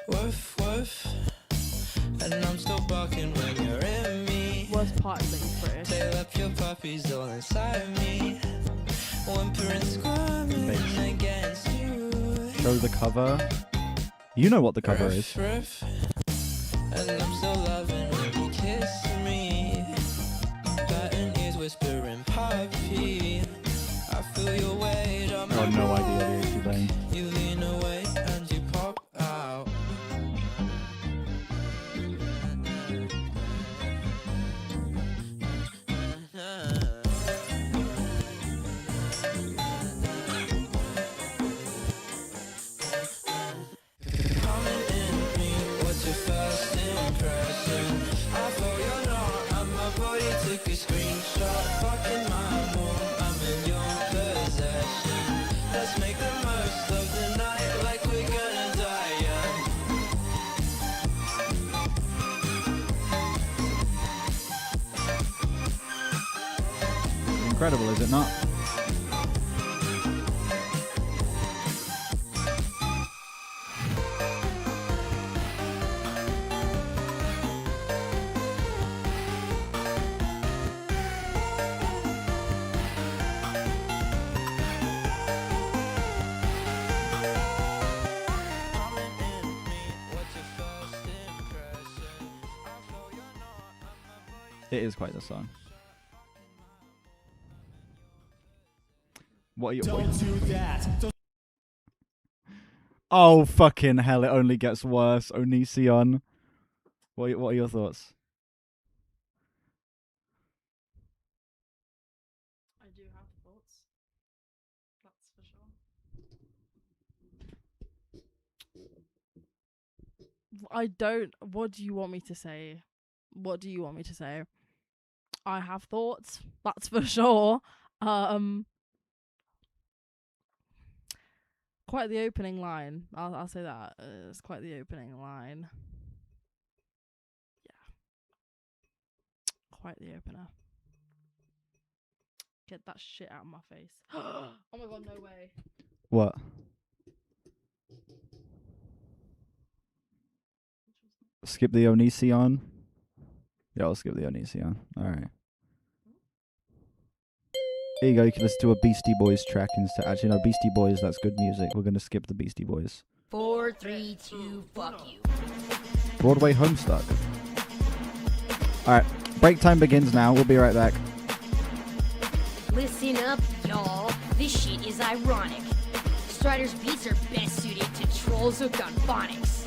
Woof woof, and I'm still barking when you're in me. Was part of it British. Tail up your puppies all inside me. Whimpering, squirming against you. Show the cover. You know what the cover is. Riff, and I'm still loving when you kiss me. Patting ears whispering puppy. I feel your weight on my I have no idea what it is playing. You lean away and you pop out. Coming in me, what's your first impression? I thought you're not, and my body took a screenshot. Fucking my more, I'm in your possession. Let's make the most of the night like we're gonna die young. Incredible, is it not? Coming in me, what's your first impression? I thought you're not, and my body It is quite the song. What are you? do that. Oh fucking hell! It only gets worse. Onision. What are your thoughts? I do have thoughts. That's for sure. I don't. What do you want me to say? What do you want me to say? I have thoughts. That's for sure. Quite the opening line. I'll say that. It's quite the opening line. Yeah. Quite the opener. Get that shit out of my face. Oh my god, no way. What? Skip the Onision. Yeah, I'll skip the Onision. Alright. There you go, you can listen to a Beastie Boys track instead. Actually, no, Beastie Boys, that's good music. We're gonna skip the Beastie Boys. 4, 3, 2, fuck you. Broadway Homestuck. Alright, break time begins now. We'll be right back. Listen up, y'all. This shit is ironic. Strider's beats are best suited to trolls hooked on phonics.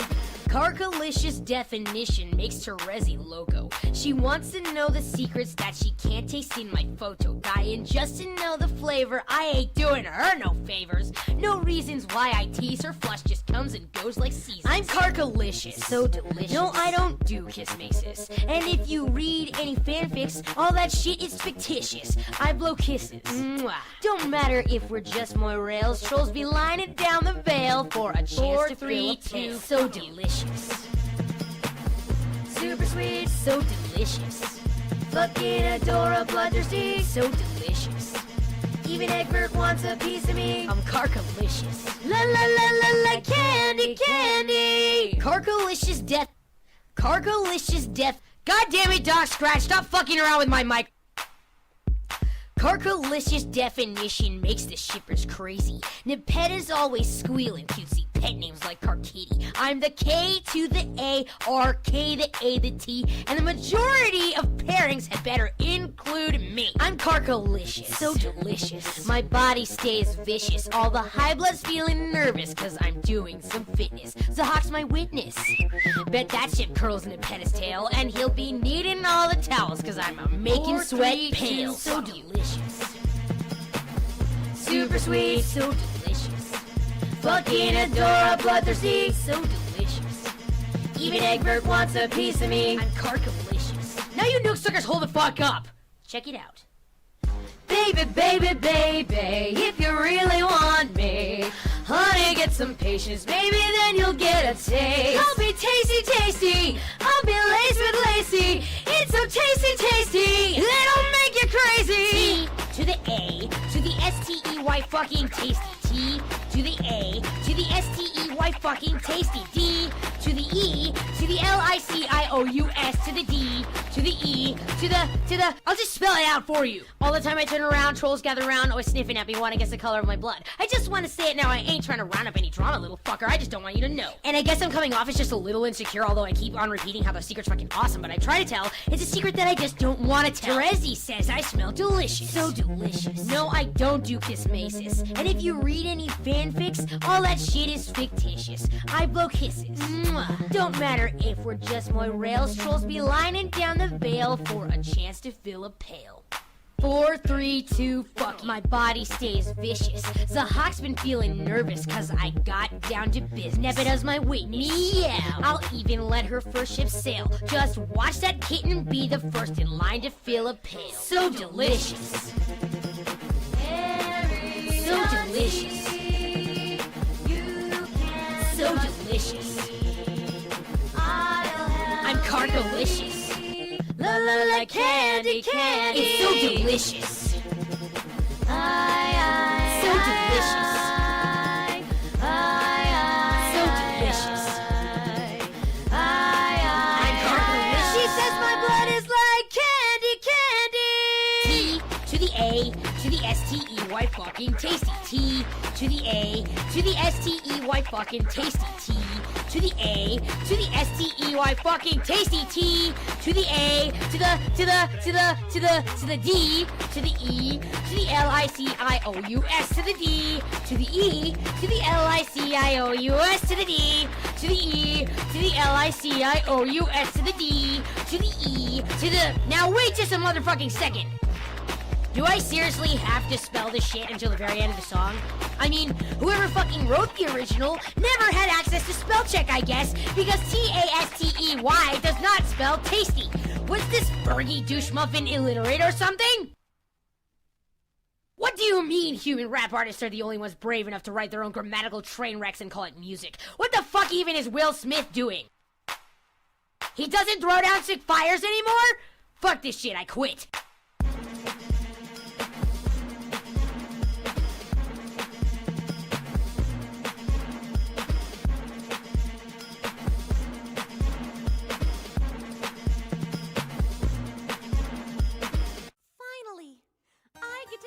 Carcalicious definition makes Terezi loco. She wants to know the secrets that she can't taste in my photo. Dying just to know the flavor. I ain't doing her no favors. No reasons why I tease her. Flush just comes and goes like seasons. I'm Carcalicious. So delicious. No, I don't do kismaces. And if you read any fanfics, all that shit is fictitious. I blow kisses. Mwah. Don't matter if we're just more rails. Trolls be lining down the veil for a chance 4, to 3, 2. So delicious. Super sweet, so delicious. Fucking adore a bloodthirsty, so delicious. Even Egbert wants a piece of me. I'm Carkalicious. La la la la la, candy, candy. Carkalicious death. Carkalicious death. God damn it, Doc Scratch, stop fucking around with my mic. Carkalicious definition makes the shippers crazy. Nipetta's always squealing cutesy pet names like Carkitty. I'm the K to the A, or K the A the T, and the majority of pairings had better include me. I'm Carkalicious, so delicious. My body stays vicious. All the high blood's feeling nervous, cause I'm doing some fitness. Zahawk's my witness. Bet that shit curls Nipetta's tail, and he'll be needing all the towels, cause I'm making sweat pale. So delicious. Super sweet, so delicious. Fucking Adora, bloodthirsty, so delicious. Even Egbert wants a piece of me. I'm Carkalicious. Now you nuke suckers hold the fuck up. Check it out. Baby, baby, baby, if you really want me, honey, get some patience, baby, then you'll get a taste. I'll be tasty, tasty, I'll be laced with lacy. It's so tasty, tasty, it'll make you crazy. T to the A, to the S-T-E-Y fucking tasty. T to the A, to the S-T-E-Y fucking tasty. D to the E, to the L-I-C-I-O-U-S, to the D, to the E, to the, I'll just spell it out for you. All the time I turn around, trolls gather around, always sniffing at me, wanting to guess the color of my blood. I just want to say it now, I ain't trying to round up any drama, little fucker, I just don't want you to know. And I guess I'm coming off as just a little insecure, although I keep on repeating how the secret's fucking awesome, but I try to tell, it's a secret that I just don't want to tell. Terezi says I smell delicious. So delicious. No, I don't do kismasis. And if you read any fanfics, all that shit is fictitious. I blow kisses. Mwah. Don't matter if we're just more rails, trolls be lining down the veil for a chance to fill a pail. 4, 3, 2, fuck. My body stays vicious. Zahawk's been feeling nervous cause I got down to business. Never does my witness. Yeah, I'll even let her first ship sail. Just watch that kitten be the first in line to fill a pail. So delicious. So delicious. So delicious. I'm Carkalicious. La la la, candy, candy. It's so delicious. So delicious. So delicious. I'm Carkalicious. She says my blood is like candy, candy. T to the A to the S-T-E-Y fucking tasty. T to the A to the S-T-E-Y fucking tasty. T to the A to the S-T-E-Y fucking tasty. T to the A to the D to the E to the L-I-C-I-O-U-S to the D to the E to the L-I-C-I-O-U-S to the D to the E to the L-I-C-I-O-U-S to the D to the E to the. Now wait just a motherfucking second. Do I seriously have to spell this shit until the very end of the song? I mean, whoever fucking wrote the original never had access to spell check, I guess, because T-A-S-T-E-Y does not spell tasty. Was this Fergie douche muffin illiterate or something? What do you mean human rap artists are the only ones brave enough to write their own grammatical train wrecks and call it music? What the fuck even is Will Smith doing? He doesn't throw down sick fires anymore? Fuck this shit, I quit.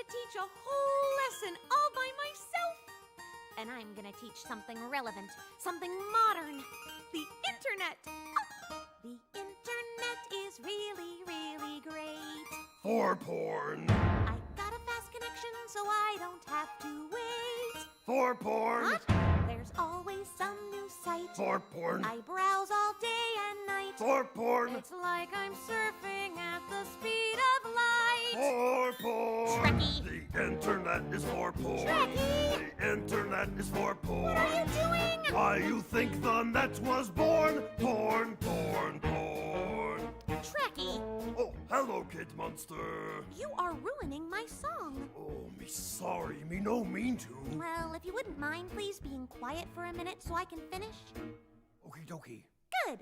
Teach a whole lesson all by myself. And I'm gonna teach something relevant, something modern. The internet. The internet is really, really great. For porn. I got a fast connection so I don't have to wait. For porn. What? There's always some new site. For porn. I browse all day and night. For porn. It's like I'm surfing at the speed of light. For porn. Trekkie. The internet is for porn. Trekkie. The internet is for porn. What are you doing? Why you think the net was born? Porn, porn, porn. Trekkie. Oh, hello, Kid Monster. You are ruining my song. Oh, me sorry, me no mean to. Well, if you wouldn't mind, please being quiet for a minute so I can finish. Okie dokie. Good.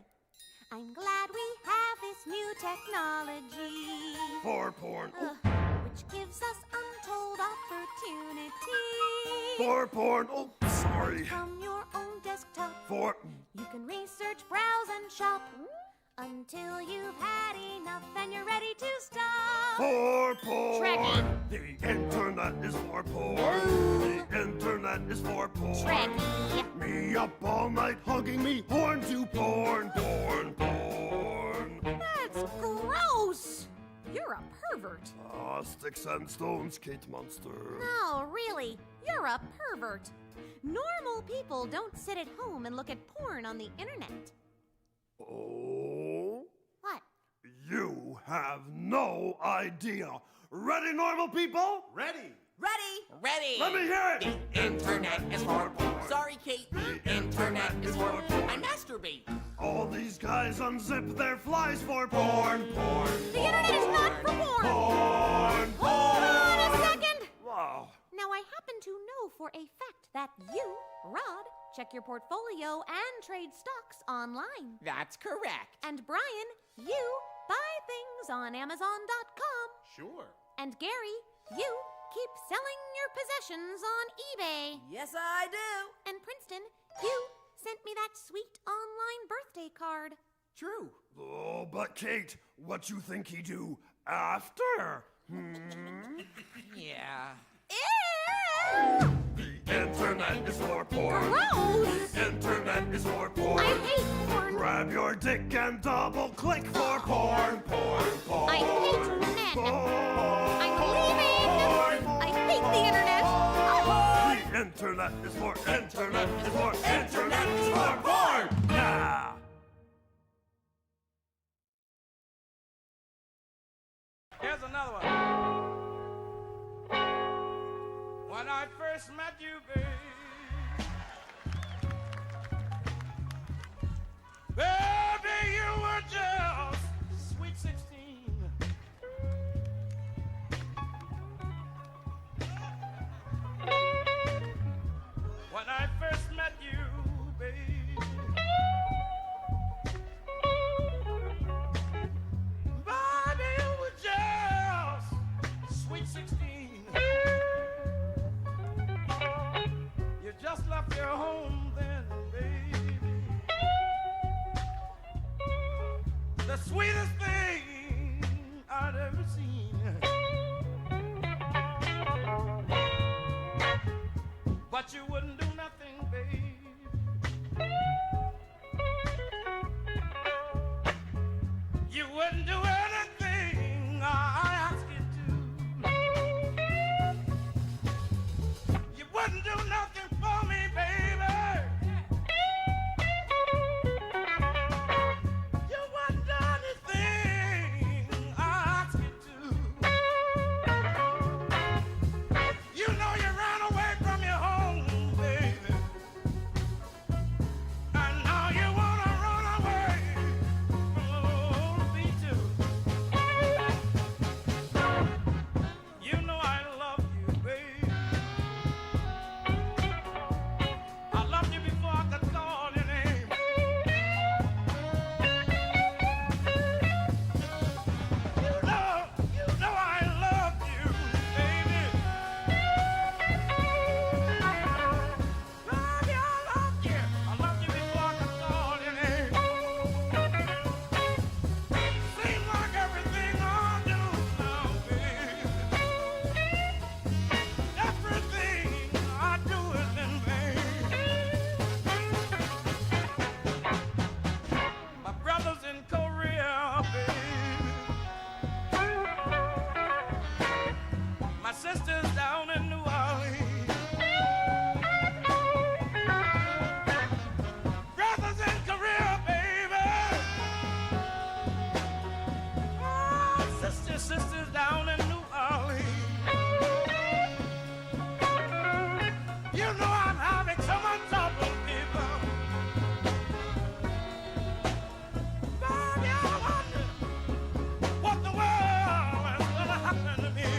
I'm glad we have this new technology. For porn. Which gives us untold opportunities. opportunity. For porn. Oh, sorry. From your own desktop, For. you can research, browse, and shop until you've had enough and you're ready to stop. For porn. Trekkie. The internet is for porn. The internet is for porn. Trekkie. Me up all night hugging me horn to porn, porn, porn. That's gross. You're a pervert. Ah, sticks and stones, Kate Monster. No, really, you're a pervert. Normal people don't sit at home and look at porn on the internet. Oh? What? You have no idea. Ready, normal people? Ready. Ready! Let me hear it! The internet is for porn. Sorry, Kate. The internet is for porn. I masturbate. All these guys unzip their flies for porn, porn. The internet is not for porn. Porn, Hold on a second. Wow. Now, I happen to know for a fact that you, Rod, check your portfolio and trade stocks online. That's correct. And Brian, you buy things on Amazon.com. Sure. And Gary, you keep selling your possessions on eBay. Yes, I do. And Princeton, you sent me that sweet online birthday card. True. Oh, but Kate, what you think he do after? Yeah. Ew! The internet is for porn. Gross! The internet is for porn. I hate porn. Grab your dick and double click for porn, porn, porn. I hate men. Porn. I'm leaving. Porn. I hate the internet. Oh. The internet is for internet is for internet is for porn. Yeah. Here's another one. When I first met you, babe, baby, you were just sweet 16. When I first met you, babe, baby, you were just sweet 16. You just left your home then, baby. The sweetest thing I'd ever seen. But you wouldn't do nothing, baby. You wouldn't do anything I asked you to. You wouldn't do nothing for me, baby. You wouldn't do anything I asked you to. You know you ran away from your home, baby. And now you wanna run away from me too. You know I love you, baby. I loved you before I could call your name. You know I love you, baby. Baby, I love you. I loved you before I could call your name. Seems like everything I do now, baby. Everything I do is in vain. My brother's in Korea, baby. My sister's down in New Orleans. Brothers in Korea, baby. Oh, sisters down in New Orleans. You know I'm having so much trouble, people. Baby, I wonder what the world is gonna happen to me.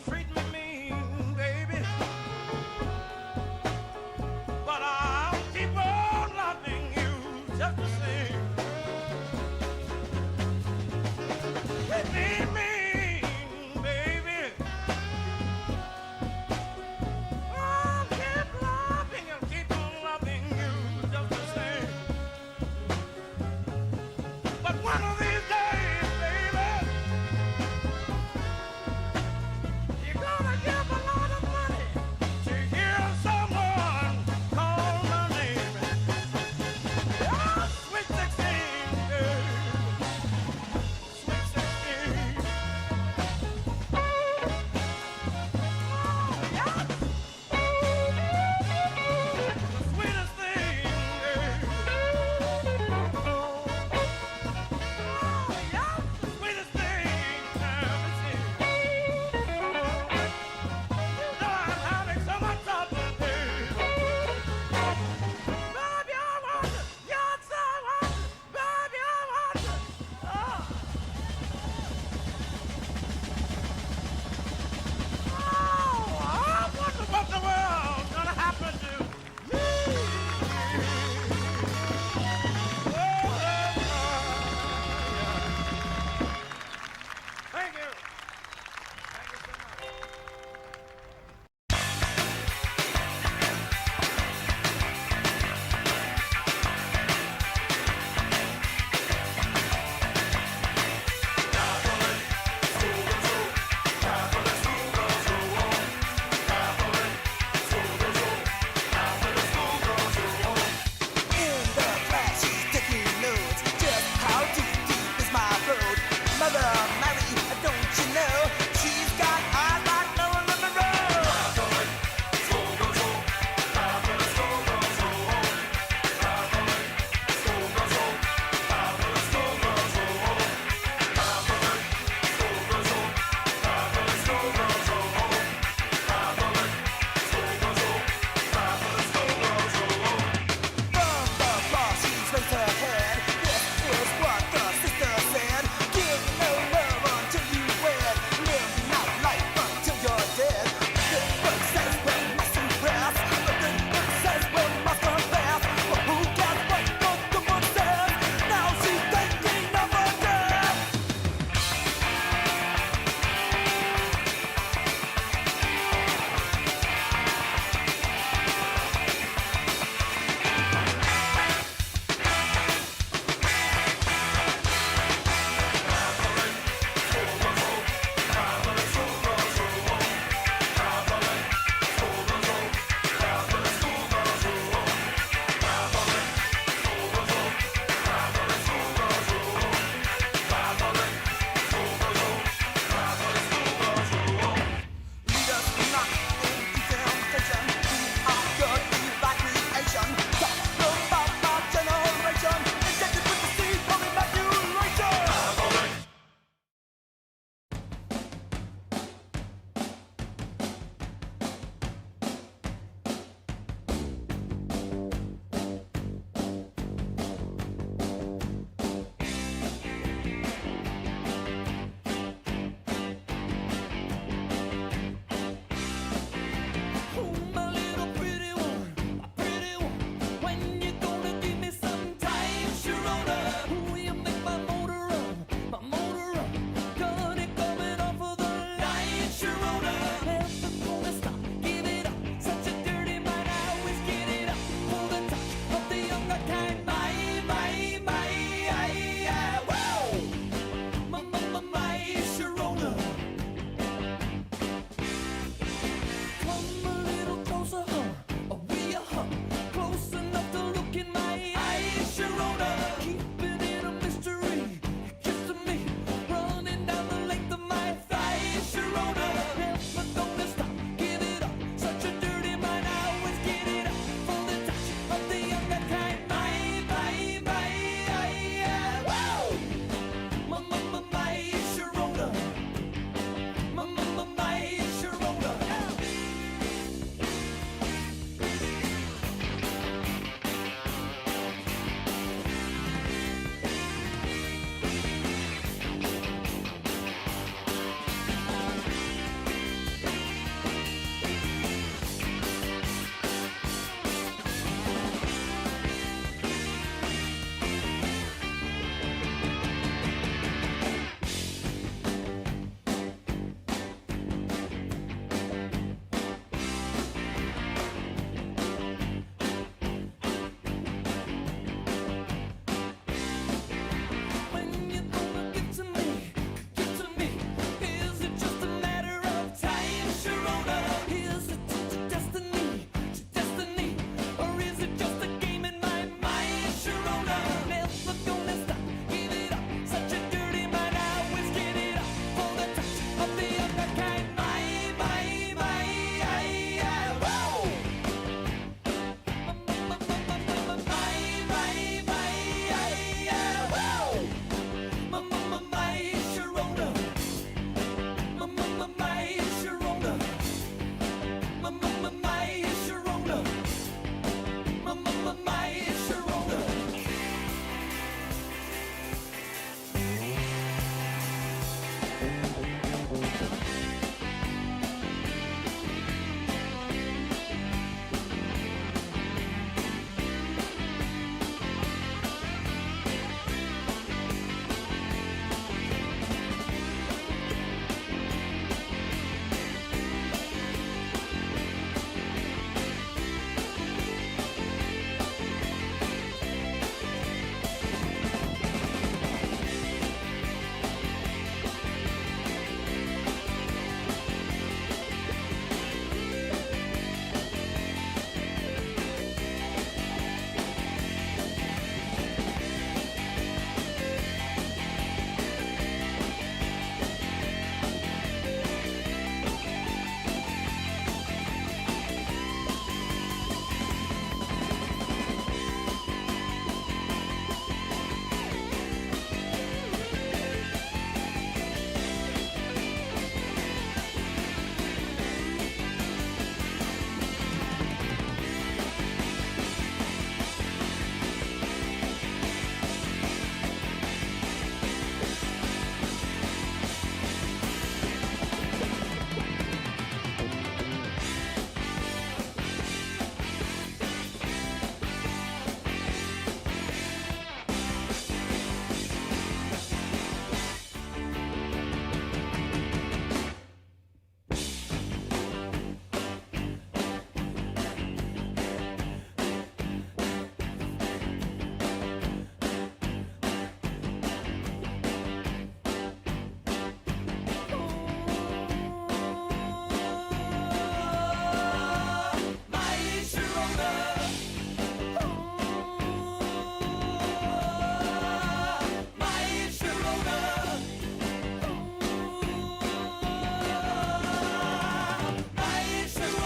Treat me mean, baby, but I'll keep on loving you just the same. Treat me mean, baby,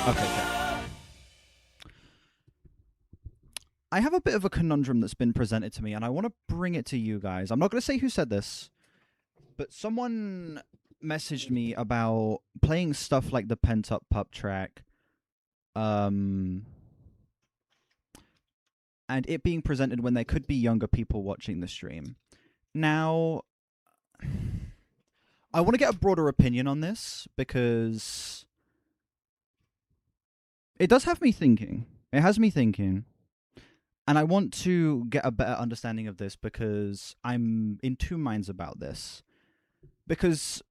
Okay. I have a bit of a conundrum that's been presented to me, and I want to bring it to you guys. I'm not going to say who said this, but someone messaged me about playing stuff like the Pent Up Pup track, and it being presented when there could be younger people watching the stream. Now, I want to get a broader opinion on this because it does have me thinking. It has me thinking. And I want to get a better understanding of this because I'm in two minds about this. Because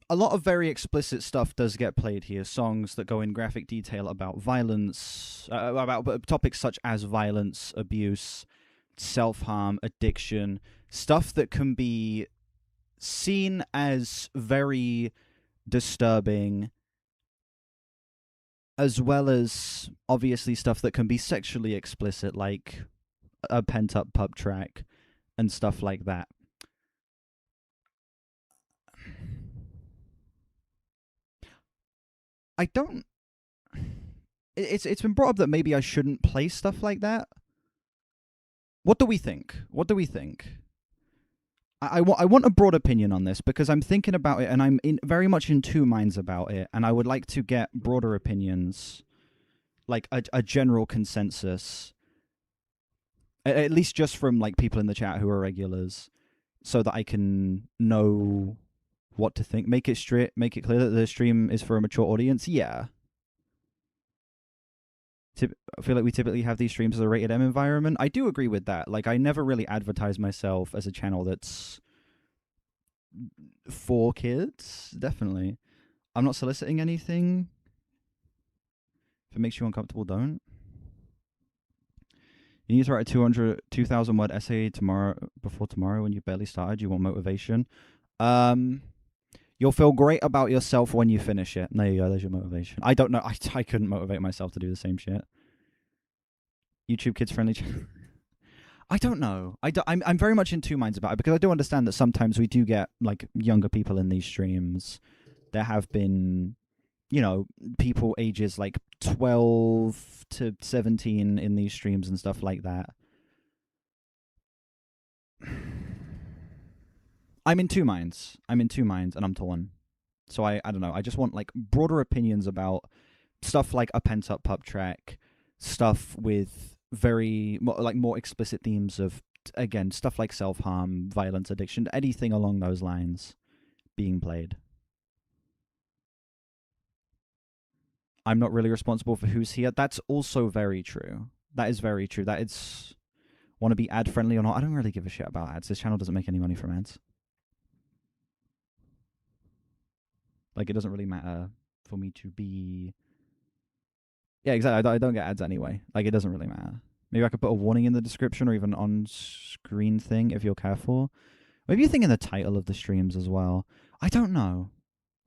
a lot of very explicit stuff does get played here. Songs that go in graphic detail about violence, about topics such as violence, abuse, self-harm, addiction. Stuff that can be seen as very disturbing, as well as obviously stuff that can be sexually explicit, like a Pent Up Pup track and stuff like that. I don't... It's been brought up that maybe I shouldn't play stuff like that. What do we think? What do we think? I want a broad opinion on this because I'm thinking about it and I'm very much in two minds about it, and I would like to get broader opinions, like a general consensus, at least just from like people in the chat who are regulars, so that I can know what to think. Make it straight, make it clear that the stream is for a mature audience. Yeah. I feel like we typically have these streams as a rated M environment. I do agree with that. Like, I never really advertise myself as a channel that's for kids. Definitely. I'm not soliciting anything. If it makes you uncomfortable, don't. You need to write a 2,000 word essay before tomorrow when you barely started. You want motivation. You'll feel great about yourself when you finish it. There you go. There's your motivation. I don't know. I couldn't motivate myself to do the same shit. YouTube kids friendly. I don't know. I'm very much in two minds about it because I do understand that sometimes we do get like younger people in these streams. There have been, you know, people ages like 12 to 17 in these streams and stuff like that. I'm in two minds. I'm in two minds and I'm torn. So I don't know. I just want like broader opinions about stuff like a Pent Up Pup track, stuff with very more explicit themes of, again, stuff like self-harm, violence, addiction, anything along those lines being played. I'm not really responsible for who's here. That's also very true. That is very true. That it's want to be ad friendly or not. I don't really give a shit about ads. This channel doesn't make any money from ads. Like, it doesn't really matter for me to be... Yeah, exactly. I don't get ads anyway. Like, it doesn't really matter. Maybe I could put a warning in the description or even on-screen thing if you're careful. Maybe a thing in the title of the streams as well. I don't know.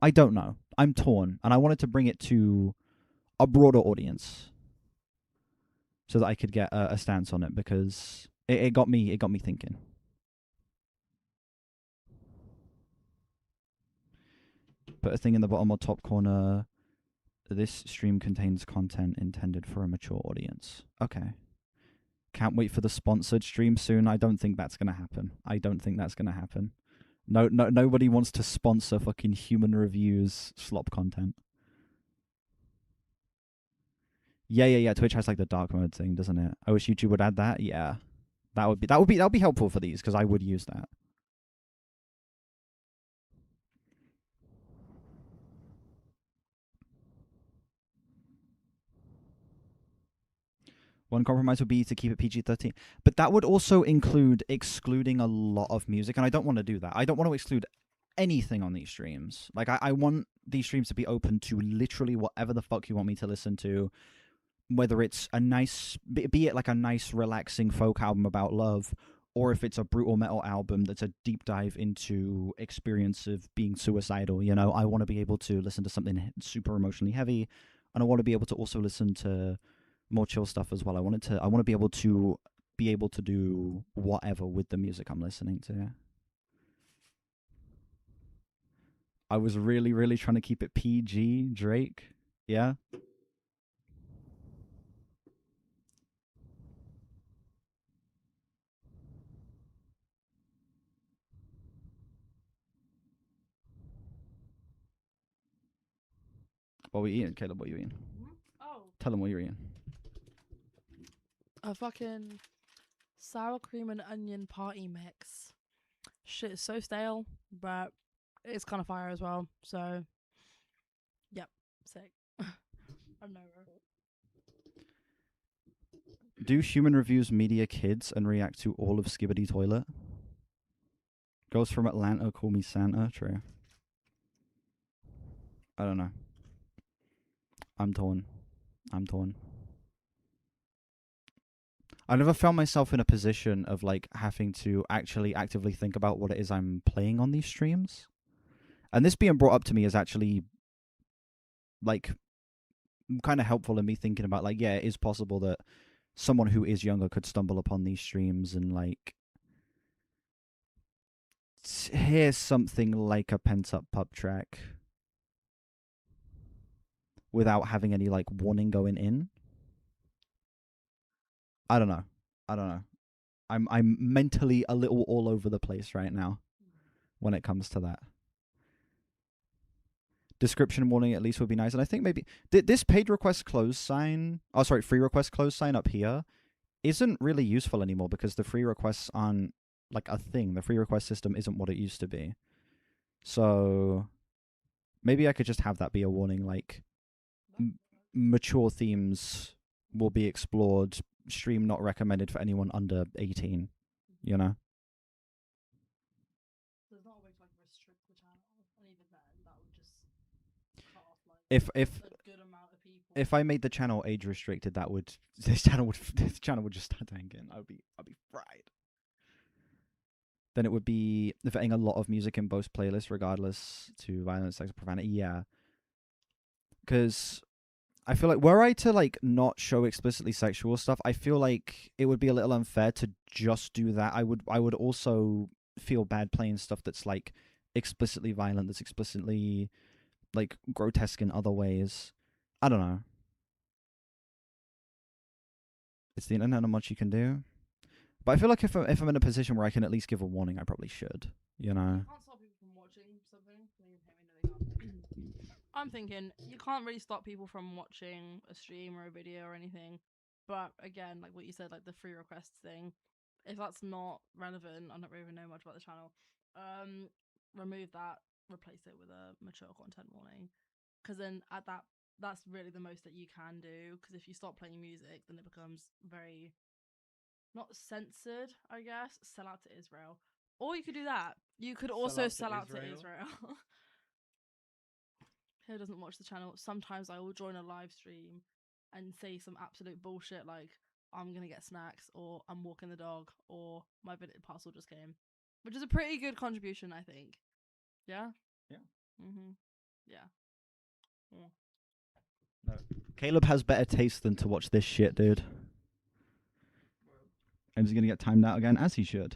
I don't know. I'm torn. And I wanted to bring it to a broader audience so that I could get a stance on it because it got me thinking. Put a thing in the bottom or top corner. This stream contains content intended for a mature audience. Okay. Can't wait for the sponsored stream soon. I don't think that's going to happen. I don't think that's going to happen. No, nobody wants to sponsor fucking human reviews slop content. Yeah. Twitch has like the dark mode thing, doesn't it? I wish YouTube would add that. Yeah. That would be helpful for these because I would use that. One compromise would be to keep it PG-13. But that would also include excluding a lot of music, and I don't want to do that. I don't want to exclude anything on these streams. Like, I want these streams to be open to literally whatever the fuck you want me to listen to, whether it's a nice... Be it like a nice, relaxing folk album about love, or if it's a brutal metal album that's a deep dive into experience of being suicidal, you know? I want to be able to listen to something super emotionally heavy, and I want to be able to also listen to... more chill stuff as well. I want to be able to do whatever with the music I'm listening to. I was really trying to keep it PG, Drake. Yeah. What we eating, Caleb? What you eating? Oh, Tell them what you're eating. a fucking sour cream and onion party mix. Shit is so stale, but it's kind of fire as well. So, yep, sick. I know. Do human reviews media kids and react to all of Skibbity Toilet? Girls from Atlanta call me Santa. True. I don't know. I'm torn. I never found myself in a position of like having to actually actively think about what it is I'm playing on these streams. And this being brought up to me is actually like kind of helpful in me thinking about like, yeah, it is possible that someone who is younger could stumble upon these streams and like hear something like a pent up pub track without having any like warning going in. I don't know. I'm mentally a little all over the place right now when it comes to that. Description warning at least would be nice. And I think maybe this paid request close sign, free request close sign up here isn't really useful anymore because the free requests aren't like a thing. The free request system isn't what it used to be. So maybe I could just have that be a warning, like mature themes will be explored, stream not recommended for anyone under 18, you know? There's not a way to like restrict the channel, and even then, that would just cut off like a good amount of people. If I made the channel age restricted, this channel would just start tanking. I'd be fried. Then it would be vetting a lot of music in both playlists, regardless to violence, sex, or profanity. Yeah, because I feel like were I to like not show explicitly sexual stuff, I feel like it would be a little unfair to just do that. I would also feel bad playing stuff that's like explicitly violent, that's explicitly like grotesque in other ways. I don't know. It's the internet, not much you can do. But I feel like if I'm in a position where I can at least give a warning, I probably should. You know. You can't stop people from watching something. I'm thinking you can't really stop people from watching a stream or a video or anything. But again, like what you said, like the free requests thing, if that's not relevant, I don't really know much about the channel. Remove that, replace it with a mature content warning, because then that's really the most that you can do. Because if you stop playing music, then it becomes very not censored, I guess. Sell out to Israel, or you could do that. You could also sell out to Israel. Who doesn't watch the channel? Sometimes I will join a live stream and say some absolute bullshit like I'm gonna get snacks, or I'm walking the dog, or my parcel just came, which is a pretty good contribution, I think. Yeah. Yeah. Yeah. Yeah. No. Caleb has better taste than to watch this shit, dude. Ames is gonna get timed out again, as he should.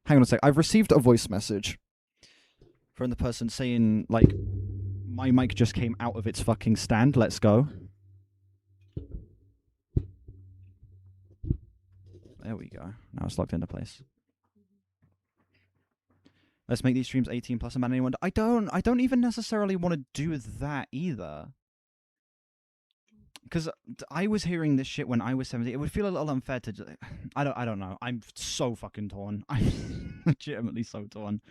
Hang on a sec. I've received a voice message from the person saying, like, my mic just came out of its fucking stand. Let's go. There we go. Now it's locked into place. Let's make these streams 18 plus and ban anyone. I don't even necessarily want to do that either. Because I was hearing this shit when I was 17. It would feel a little unfair to... I don't know. I'm so fucking torn. I'm legitimately so torn.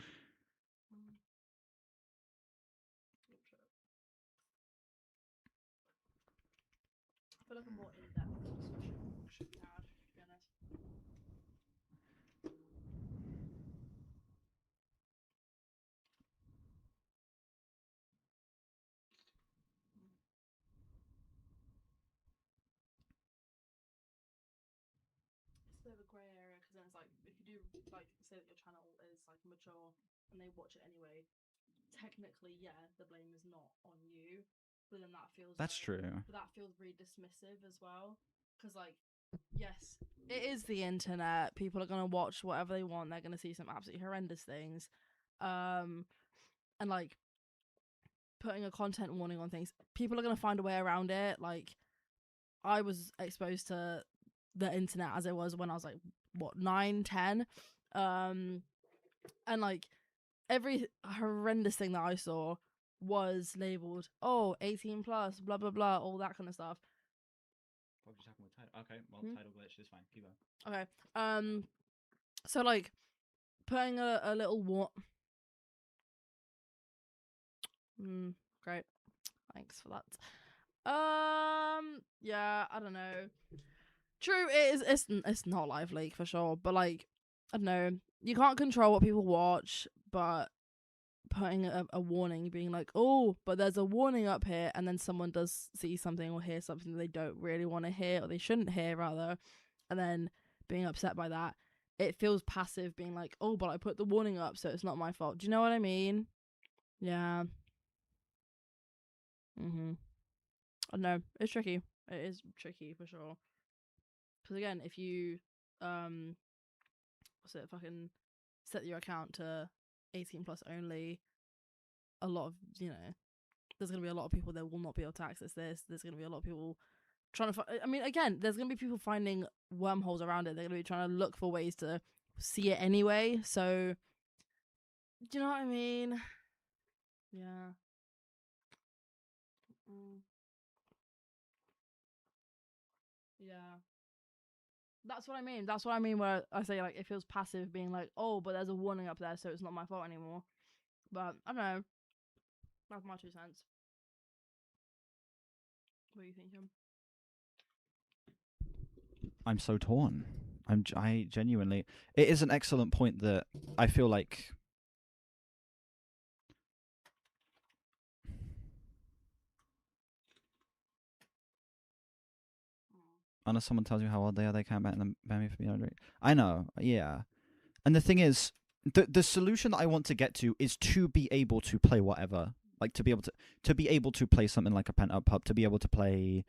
I feel like a more in-depth discussion should be had, to be honest. It's a bit of a grey area, because then it's like, if you do, like, say that your channel is, like, mature, and they watch it anyway, technically, yeah, the blame is not on you, but then that feels... That's true. But that feels really dismissive as well, because, like, yes, it is the internet. People are going to watch whatever they want. They're going to see some absolutely horrendous things. And, like, putting a content warning on things, people are going to find a way around it. Like, I was exposed to the internet as it was when I was like, what, 9, 10, and like every horrendous thing that I saw was labeled 18 plus, blah blah blah, all that kind of stuff. What just happened with title? Okay, well, title glitch is fine. Keep going. Okay, so like putting a little great, thanks for that. Yeah, I don't know. True, it's not Live Leak for sure, but like, I don't know, you can't control what people watch, but putting a warning, being like, oh, but there's a warning up here, and then someone does see something or hear something they don't really want to hear, or they shouldn't hear rather, and then being upset by that, it feels passive, being like, oh, but I put the warning up, so it's not my fault. Do you know what I mean? Yeah. I don't know, it's tricky. It is tricky for sure. Because again, if you fucking set your account to 18 plus only, a lot of, there's gonna be a lot of people that will not be able to access this. There's gonna be a lot of people trying to again, there's gonna be people finding wormholes around it. They're gonna be trying to look for ways to see it anyway. So, do you know what I mean? Yeah. Yeah. That's what I mean. That's what I mean where I say, like, it feels passive, being like, oh, but there's a warning up there, so it's not my fault anymore. But, I don't know. That's my 2 cents. What do you think, Jim? I'm so torn. I genuinely... It is an excellent point that I feel like... Unless someone tells you how old they are, they can't ban me for being underage. I know, yeah. And the thing is, the solution that I want to get to is to be able to play whatever. Like, to be able to play something like a Pent Up Pup, to be able to play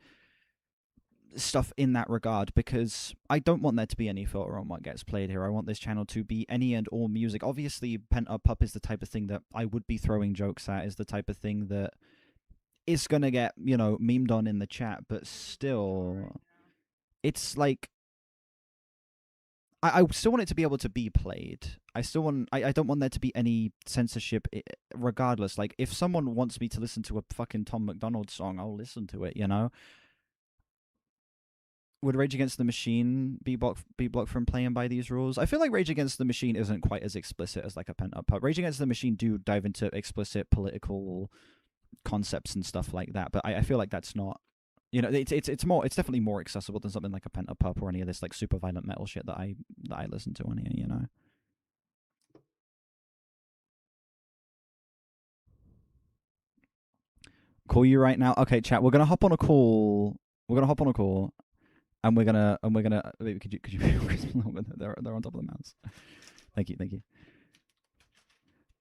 stuff in that regard, because I don't want there to be any filter on what gets played here. I want this channel to be any and all music. Obviously, Pent Up Pup is the type of thing that I would be throwing jokes at, is the type of thing that is gonna get, memed on in the chat, but still... It's like, I still want it to be able to be played. I don't want there to be any censorship regardless. Like, if someone wants me to listen to a fucking Tom McDonald song, I'll listen to it, Would Rage Against the Machine be blocked from playing by these rules? I feel like Rage Against the Machine isn't quite as explicit as like a Pent Up Pup. Rage Against the Machine do dive into explicit political concepts and stuff like that, but I feel like that's not... it's definitely more accessible than something like a Pent Up Pup or any of this like super violent metal shit that I listen to on here, Call you right now. Okay, chat. We're gonna hop on a call. And we're gonna. Wait, could you? They're on top of the mouse. Thank you.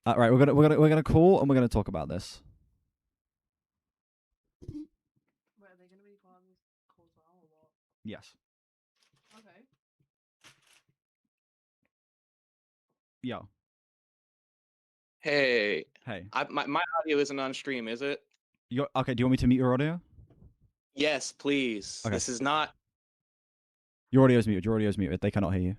Right, we're gonna call and we're gonna talk about this. Yes. Okay. Yo. Hey. Hey. My audio isn't on stream, is it? Okay, do you want me to mute your audio? Yes, please. Okay. This is not... Your audio is muted. They cannot hear you.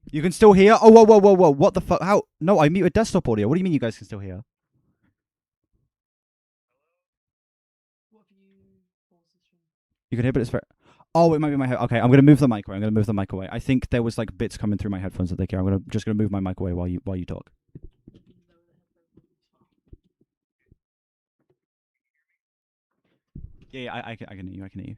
You can still hear? Oh, whoa. What the fuck? How? No, I muted desktop audio. What do you mean you guys can still hear? You can hear, but it's very... Oh, it might be my head. Okay, I'm going to move the mic away. I think there was like bits coming through my headphones that they care. I'm just going to move my mic away while you talk. Yeah, I can hear you.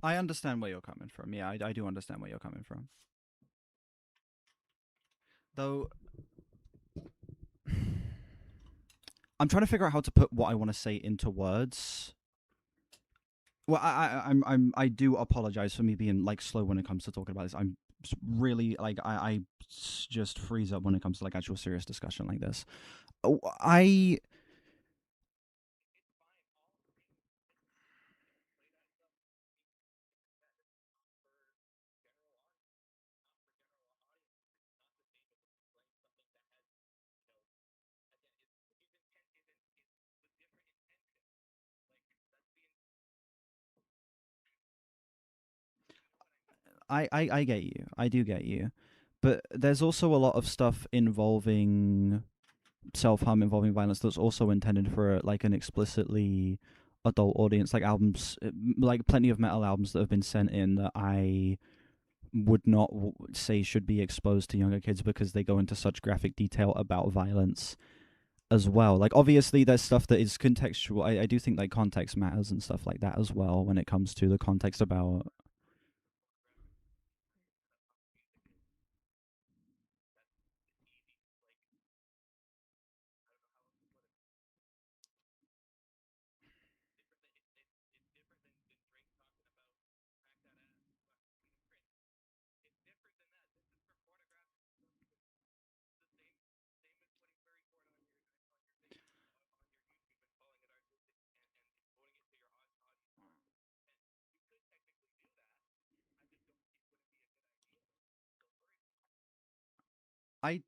I understand where you're coming from. Yeah, I do understand where you're coming from. Though I'm trying to figure out how to put what I want to say into words. Well, I do apologize for me being like slow when it comes to talking about this. I'm really like I just freeze up when it comes to like actual serious discussion like this. I I get you. I do get you. But there's also a lot of stuff involving self-harm, involving violence that's also intended for like an explicitly adult audience, like albums, like plenty of metal albums that have been sent in that I would not say should be exposed to younger kids because they go into such graphic detail about violence as well. Like obviously there's stuff that is contextual. I do think like context matters and stuff like that as well when it comes to the context about I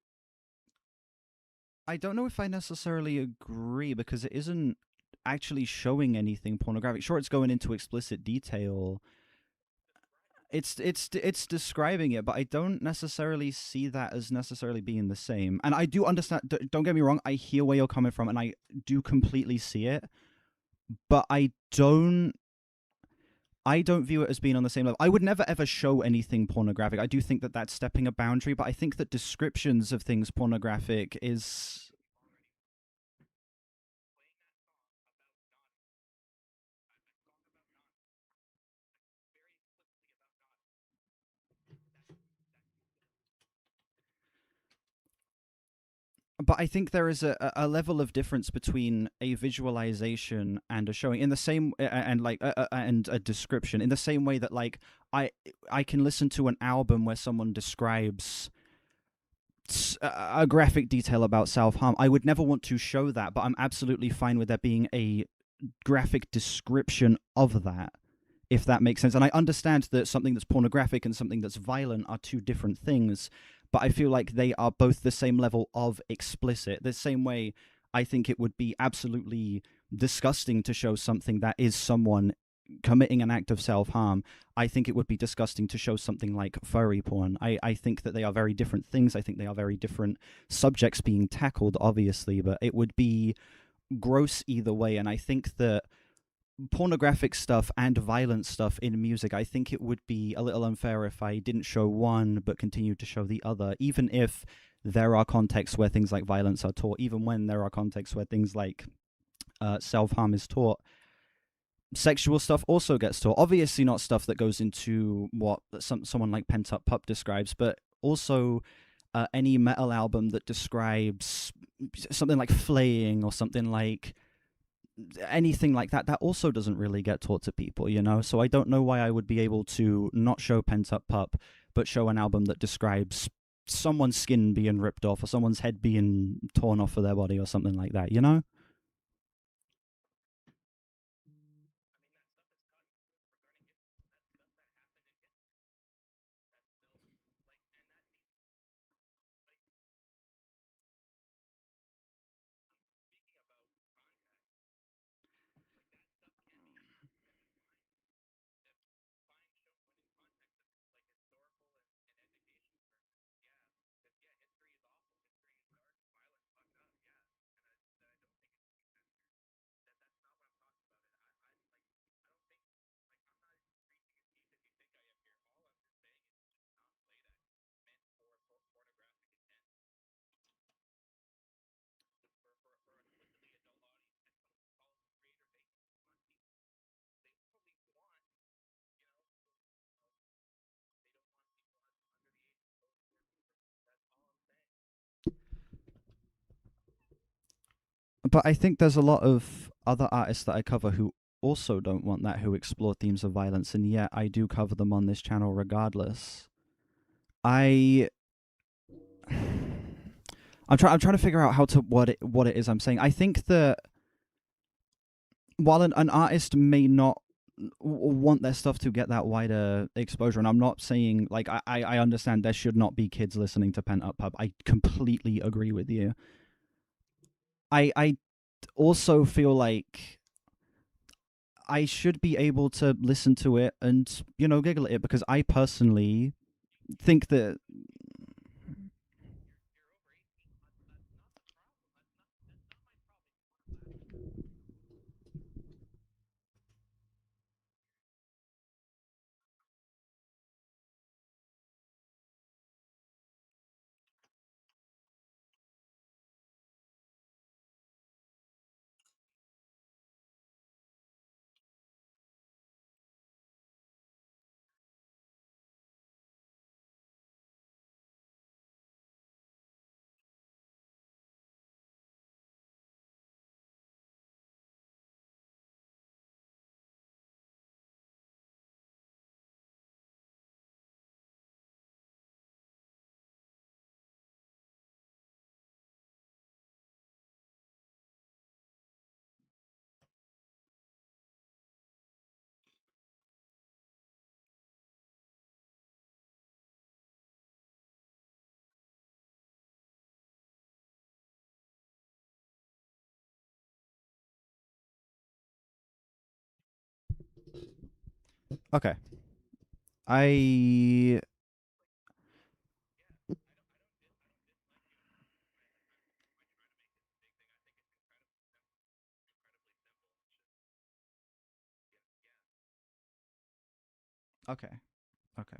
I don't know if I necessarily agree because it isn't actually showing anything pornographic. Sure, it's going into explicit detail. It's describing it, but I don't necessarily see that as necessarily being the same. And I do understand. Don't get me wrong. I hear where you're coming from, and I do completely see it. But I don't view it as being on the same level. I would never ever show anything pornographic. I do think that that's stepping a boundary, but I think that descriptions of things pornographic is. But I think there is a level of difference between a visualization and a showing in the same and like and a description in the same way that like I can listen to an album where someone describes a graphic detail about self-harm. I would never want to show that, but I'm absolutely fine with there being a graphic description of that, if that makes sense. And I understand that something that's pornographic and something that's violent are two different things, but I feel like they are both the same level of explicit. The same way I think it would be absolutely disgusting to show something that is someone committing an act of self-harm. I think it would be disgusting to show something like furry porn. I think that they are very different things. I think they are very different subjects being tackled, obviously, but it would be gross either way. And I think that pornographic stuff and violent stuff in music, I think it would be a little unfair if I didn't show one but continued to show the other, even if there are contexts where things like violence are taught, even when there are contexts where things like self-harm is taught. Sexual stuff also gets taught. Obviously not stuff that goes into what someone like Pent Up Pup describes, but also any metal album that describes something like flaying or something like anything like that, that also doesn't really get taught to people, you know? So I don't know why I would be able to not show Pent Up Pup, but show an album that describes someone's skin being ripped off or someone's head being torn off of their body or something like that, you know? But I think there's a lot of other artists that I cover who also don't want that, who explore themes of violence, and yet I do cover them on this channel regardless. I'm trying to figure out what it is I'm saying. I think that while an artist may not want their stuff to get that wider exposure, and I'm not saying, like, I understand there should not be kids listening to Pent Up Pub. I completely agree with you. I also feel like I should be able to listen to it and, you know, giggle at it, because I personally think that okay. Okay. Okay.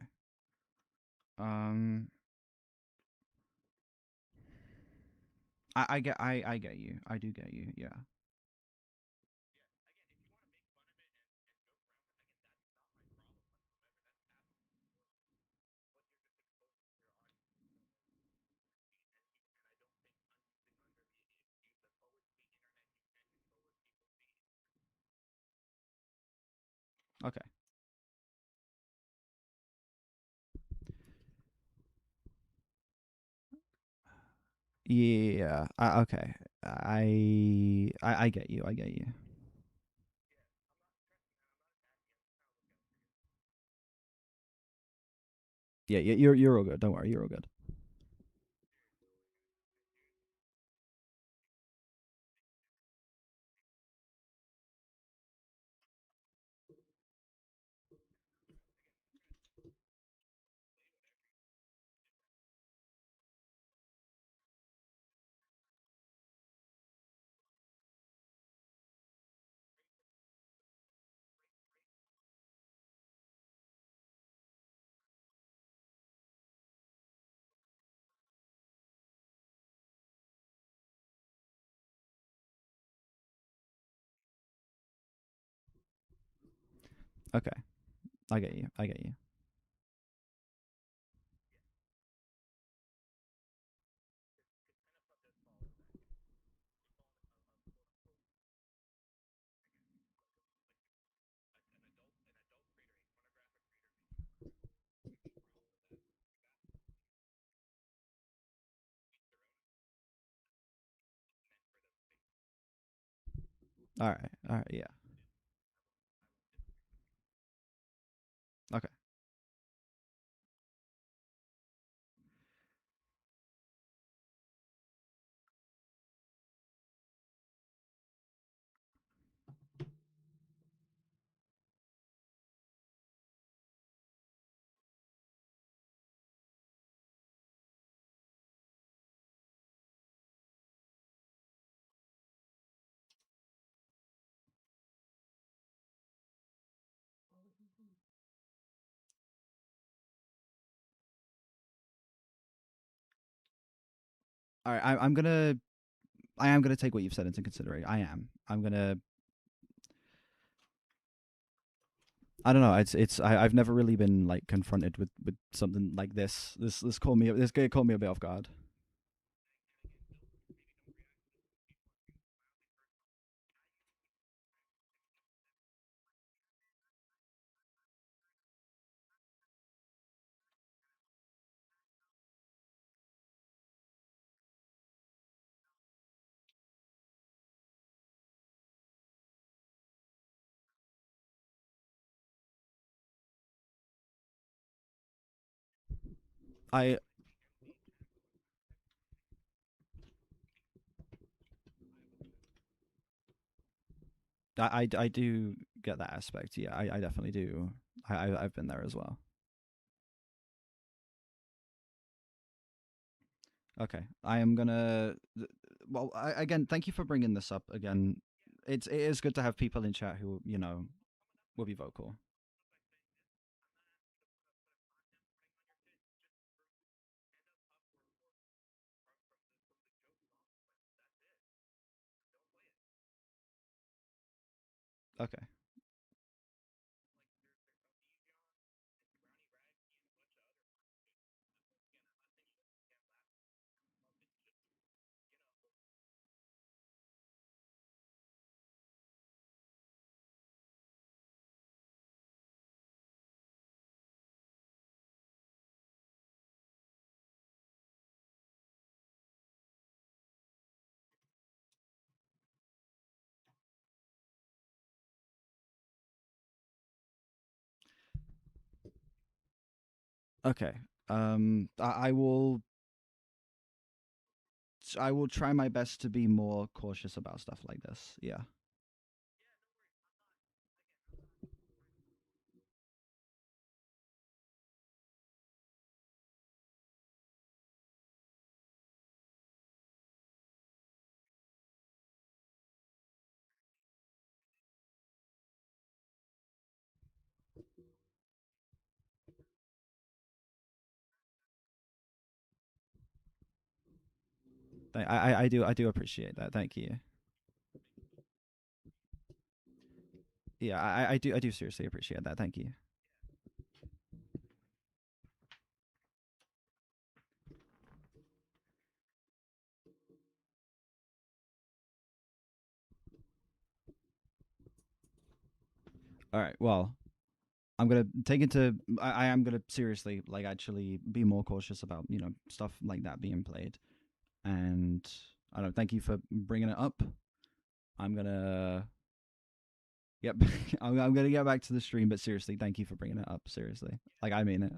I get you. I do get you. Yeah. Okay. Yeah. Okay. I get you. I get you. Yeah. You're all good. Don't worry. You're all good. Okay. I get you. I get you. All right. All right. Yeah. Okay. All right. I am gonna take what you've said into consideration. I'm gonna. I don't know. I've never really been like confronted with something like this. This guy caught me a bit off guard. I do get that aspect. Yeah, I definitely do. I've been there as well. Okay, I am gonna. Well, again, thank you for bringing this up. Again, it is good to have people in chat who will be vocal. Okay. Okay. I will. I will try my best to be more cautious about stuff like this. Yeah. I do appreciate that. Thank you. Yeah, I do seriously appreciate that. Thank you. All right. Well, I'm gonna take into. I am gonna seriously actually be more cautious about stuff like that being played, and I don't. Thank you for bringing it up. I'm gonna. Yep, I'm gonna get back to the stream, but seriously, thank you for bringing it up. Seriously, I mean it.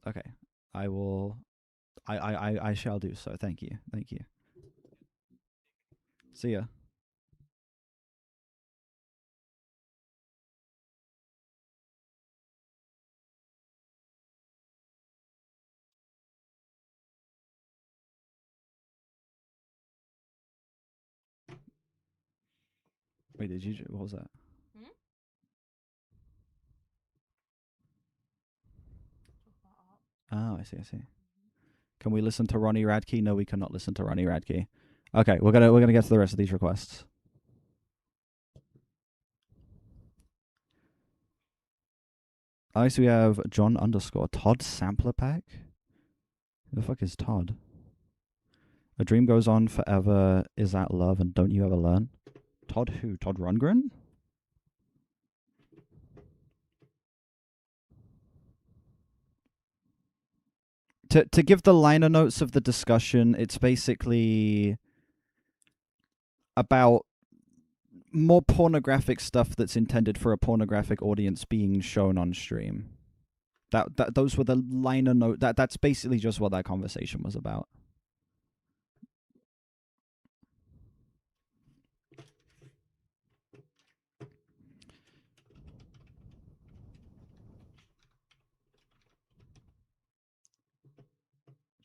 Okay, I will. I shall do so. Thank you. Thank you. See ya. Wait, did you? What was that? Oh, I see. I see. Can we listen to Ronnie Radke? No, we cannot listen to Ronnie Radke. Okay, we're gonna get to the rest of these requests. Alright, so we have John _ Todd Sampler Pack. Who the fuck is Todd? A dream goes on forever. Is that love? And don't you ever learn? Todd who? Todd Rundgren? To give the liner notes of the discussion, it's basically about more pornographic stuff that's intended for a pornographic audience being shown on stream. Those were the liner note. That's basically just what that conversation was about.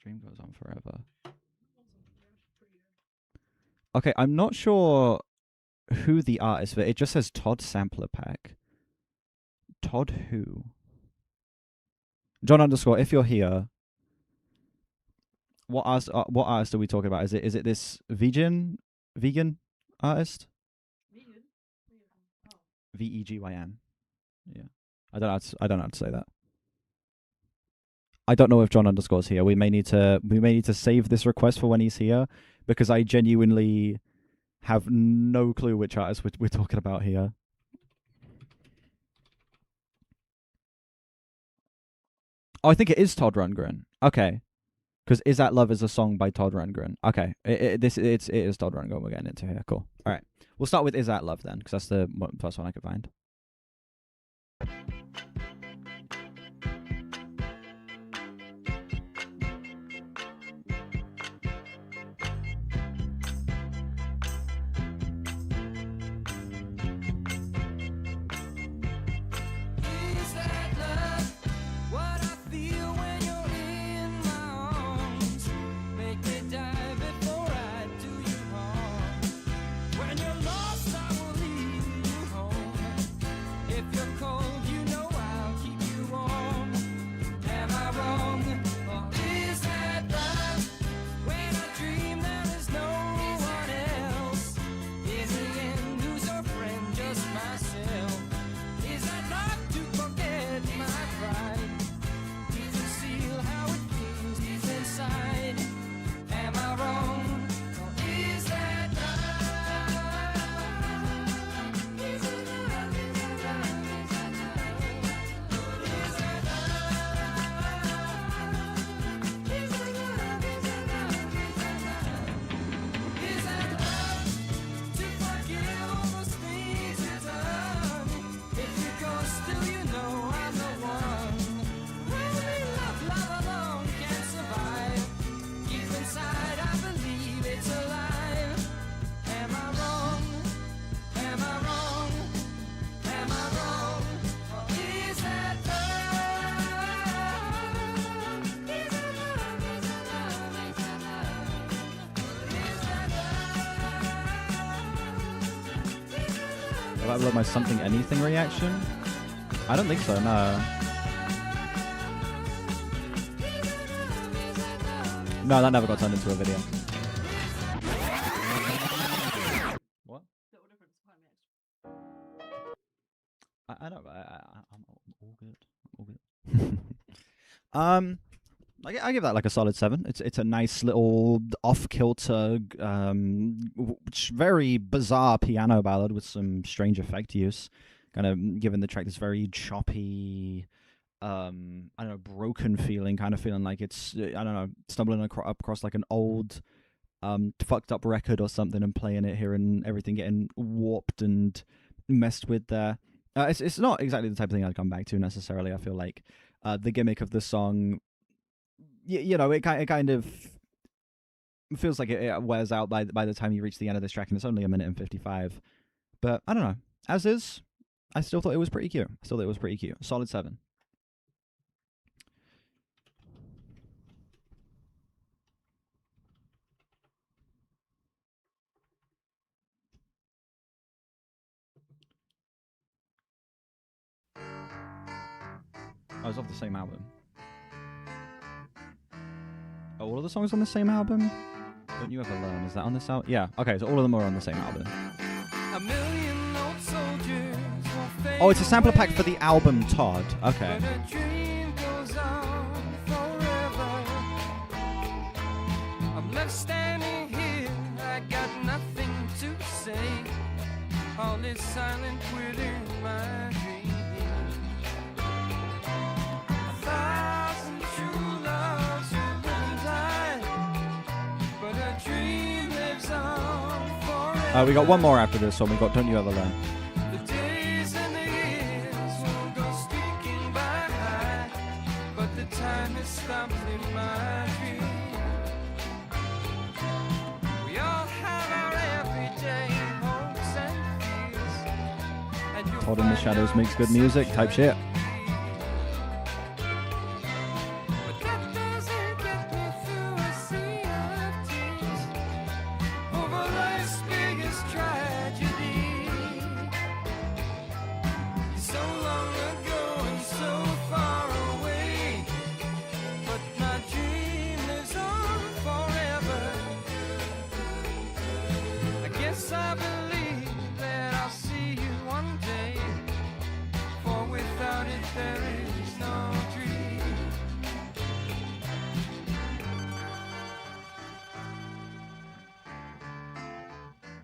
Dream goes on forever. Okay, I'm not sure who the artist, but it just says Todd Sampler Pack. Todd who? John _ if you're here, what artist are we talking about? Is it this vegan artist? VEGYN. Yeah. I don't know how to say that. I don't know if John _ is here. We may need to save this request for when he's here, because I genuinely have no clue which artist we're talking about here. Oh, I think it is Todd Rundgren. Okay. Because Is That Love is a song by Todd Rundgren. Okay. It is Todd Rundgren we're getting into here. Cool. All right. We'll start with Is That Love then, because that's the first one I could find. Will I love my something anything reaction? I don't think so, no. No, that never got turned into a video. What? I know, I'm all good. I'm all good. I give that like a solid 7. It's a nice little off-kilter, very bizarre piano ballad with some strange effect use, kind of giving the track this very choppy, I don't know, broken feeling, kind of feeling like it's, I don't know, stumbling across like an old, fucked up record or something and playing it here and everything getting warped and messed with there. It's not exactly the type of thing I'd come back to necessarily. I feel like the gimmick of the song, you know, it kind of feels like it wears out by the time you reach the end of this track, and it's only 1:55. But I don't know. As is, I still thought it was pretty cute. Solid 7. I was off the same album. Oh, all of the songs on the same album? Don't You Ever Learn? Is that on this album? Yeah. Okay, so all of them are on the same album. Oh, it's a sampler pack for the album Todd. Okay. I'm left standing here, I got nothing to say. All is silent within my dreams. A thousand true loves will die, but a dream lives on forever. We got one more after this one. We got Don't You Ever Learn. The days and the years will go streaking by, but the time is stopped in my dreams. We all have our everyday hopes and fears, and you'll Todd in the Shadows makes good music type shit. but that doesn't get me through a sea of tears over life's biggest tragedy. So long ago and so far away, but my dream lives on forever. I guess I believe that I'll see you one day, for without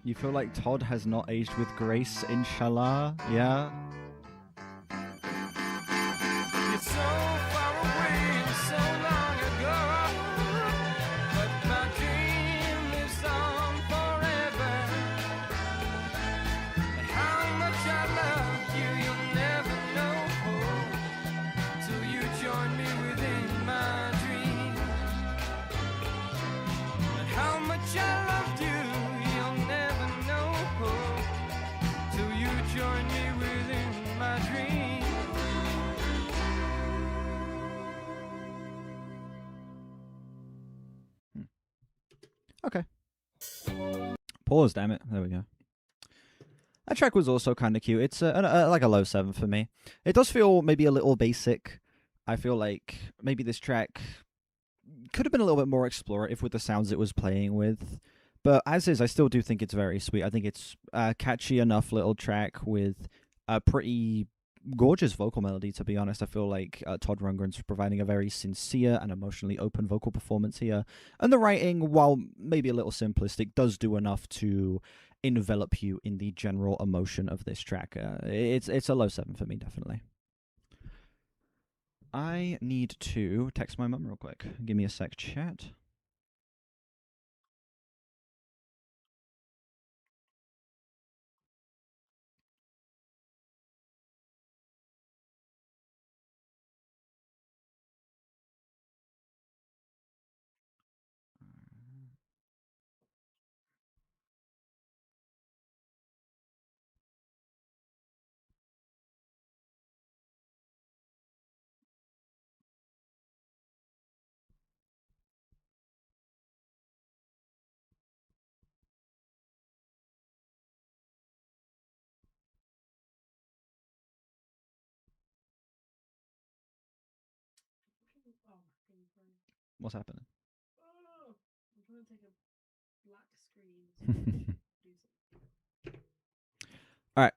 You feel like Todd has not aged with grace, inshallah? Yeah? You're so far away, so long ago, but my dream lives on forever. And how much I love you, you'll never know till you join me within my dream. And how much I loved you, you'll never know till you join me within my dream. Okay. Pause, damn it. There we go. That track was also kind of cute. It's like a low 7 for me. It does feel maybe a little basic. I feel like maybe this track could have been a little bit more explorative with the sounds it was playing with. But as is, I still do think it's very sweet. I think it's a catchy enough little track with a pretty gorgeous vocal melody, to be honest. I feel like Todd Rundgren's providing a very sincere and emotionally open vocal performance here. And the writing, while maybe a little simplistic, does do enough to envelop you in the general emotion of this track. It's a low 7 for me, definitely. I need to text my mum real quick. Give me a sec, chat. What's happening? Oh, I'm trying to take a black screen. Alright.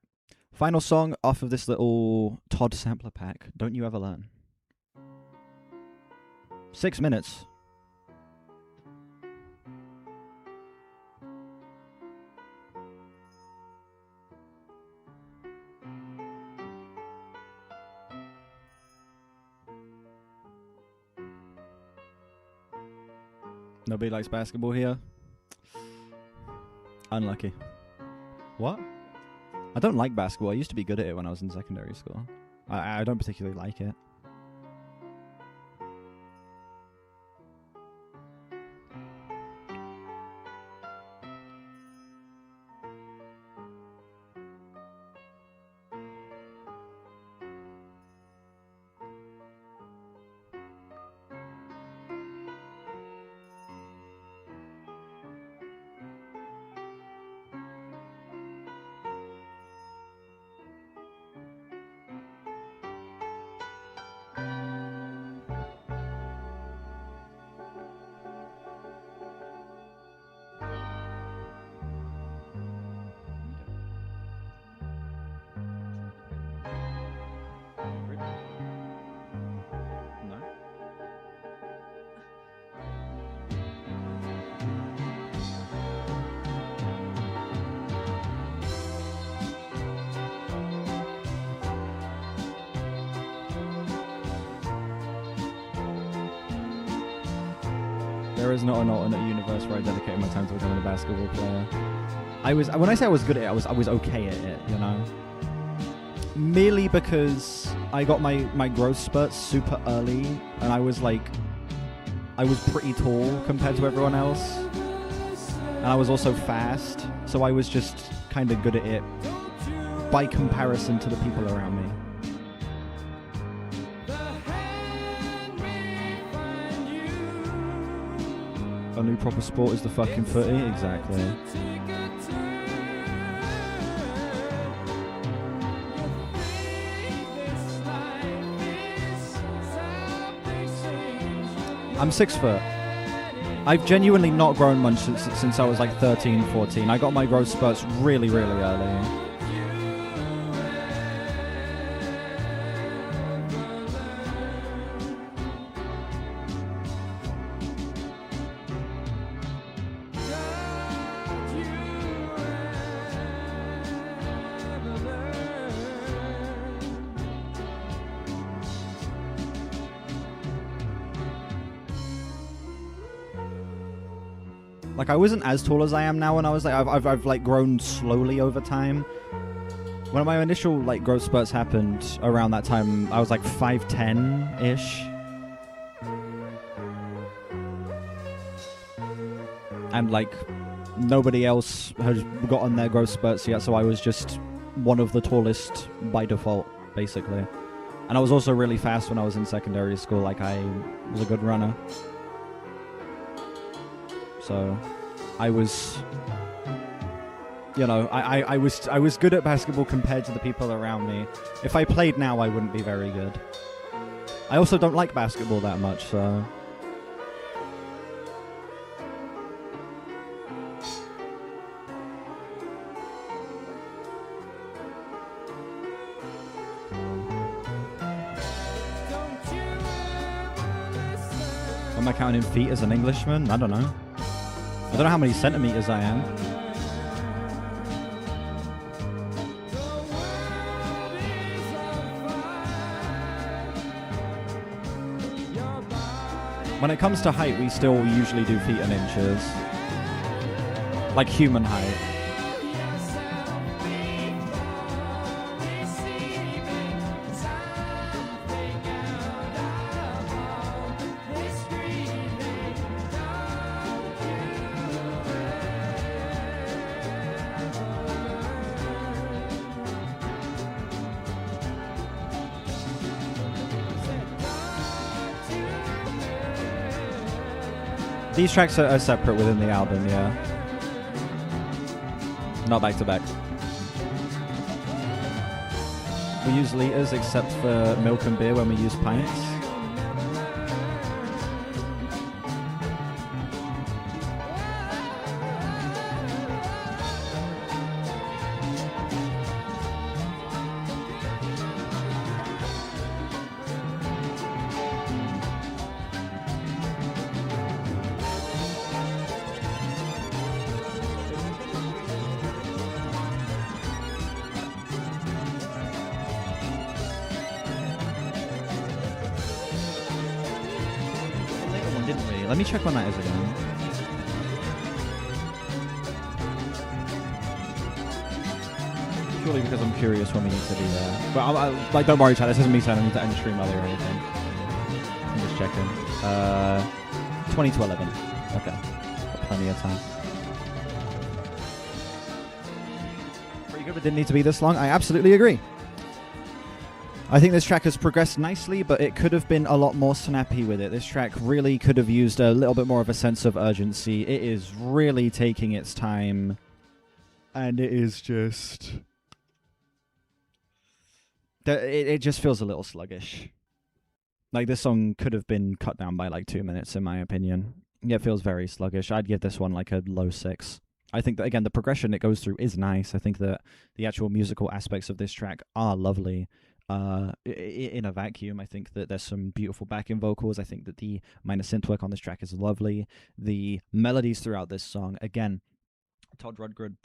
Final song off of this little Todd sampler pack. Don't You Ever Learn. 6 minutes. Nobody likes basketball here. Unlucky. What? I don't like basketball. I used to be good at it when I was in secondary school. I don't particularly like it. There is not an alternate universe where I dedicate my time to becoming a basketball player. When I say I was good at it, I was okay at it, you know? Merely because I got my growth spurts super early, and I was pretty tall compared to everyone else. And I was also fast, so I was just kind of good at it by comparison to the people around me. Only proper sport is the fucking footy, exactly. I'm 6 foot. I've genuinely not grown much since I was like 13, 14. I got my growth spurts really, really early. Like, I wasn't as tall as I am now when I was like, I've like grown slowly over time. When my initial like growth spurts happened around that time, I was like 5'10"-ish. And like nobody else has gotten their growth spurts yet, so I was just one of the tallest by default, basically. And I was also really fast when I was in secondary school, like I was a good runner. So I was, you know, I was good at basketball compared to the people around me. If I played now, I wouldn't be very good. I also don't like basketball that much, so... Am I counting feet as an Englishman? I don't know. I don't know how many centimeters I am. When it comes to height, we still usually do feet and inches. Like human height. These tracks are separate within the album, yeah. Not back to back. We use liters except for milk and beer when we use pints. Didn't we? Let me check when that is again. Surely because I'm curious when we need to do that. But like, don't worry, chat. This isn't me saying I need to end stream early or anything. I'm just checking. 20 to 11. Okay, got plenty of time. Pretty good, but didn't need to be this long. I absolutely agree. I think this track has progressed nicely, but it could have been a lot more snappy with it. This track really could have used a little bit more of a sense of urgency. It is really taking its time, and it is just... It just feels a little sluggish. Like, this song could have been cut down by like 2 minutes, in my opinion. Yeah, it feels very sluggish. I'd give this one like a low 6. I think that, again, the progression it goes through is nice. I think that the actual musical aspects of this track are lovely. In a vacuum, I think that there's some beautiful backing vocals. I think that the minor synth work on this track is lovely. The melodies throughout this song, again, Todd Rundgren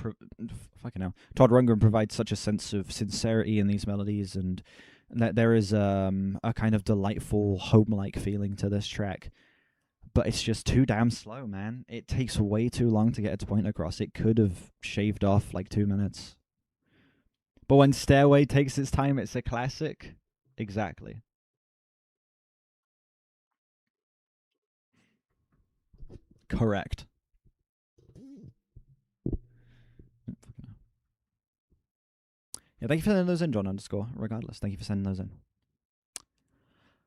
provides such a sense of sincerity in these melodies, and that there is a kind of delightful home-like feeling to this track. But it's just too damn slow, man. It takes way too long to get its point across. It could have shaved off like 2 minutes. But when Stairway takes its time, it's a classic. Exactly. Correct. Yeah, thank you for sending those in, John _ regardless. Thank you for sending those in.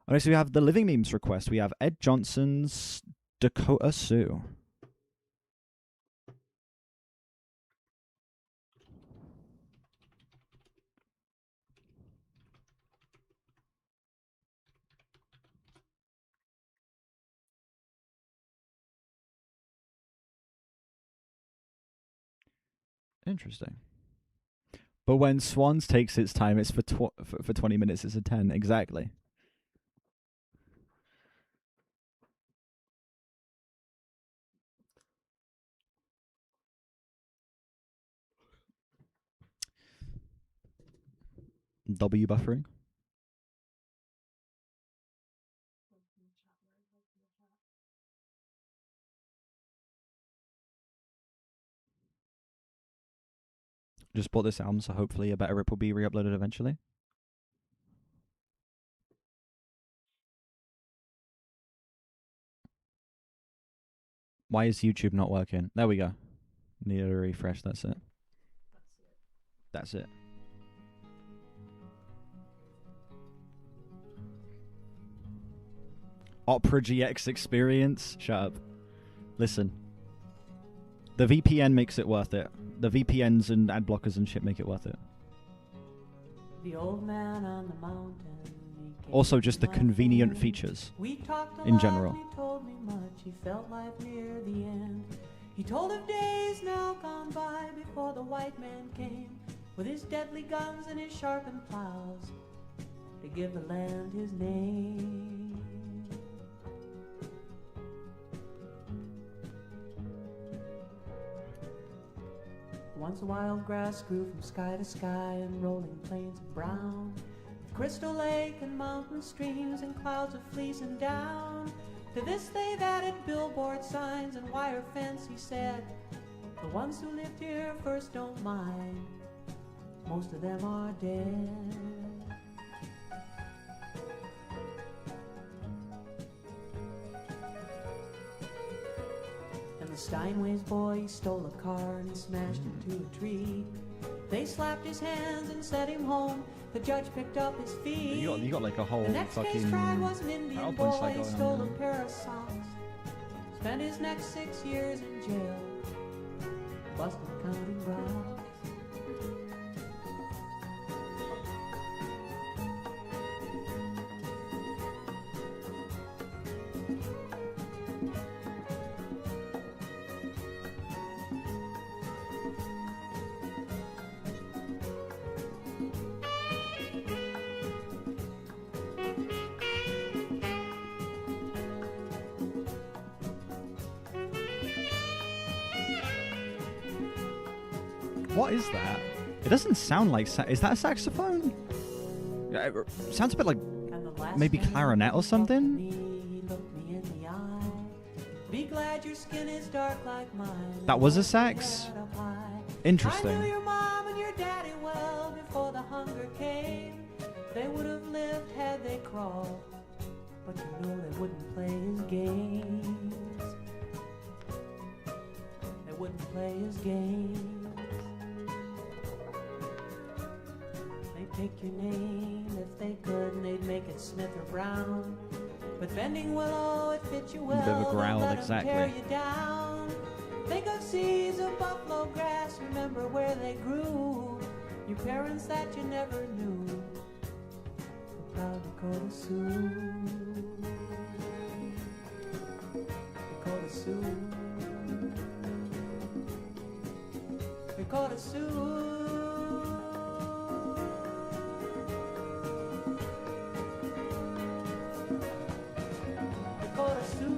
Okay, so we have the Living Memes request. We have Ed Johnson's Dakota Sue. Interesting. But when Swans takes its time, it's for 20 minutes, it's a 10. Exactly. W buffering. Just bought this album, so hopefully a better rip will be re-uploaded eventually. Why is YouTube not working? There we go. Needed a refresh, that's it. That's it. Opera GX experience? Shut up. Listen. The VPN makes it worth it. The VPNs and ad blockers and shit make it worth it. The old man on the mountain. Also, just the convenient features in general. He told me much. He felt life near the end. He told of days now gone by before the white man came with his deadly guns and his sharpened plows to give the land his name. Once wild grass grew from sky to sky and rolling plains of brown, with crystal lake and mountain streams and clouds of fleece and down. To this they've added billboard signs and wire fence, he said. The ones who lived here first don't mind, most of them are dead. And the Steinway's boy, he stole a car and he smashed into a tree. They slapped his hands and sent him home. The judge picked up his feet. You got like a whole The next fucking case tried was an Indian PowerPoint boy slide who going stole on a there. pair of socks. Spent his next 6 years in jail, busted counting rocks. What is that? It doesn't sound like is that a saxophone? Yeah, it sounds a bit like maybe clarinet or something. He looked me in the eye. Be glad your skin is dark like mine. That was a sax? I knew Interesting. your mom and your daddy well before the hunger came. They would have lived had they crawled, but you know they wouldn't play his games. They wouldn't play his games. They'd take your name if they could, and they'd make it Smith or Brown. But Bending Willow, it fit you well. bit of a growl, don't let 'em exactly. tear you down. Think of seeds of buffalo grass, remember where they grew. Your parents that you never knew were proud Dakota Sioux. Dakota Sioux. Dakota Sioux. Dakota Sioux.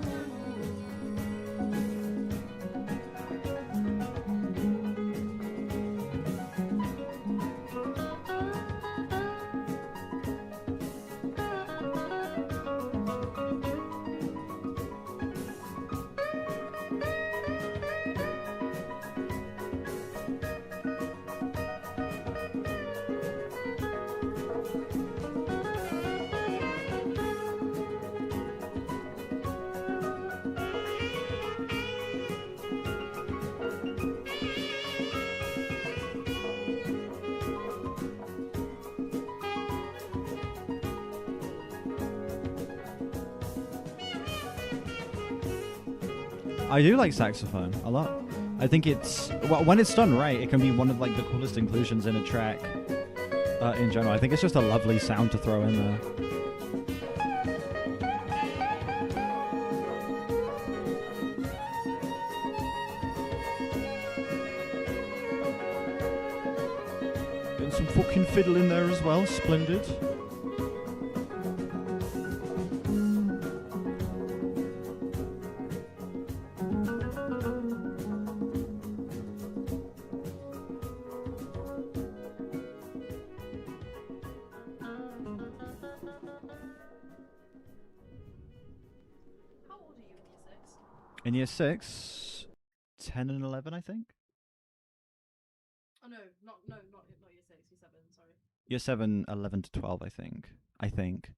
I do like saxophone a lot. I think it's when it's done right, it can be one of like the coolest inclusions in a track. In general, I think it's just a lovely sound to throw in there. Getting some fucking fiddle in there as well. Splendid. How old are you in year 6? In year 6, 10 and 11, I think. Oh no, not year 6, year 7. Sorry. Year 7, 11 to 12, I think.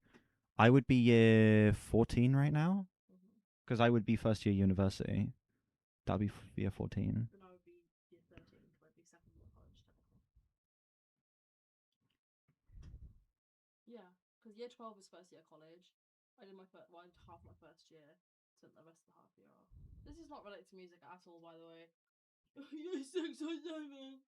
I would be year 14 right now, because I would be first year university. That'll be year 14. Then I would be year 13 because I'd be second year college technically. Yeah, because year 12 is first year college. I did half my first year, spent the rest of the half year off. This is not related to music at all, by the way. Year 6 or 7.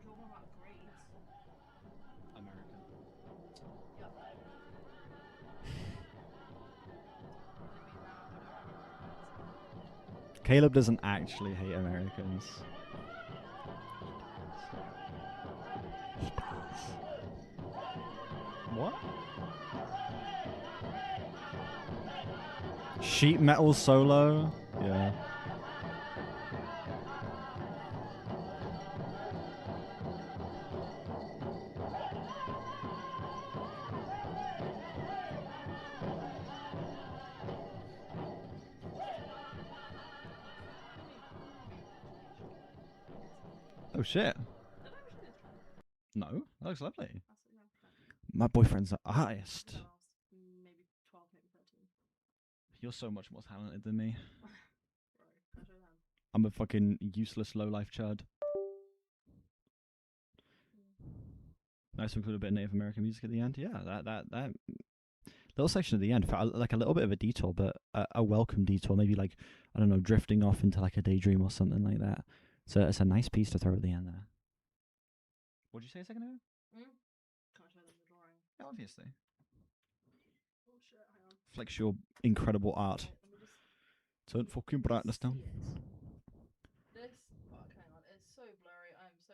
Talking about grades. American. Yep. Caleb doesn't actually hate Americans. What? Sheet metal solo? Yeah. Oh shit. No, that looks lovely. My boyfriend's an artist. Maybe 12, maybe 13. You're so much more talented than me. Right, I'll show them. I'm a fucking useless low-life chud. Nice to include a bit of Native American music at the end. Yeah, that little section at the end felt like a little bit of a detour, but a welcome detour. Maybe like, I don't know, drifting off into like a daydream or something like that. So it's a nice piece to throw at the end there. What did you say a second ago? Can I show them the drawing? Yeah, obviously. Oh shit, hang on. Flex your incredible art. Let me just Turn fucking brightness down. This, fuck, hang on, it's so blurry. I'm so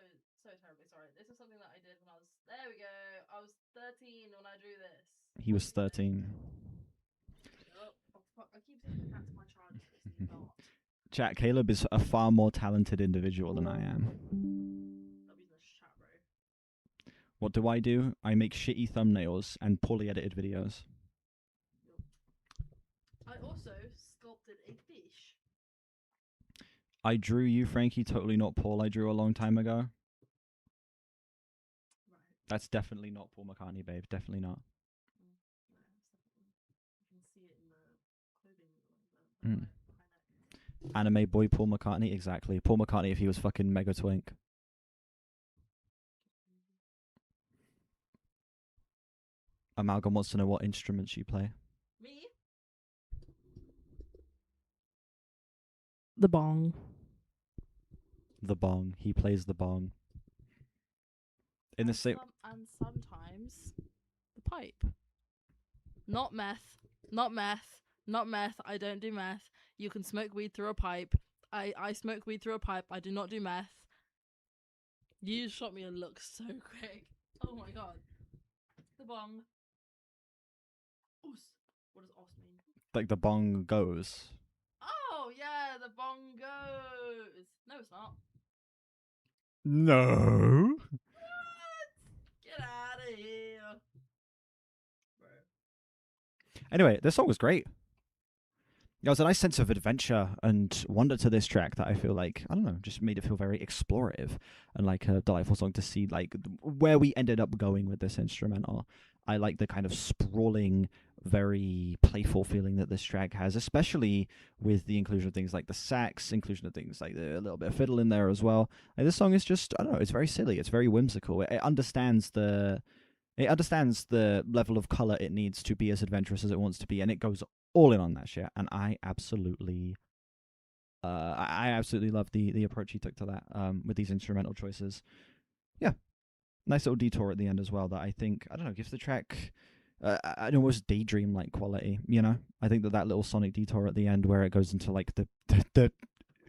terribly sorry. This is something that I did when I was, there we go. I was 13 when I drew this. He was 13. Oh fuck, I keep saying that's my child, it's not. Chat, Caleb is a far more talented individual than I am. Stop using this chat, bro. What do? I make shitty thumbnails and poorly edited videos. I also sculpted a fish. I drew you, Frankie, totally not Paul I drew a long time ago. Right. That's definitely not Paul McCartney, babe. Definitely not. No, it's definitely. You can see it in the clothing. Anime boy Paul McCartney, exactly. Paul McCartney if he was fucking mega twink. Amalgam wants to know what instruments you play. Me? The bong. The bong. He plays the bong. In the same. And sometimes the pipe. Not meth. Not meth. Not meth. I don't do meth. You can smoke weed through a pipe. I smoke weed through a pipe. I do not do meth. You shot me a look so quick. Oh my god. The bong. Os. What does os mean? Like the bong goes. Oh yeah, the bong goes. No, it's not. No. What? Get out of here. Bro. Anyway, this song was great. There was a nice sense of adventure and wonder to this track that I feel like, I don't know, just made it feel very explorative and like a delightful song to see like where we ended up going with this instrumental. I like the kind of sprawling, very playful feeling that this track has, especially with the inclusion of things like the sax, inclusion of things like a little bit of fiddle in there as well. Like, this song is just, I don't know, it's very silly, it's very whimsical. It understands the level of color it needs to be as adventurous as it wants to be, and it goes all in on that shit. And I absolutely love the approach he took to that with these instrumental choices. Yeah, nice little detour at the end as well that I think, I don't know, gives the track an almost daydream-like quality, you know? I think that little sonic detour at the end where it goes into like the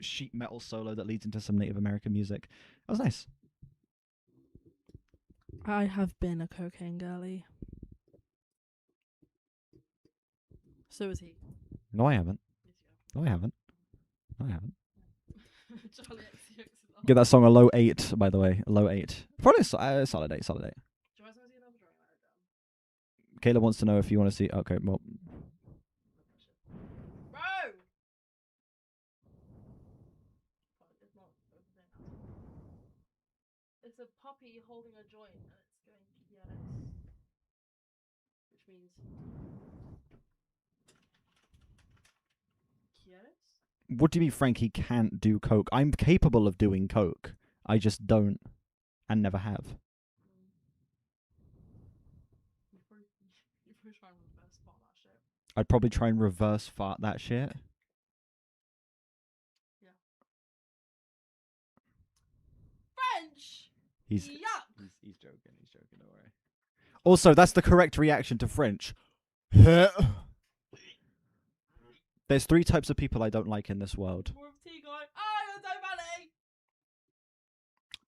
sheet metal solo that leads into some Native American music, that was nice. I have been a cocaine girly. So is he. No, I haven't. No, I haven't. No, I haven't. Charlie XCX is on. Give that song a low 8, by the way. A low 8. Probably a solid 8, solid 8. Kayla wants to know if you want to see... Okay, well... Bro! It's a puppy holding a joint and it's going yes. Which means... Yes? What do you mean Frankie can't do coke? I'm capable of doing coke. I just don't. And never have. I'd probably try and reverse fart that shit. Yeah. French! He's Yuck! He's joking, don't worry. Also, that's the correct reaction to French. There's 3 types of people I don't like in this world.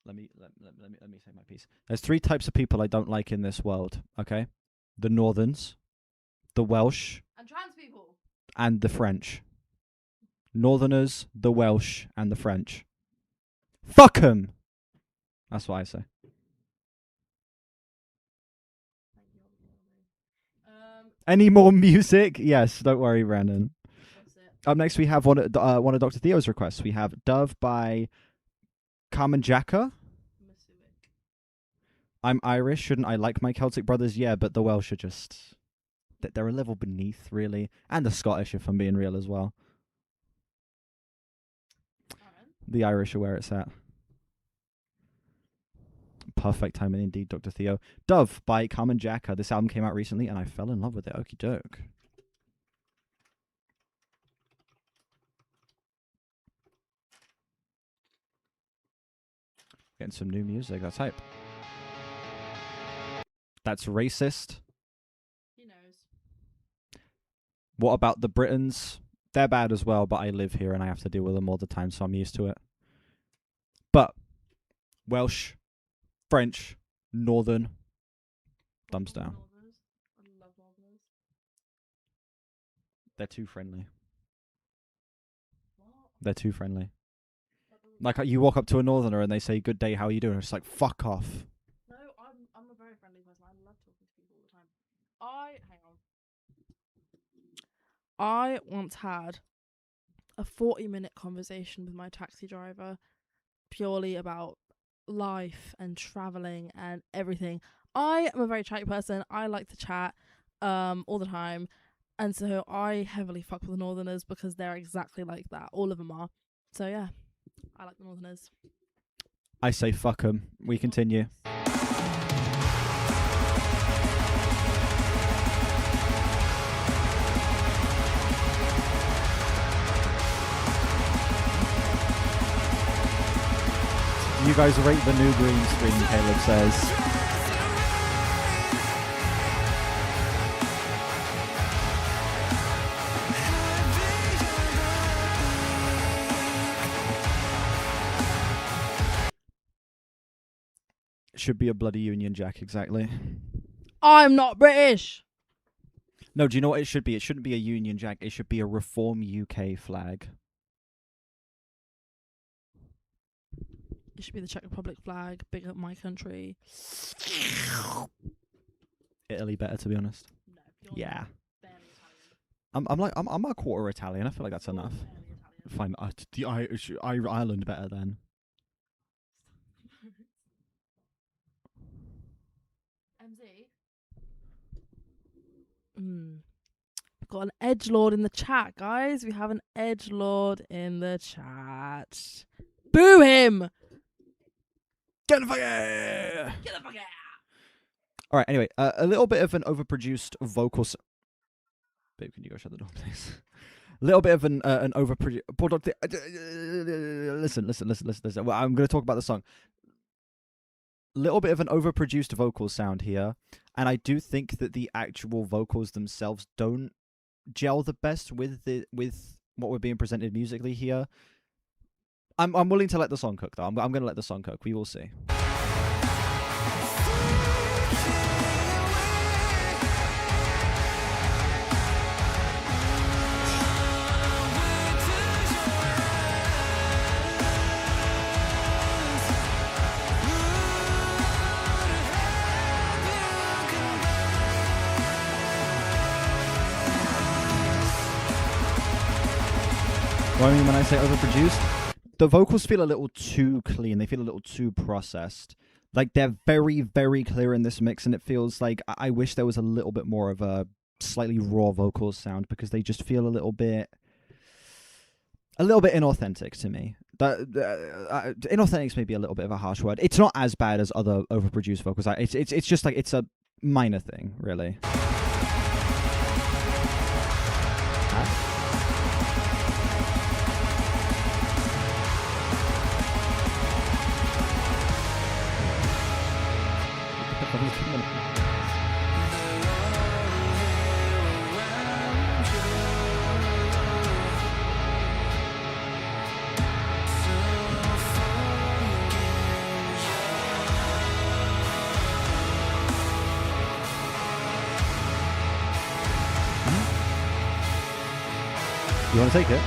Let me say my piece. There's 3 types of people I don't like in this world, okay? The Northerns, the Welsh, And trans people. and the French. Northerners, the Welsh, and the French. Fuck 'em! That's what I say. Any more music? Yes, don't worry, Brandon. Up next, we have one of Dr. Theo's requests. We have Dove by Carmen Jacka. I'm Irish. Shouldn't I like my Celtic brothers? Yeah, but the Welsh are just... They're a level beneath, really. And the Scottish, if I'm being real, as well. The Irish are where it's at. Perfect timing indeed, Dr. Theo. Dove by Carmen Jacka. This album came out recently, and I fell in love with it. Okie doke. Getting some new music. That's hype. That's racist. He knows. What about the Britons? They're bad as well, but I live here and I have to deal with them all the time, so I'm used to it. But Welsh, French, Northern, thumbs down. I love Northerners. They're too friendly. They're too friendly. Like you walk up to a Northerner and they say, "Good day, how are you doing?" It's like, fuck off. No, I'm a very friendly person. I love talking to people all the time. Hang on. I once had a 40-minute conversation with my taxi driver purely about life and traveling and everything. I am a very chatty person. I like to chat all the time. And so I heavily fuck with the Northerners because they're exactly like that. All of them are. So yeah, I like the Northerners. I say fuck 'em. We continue. You guys rate the new green screen, Caleb says. Should be a bloody Union Jack, exactly. I'm not British! No, do you know what it should be? It shouldn't be a Union Jack. It should be a Reform UK flag. It should be the Czech Republic flag. Big up my country. Italy better, to be honest. No, you're yeah. barely Italian. I'm a quarter Italian. I feel like that's enough. Fine. Ireland better then. MZ. Got an edgelord in the chat, guys. We have an edgelord in the chat. Boo him! Get the fuck out! Get the fuck out! All right. Anyway, a little bit of an overproduced vocal. Babe, can you go shut the door, please? A little bit of an overproduced. Listen. Well, I'm going to talk about the song. Little bit of an overproduced vocal sound here, and I do think that the actual vocals themselves don't gel the best with what we're being presented musically here. I'm willing to let the song cook though. I'm going to let the song cook. We will see. What I mean when I say overproduced, the vocals feel a little too clean. They feel a little too processed. Like, they're very, very clear in this mix, and it feels like I wish there was a little bit more of a slightly raw vocal sound, because they just feel a little bit inauthentic to me. Inauthentic is maybe a little bit of a harsh word. It's not as bad as other overproduced vocals. It's just like, it's a minor thing, really. You want to take it?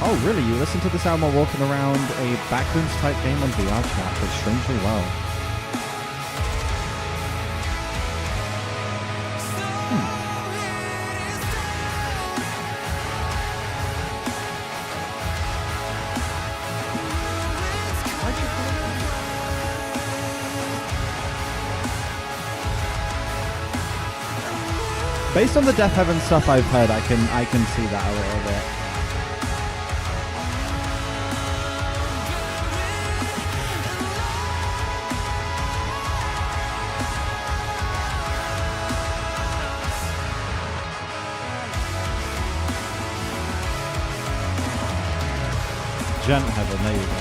Oh, really? You listen to this album while walking around a Backrooms type game on VR chat, but strangely well. Based on the Death Heaven stuff I've heard, I can see that a little bit. Gent Heaven, there you go.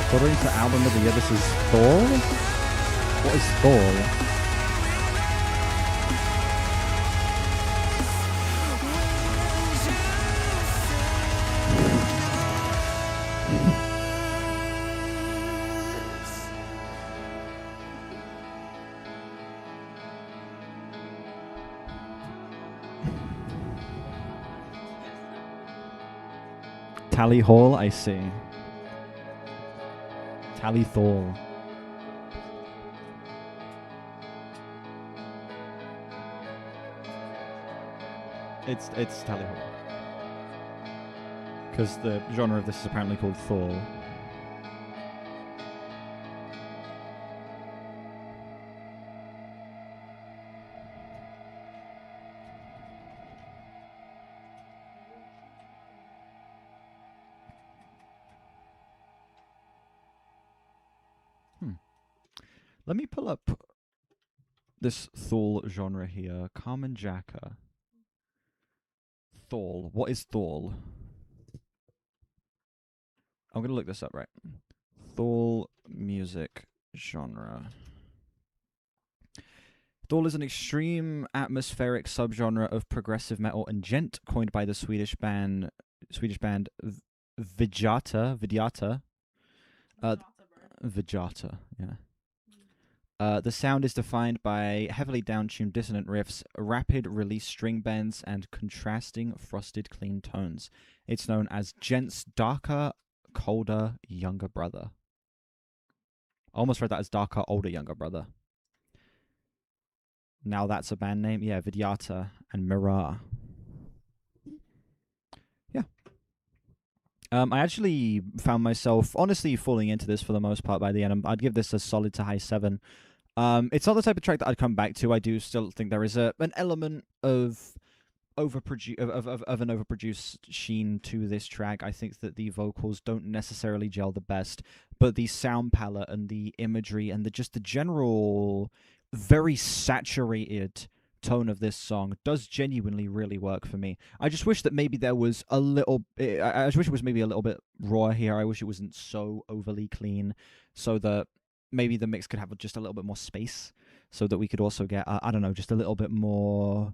According to album of the year, this is Thor? What is Thor? Tally Hall, I see. Tally Thor. It's Tally Hall. Because the genre of this is apparently called Thor. Let me pull up this Thor genre here. Carmen Jacka. Thor. What is Thor? I'm going to look this up, right? Thor music genre. Thor is an extreme atmospheric subgenre of progressive metal and gent coined by the Swedish band Vijata. Vijata, yeah. The sound is defined by heavily down-tuned dissonant riffs, rapid release string bends, and contrasting frosted clean tones. It's known as gent's darker, colder, younger brother. I almost read that as darker, older, younger brother. Now that's a band name? Yeah, Vidyata and Mirar. Yeah. I actually found myself honestly falling into this for the most part by the end. I'd give this a solid to high 7. It's not the type of track that I'd come back to. I do still think there is an element of of an overproduced sheen to this track. I think that the vocals don't necessarily gel the best, but the sound palette and the imagery and just the general very saturated tone of this song does genuinely really work for me. I just wish that maybe there was a little I just wish it was maybe a little bit raw here. I wish it wasn't so overly clean, so that maybe the mix could have just a little bit more space, so that we could also get I don't know, just a little bit more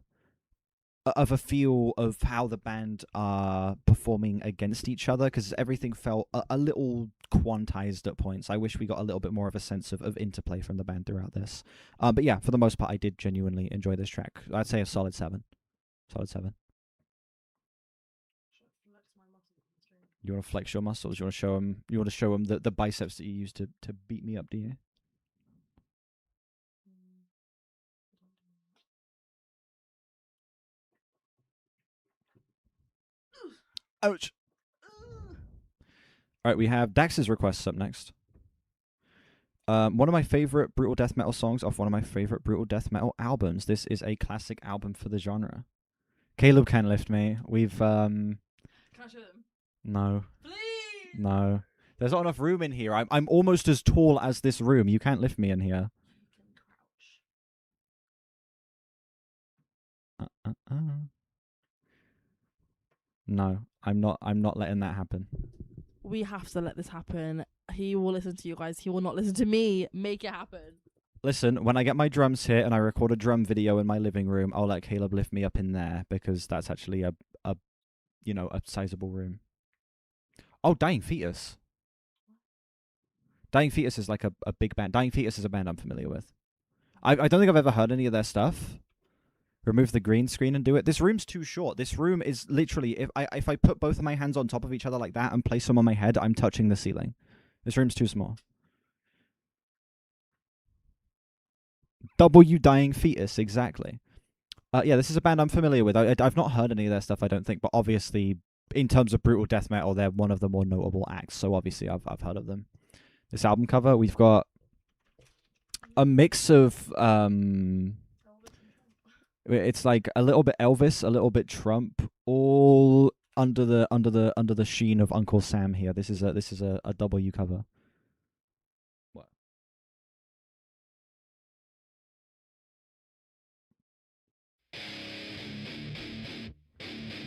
of a feel of how the band are performing against each other, because everything felt a little quantized at points. I wish we got a little bit more of a sense of interplay from the band throughout this. But yeah, for the most part, I did genuinely enjoy this track. I'd say a solid 7. Solid 7. You want to flex your muscles? You want to show them? You want to show them the biceps that you used to beat me up, do you? Ouch. All right, we have Dax's requests up next. One of my favorite brutal death metal songs off one of my favorite brutal death metal albums. This is a classic album for the genre. Caleb can lift me. We've Can I show them? No. Please. No. There's not enough room in here. I'm almost as tall as this room. You can't lift me in here. No, I'm not letting that happen. We have to let this happen. He will listen to you guys. He will not listen to me. Make it happen. Listen, when I get my drums here and I record a drum video in my living room, I'll let Caleb lift me up in there, because that's actually a sizable room. Oh, Dying Fetus. Dying Fetus is like a big band. Dying Fetus is a band I'm familiar with. I don't think I've ever heard any of their stuff. Remove the green screen and do it. This room's too short. This room is literally, if I put both of my hands on top of each other like that and place them on my head, I'm touching the ceiling. This room's too small. W Dying Fetus, exactly. Yeah, this is a band I'm familiar with. I've not heard any of their stuff, I don't think, but obviously, in terms of brutal death metal, they're one of the more notable acts, so obviously I've heard of them. This album cover, we've got a mix of it's like a little bit Elvis, a little bit Trump, all under the sheen of Uncle Sam here. This is a W cover. What?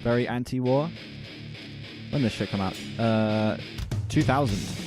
Very anti-war. When did this shit come out? 2000.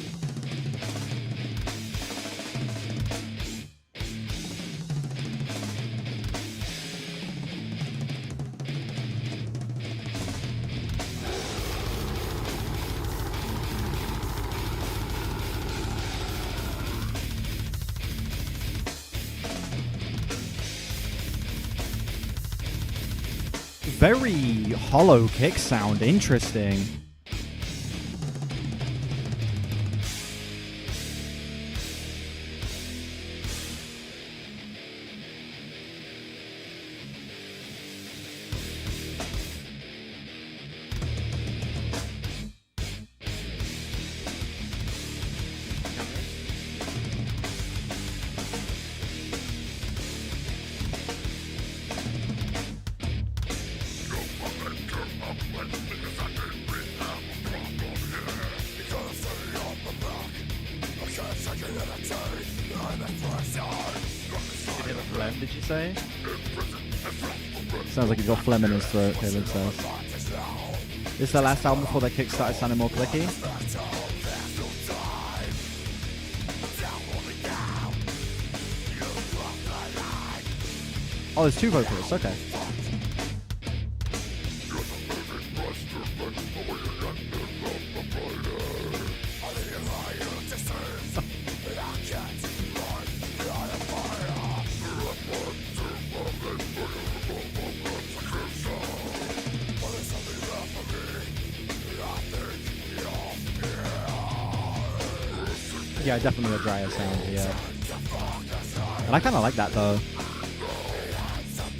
Very hollow kick sound. Interesting. Did you say? Sounds like he's got phlegm in his throat, Caleb says. This is their last album before their kick started sounding more clicky. Oh, there's two vocalists, okay. Yeah, definitely a drier sound, yeah. And I kind of like that, though.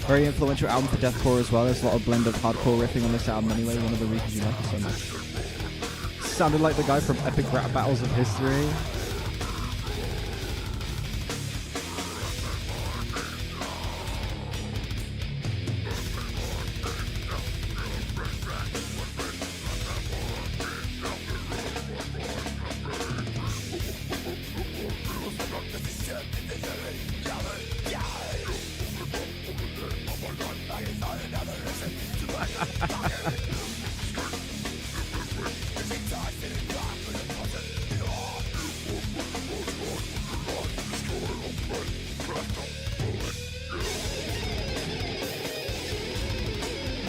Very influential album for deathcore as well. There's a lot of blend of hardcore riffing on this album anyway, one of the reasons you like it so much. Sounded like the guy from Epic Rap Battles of History.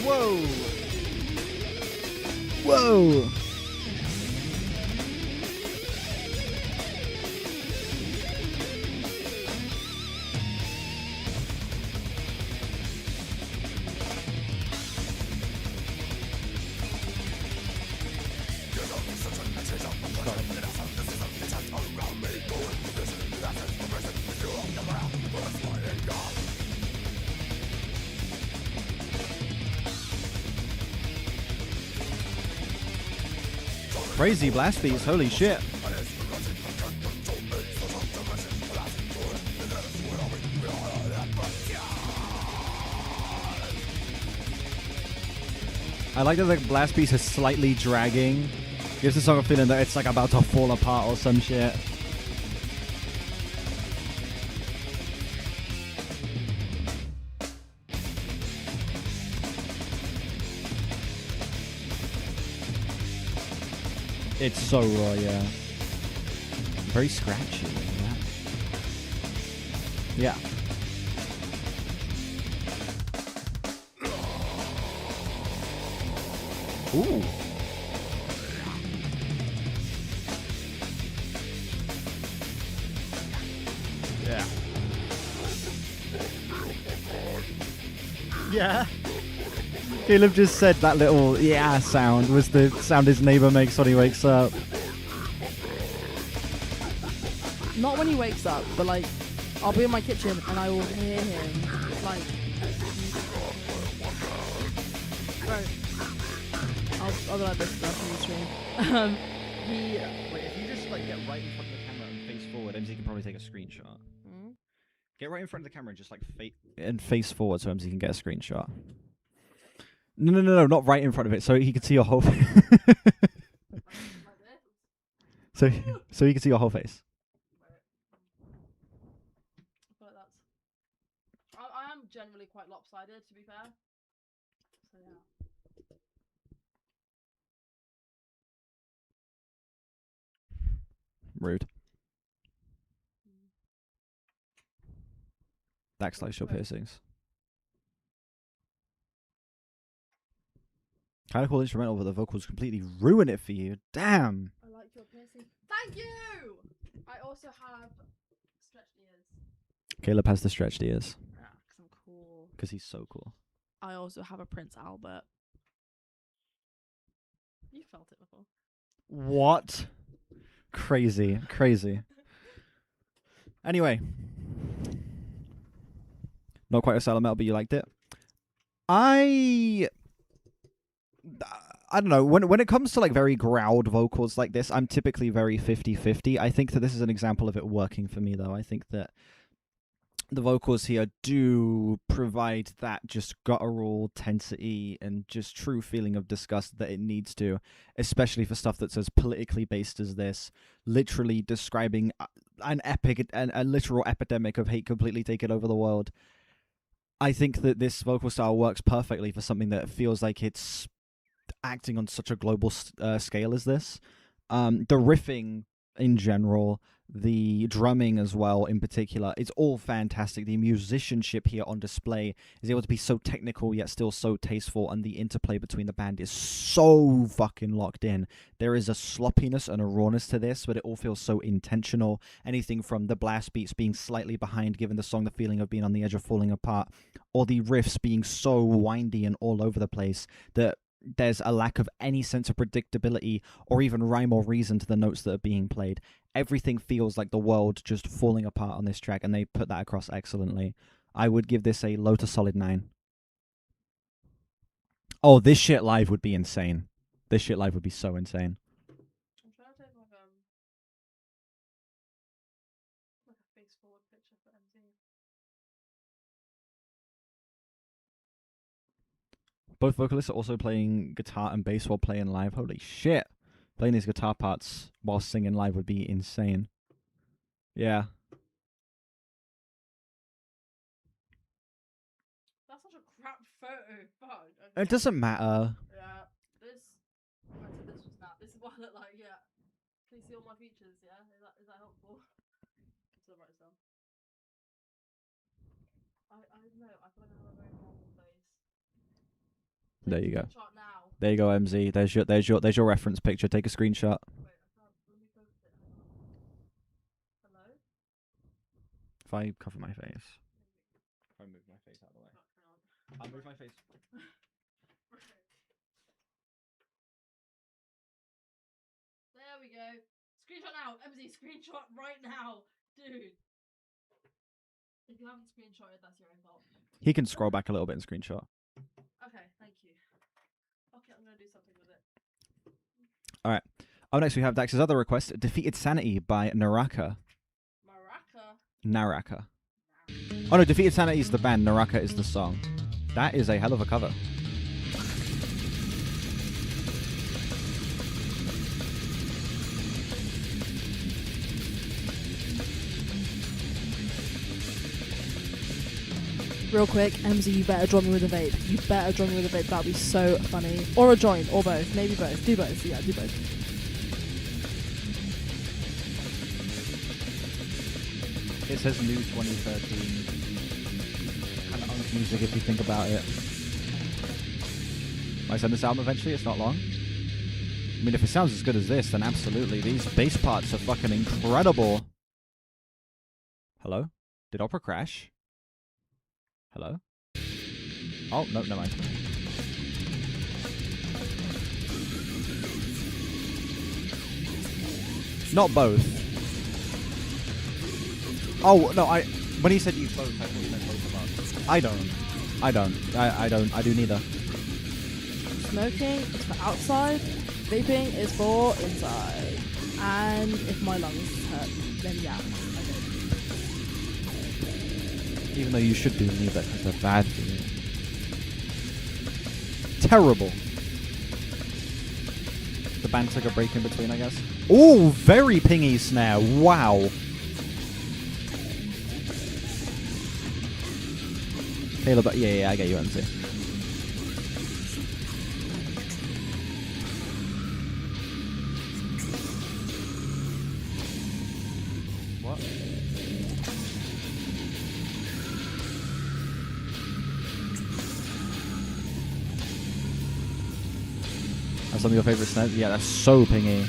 Whoa! Whoa! Crazy blast beats, holy shit. I like that the blast piece is slightly dragging. Gives the song a feeling that it's like about to fall apart or some shit. It's so raw, yeah. Very scratchy. Yeah. Ooh. Yeah. Yeah. Caleb just said that little yeah sound was the sound his neighbor makes when he wakes up. Not when he wakes up, but like, I'll be in my kitchen and I will hear him like. Right. I'll do like this stuff on the stream. Wait, if you just like get right in front of the camera and face forward, MZ can probably take a screenshot. Mm? Get right in front of the camera and just like face forward so MZ can get a screenshot. No, not right in front of it, so he can see your whole face. so he can see your whole face. I feel like that's. I am generally quite lopsided, to be fair. So yeah. Rude. Backslash your piercings. Kind of cool instrumental, but the vocals completely ruin it for you. Damn. I like your piercing. Thank you! I also have stretched ears. Caleb has the stretched ears. Yeah, because I'm cool. Because he's so cool. I also have a Prince Albert. You felt it before. What? Crazy. Anyway. Not quite a silent metal, but you liked it. I don't know, when it comes to like very growled vocals like this, I'm typically very 50-50. I think that this is an example of it working for me, though. I think that the vocals here do provide that just guttural tensity and just true feeling of disgust that it needs to, especially for stuff that's as politically based as this, literally describing a literal epidemic of hate completely taking over the world. I think that this vocal style works perfectly for something that feels like it's acting on such a global scale as this. The riffing in general, the drumming as well in particular, it's all fantastic. The musicianship here on display is able to be so technical yet still so tasteful, and the interplay between the band is so fucking locked in. There is a sloppiness and a rawness to this, but it all feels so intentional. Anything from the blast beats being slightly behind, giving the song the feeling of being on the edge of falling apart, or the riffs being so windy and all over the place that there's a lack of any sense of predictability or even rhyme or reason to the notes that are being played. Everything feels like the world just falling apart on this track, and they put that across excellently. I would give this a low to solid 9. Oh, this shit live would be insane. This shit live would be so insane. I'm trying to take like a face forward picture for MZ. Both vocalists are also playing guitar and bass while playing live. Holy shit. Playing these guitar parts while singing live would be insane. Yeah. That's such a crap photo. Fuck. It doesn't matter. Yeah. This. I said this was not. This is what I look like. Yeah. Can you see all my features? Yeah. Is that helpful? So right down. I know. I feel like I have a very normal face. There you go. Screenshot now. There you go, MZ. There's your reference picture. Take a screenshot. Wait, I can't. Let me post it. Hello. If I cover my face. If I move my face out of the way. I'll move my face. There we go. Screenshot now. MZ, screenshot right now. Dude. If you haven't screenshotted, that's your own fault. He can scroll back a little bit and screenshot. Okay, thank you. Okay, I'm gonna do something with it. All right. Up next, we have Dax's other request, Defeated Sanity by Naraka. Naraka. Oh no, Defeated Sanity is the band, Naraka is the song. That is a hell of a cover. Real quick, MZ, you better draw me with a vape. You better draw me with a vape. That'd be so funny. Or a joint, or both. Maybe both. Do both. Yeah, do both. It says new 2013. Kind of old music if you think about it. Might send this album eventually, it's not long. I mean, if it sounds as good as this, then absolutely. These bass parts are fucking incredible. Hello? Did Opera crash? Hello? Oh, no, never mind. Not both. Oh, no, when he said use both, I thought he meant both of us. I do neither. Smoking is for outside. Vaping is for inside. And if my lungs hurt, then yeah. Even though you should do neither, because they're bad for you. Terrible. The band took a break in between, I guess. Oh, very pingy snare. Wow. Caleb, yeah, I get you, MC. What? That's some of your favorite snares? Yeah, that's so pingy.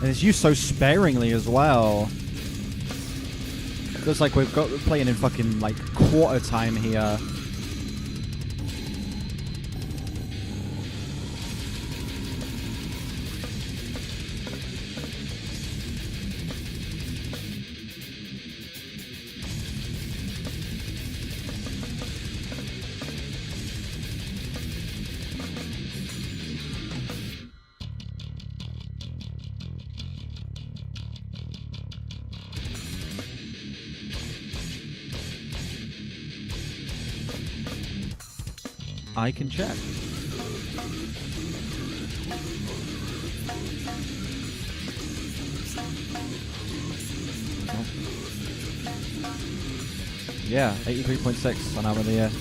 And it's used so sparingly as well. Looks like we're playing in fucking like quarter time here. I can check. Oh. Yeah, 83.6 on Album of the Year.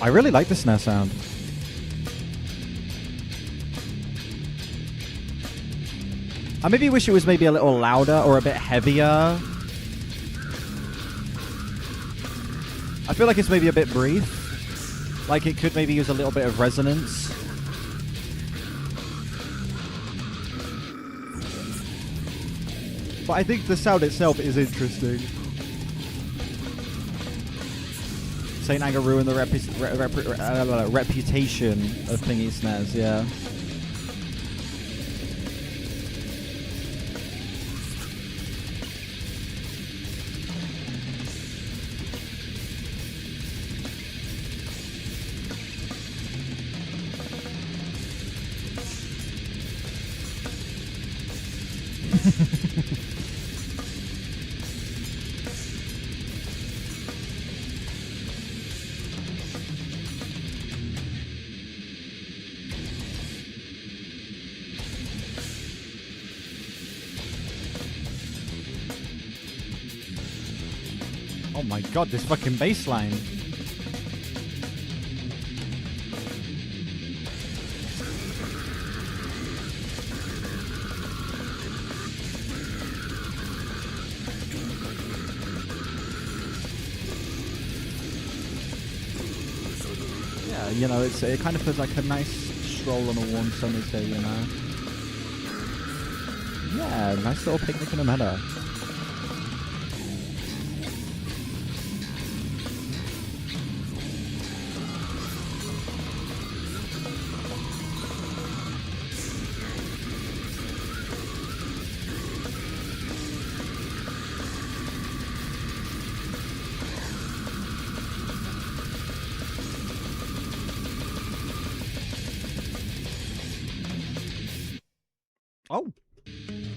I really like the snare sound. I maybe wish it was maybe a little louder or a bit heavier. I feel like it's maybe a bit brief. Like it could maybe use a little bit of resonance. But I think the sound itself is interesting. Saint Anger ruined the reputation of pingy snares, yeah. my god, this fucking bass line. Yeah, you know, it kind of feels like a nice stroll on a warm summer's day, you know? Yeah, nice little picnic in a meadow.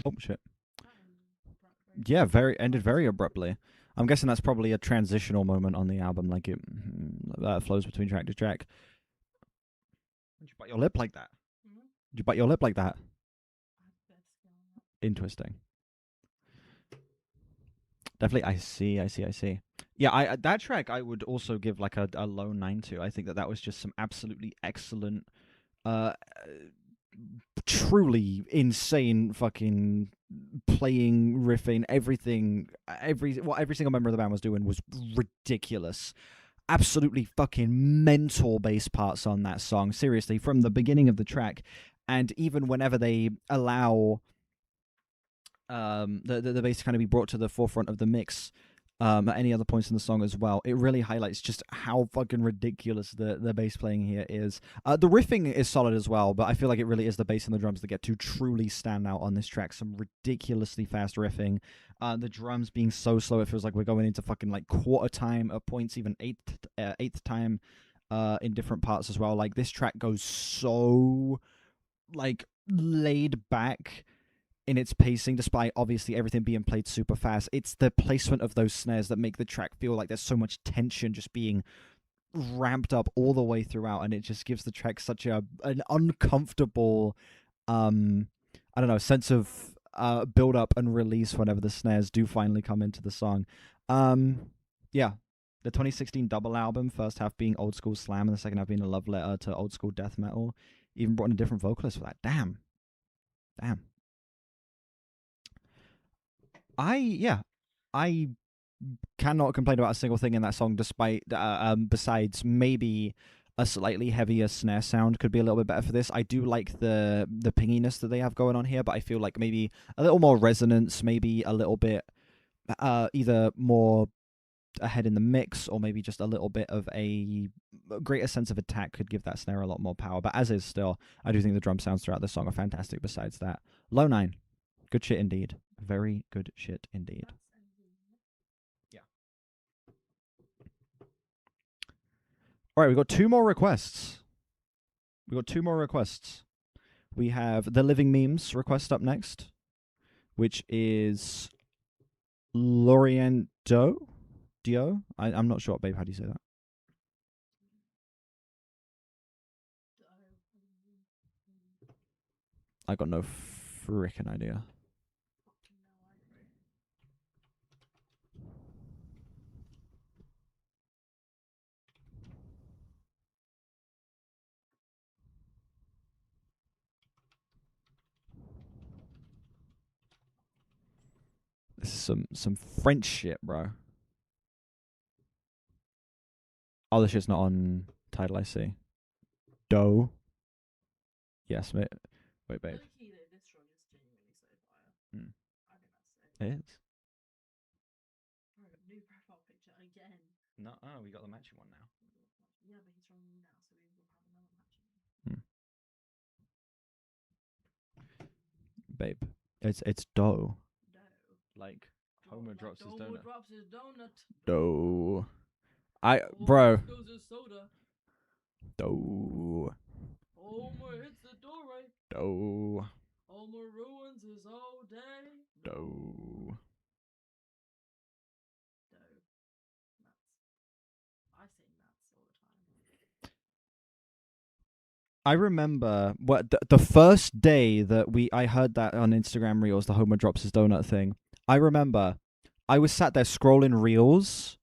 Oh shit. Yeah, ended very abruptly. I'm guessing that's probably a transitional moment on the album, like it flows between track to track. Did you bite your lip like that? Did you bite your lip like that? Interesting. Definitely, I see. Yeah, that track I would also give like a low 9 to. I think that was just some absolutely excellent, truly insane fucking playing, riffing, everything. Every single member of the band was doing was ridiculous. Absolutely fucking mental bass parts on that song. Seriously, from the beginning of the track, and even whenever they allow the bass to kind of be brought to the forefront of the mix at any other points in the song as well, it really highlights just how fucking ridiculous the bass playing here is. The riffing is solid as well, but I feel like it really is the bass and the drums that get to truly stand out on this track. Some ridiculously fast riffing. The drums being so slow, it feels like we're going into fucking like quarter time at points, even eighth time in different parts as well. Like, this track goes so like laid back in its pacing, despite obviously everything being played super fast. It's the placement of those snares that make the track feel like there's so much tension just being ramped up all the way throughout, and it just gives the track such an uncomfortable I don't know, sense of build up and release whenever the snares do finally come into the song. Yeah, the 2016 double album, first half being old school slam and the second half being a love letter to old school death metal, even brought in a different vocalist for that. Damn. I cannot complain about a single thing in that song, despite besides maybe a slightly heavier snare sound could be a little bit better for this. I do like the pinginess that they have going on here, but I feel like maybe a little more resonance, maybe a little bit either more ahead in the mix, or maybe just a little bit of a greater sense of attack could give that snare a lot more power. But as is, still, I do think the drum sounds throughout the song are fantastic besides that. Low 9. Good shit indeed. Very good shit indeed. Yeah. All right, we've got two more requests. We have the Living Memes request up next, which is Loriento Dio. I'm not sure, babe. How do you say that? I got no freaking idea. This is some French shit, bro. Oh, this shit's not on Tidal, I see. Doe. Yes, mate. Wait, babe. It is. New profile picture again. No, we got the matching one now. Yeah, but he's from you now, so we will have another matching one. Babe, it's dough. Like Homer drops his donut. Drops his donut. Dough. Bro. Dough. Homer hits the door right. Dough. Homer ruins his whole day. Dough. I say nuts all the time. I remember the first day that I heard that on Instagram Reels, the Homer drops his donut thing. I remember I was sat there scrolling Reels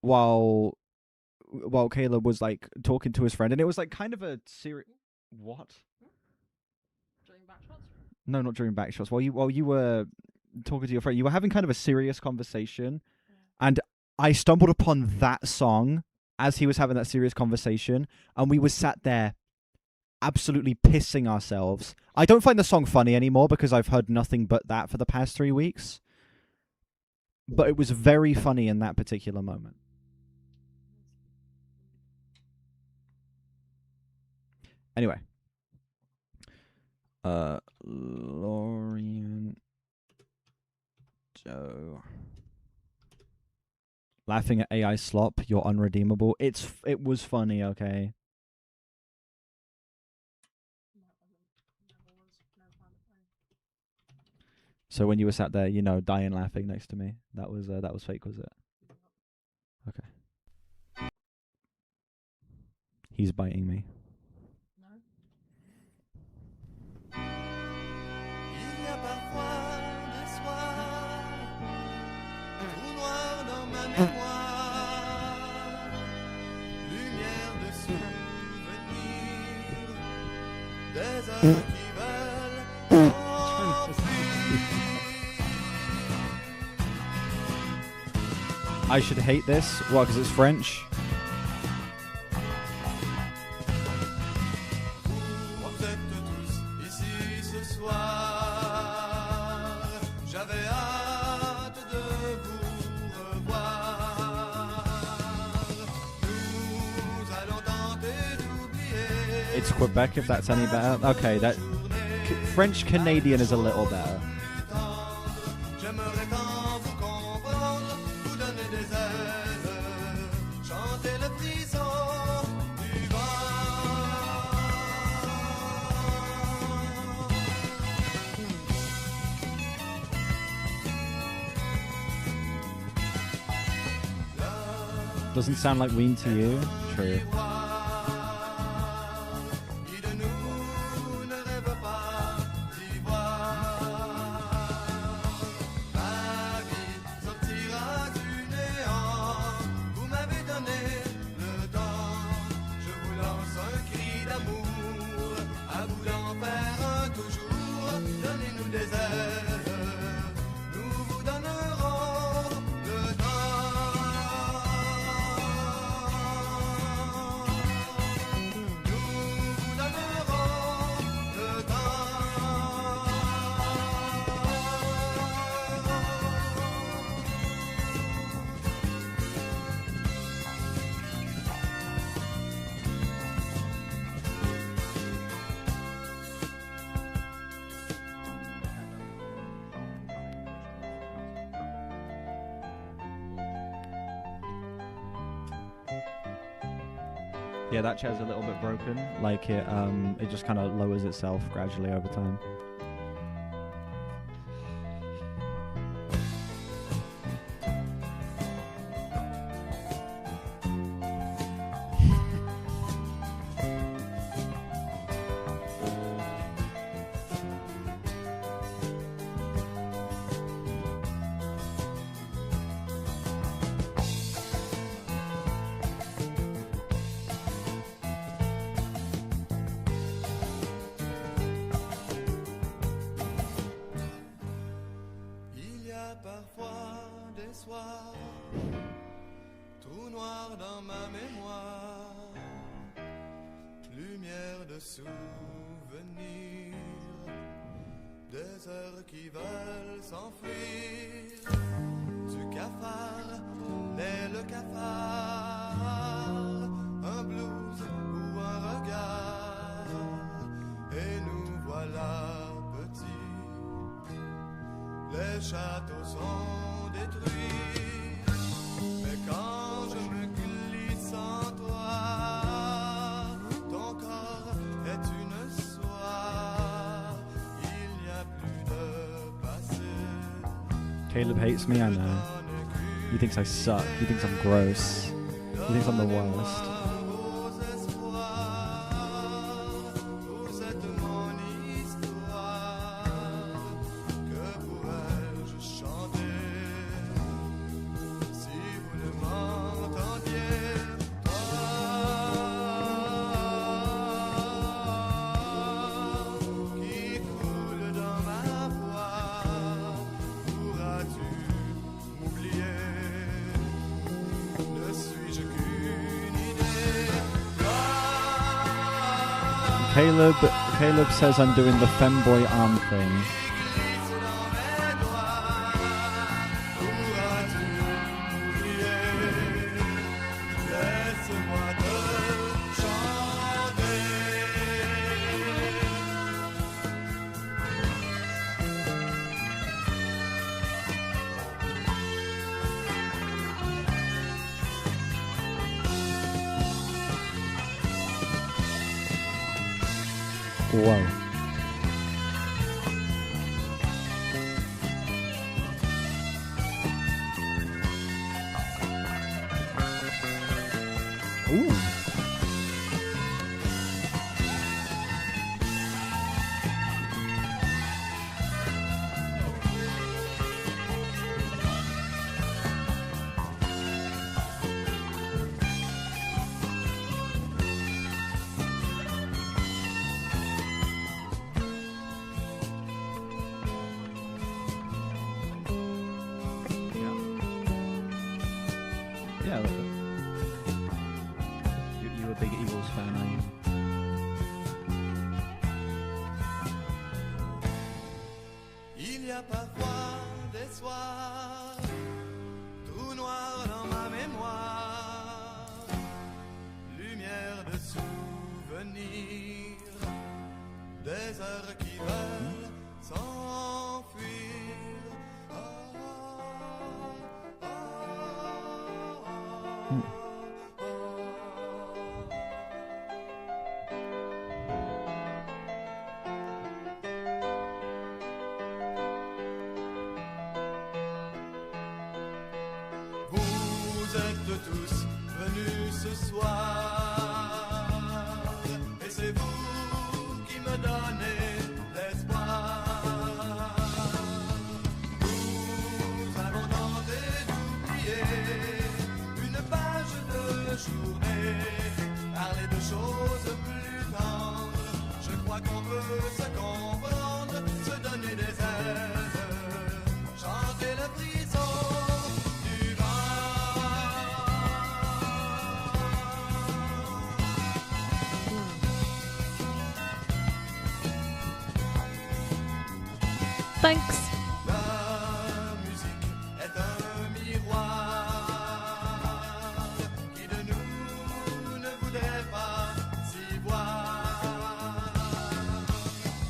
while Caleb was like talking to his friend, and it was like kind of a serious. What? During backshots? No, not during backshots. While you were talking to your friend, you were having kind of a serious conversation, and I stumbled upon that song as he was having that serious conversation, and we were sat there absolutely pissing ourselves. I don't find the song funny anymore because I've heard nothing but that for the past 3 weeks. But it was very funny in that particular moment. Anyway. Lorian Joe. Laughing at AI slop, you're unredeemable. It was funny, okay? So when you were sat there, dying laughing next to me, that was fake, was it? Okay. He's biting me. Il y a parfois des soirs tout noirs dans ma mémoire, lumière de souvenirs, des heures qui veulent I should hate this. What, because it's French? Vous êtes tous ici ce soir, j'avais hâte de vous revoir. Nous allons tenter d'oublier. It's Quebec, if that's any better. Okay, that French Canadian is a little better. J'aimerais tant vous comprendre, vous donner des ailes, chanter le frisson du vent. Doesn't sound like Ween to you? True. Yeah, that chair's a little bit broken. Like it just kind of lowers itself gradually over time. Trou noir dans ma mémoire, lumière de souvenirs, des heures qui veulent s'enfuir, du cafard naît le cafard, un blues ou un regard, et nous voilà petits, les châteaux sont détruits. Mais quand je me glisse en toi, ton corps est une soie, il n'y a plus de passé. Caleb hates me, I know. He thinks I suck. He thinks I'm gross. He thinks I'm the worst. Caleb says I'm doing the femboy arm thing. Whoa. Ooh. Yeah, look. You a big Eagles fan, are you? Il y a parfois des soirs tout noirs dans ma mémoire, lumière de souvenirs, des heures qui veulent s'enfuir. Vous êtes tous venus ce soir, et c'est vous qui me donnez l'espoir. Nous avons tenté d'oublier une page de journée, parler de choses plus tendres. Je crois qu'on peut se comprendre, se donner des ailes, chanter le frisson. Thanks. La musique est un miroir qui de nous ne voudrait pas s'y voir.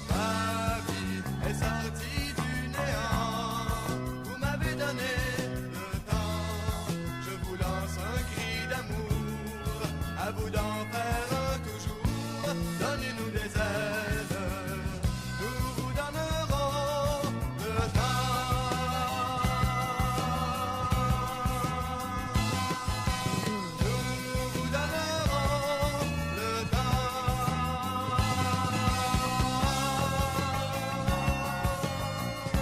Ma vie est sortie du néant, vous m'avez donné le temps. Je vous lance un cri d'amour, à vous d'en faire un toujours. Donnez-nous des ailes, nous vous donnerons le temps. Nous vous donnerons le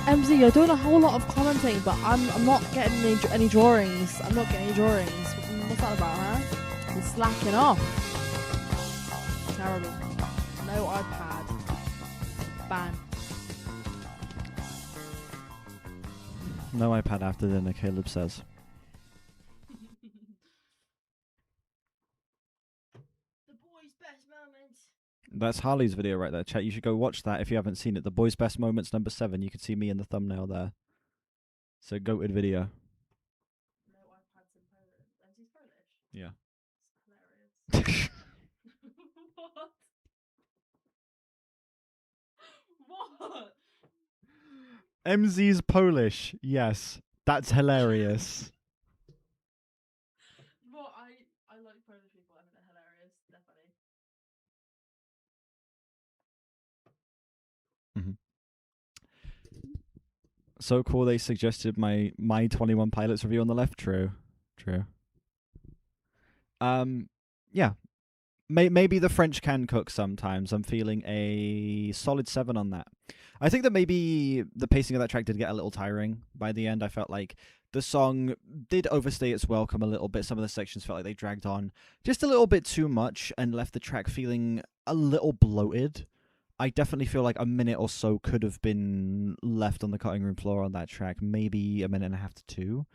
MZ, you're doing a whole lot of commenting, but I'm not getting any drawings. I'm not getting any drawings. What's that about, huh? You're slacking off. Terrible. No iPad. Ban. No iPad after dinner, Caleb says. The boys' best moments. That's Harley's video right there, chat. You should go watch that if you haven't seen it. The Boys' Best Moments number 7. You can see me in the thumbnail there. So goated video. No iPads in Poland. MZ's Polish? Yeah. It's hilarious. What? What? MZ's Polish. Yes. That's hilarious. Well, I like Polish people. I think they're hilarious. Definitely. So cool they suggested my 21 Pilots review on the left. True. Yeah. Maybe the French can cook sometimes. I'm feeling a solid 7 on that. I think that maybe the pacing of that track did get a little tiring by the end. I felt like the song did overstay its welcome a little bit. Some of the sections felt like they dragged on just a little bit too much and left the track feeling a little bloated. I definitely feel like a minute or so could have been left on the cutting room floor on that track. Maybe a minute and a half to 2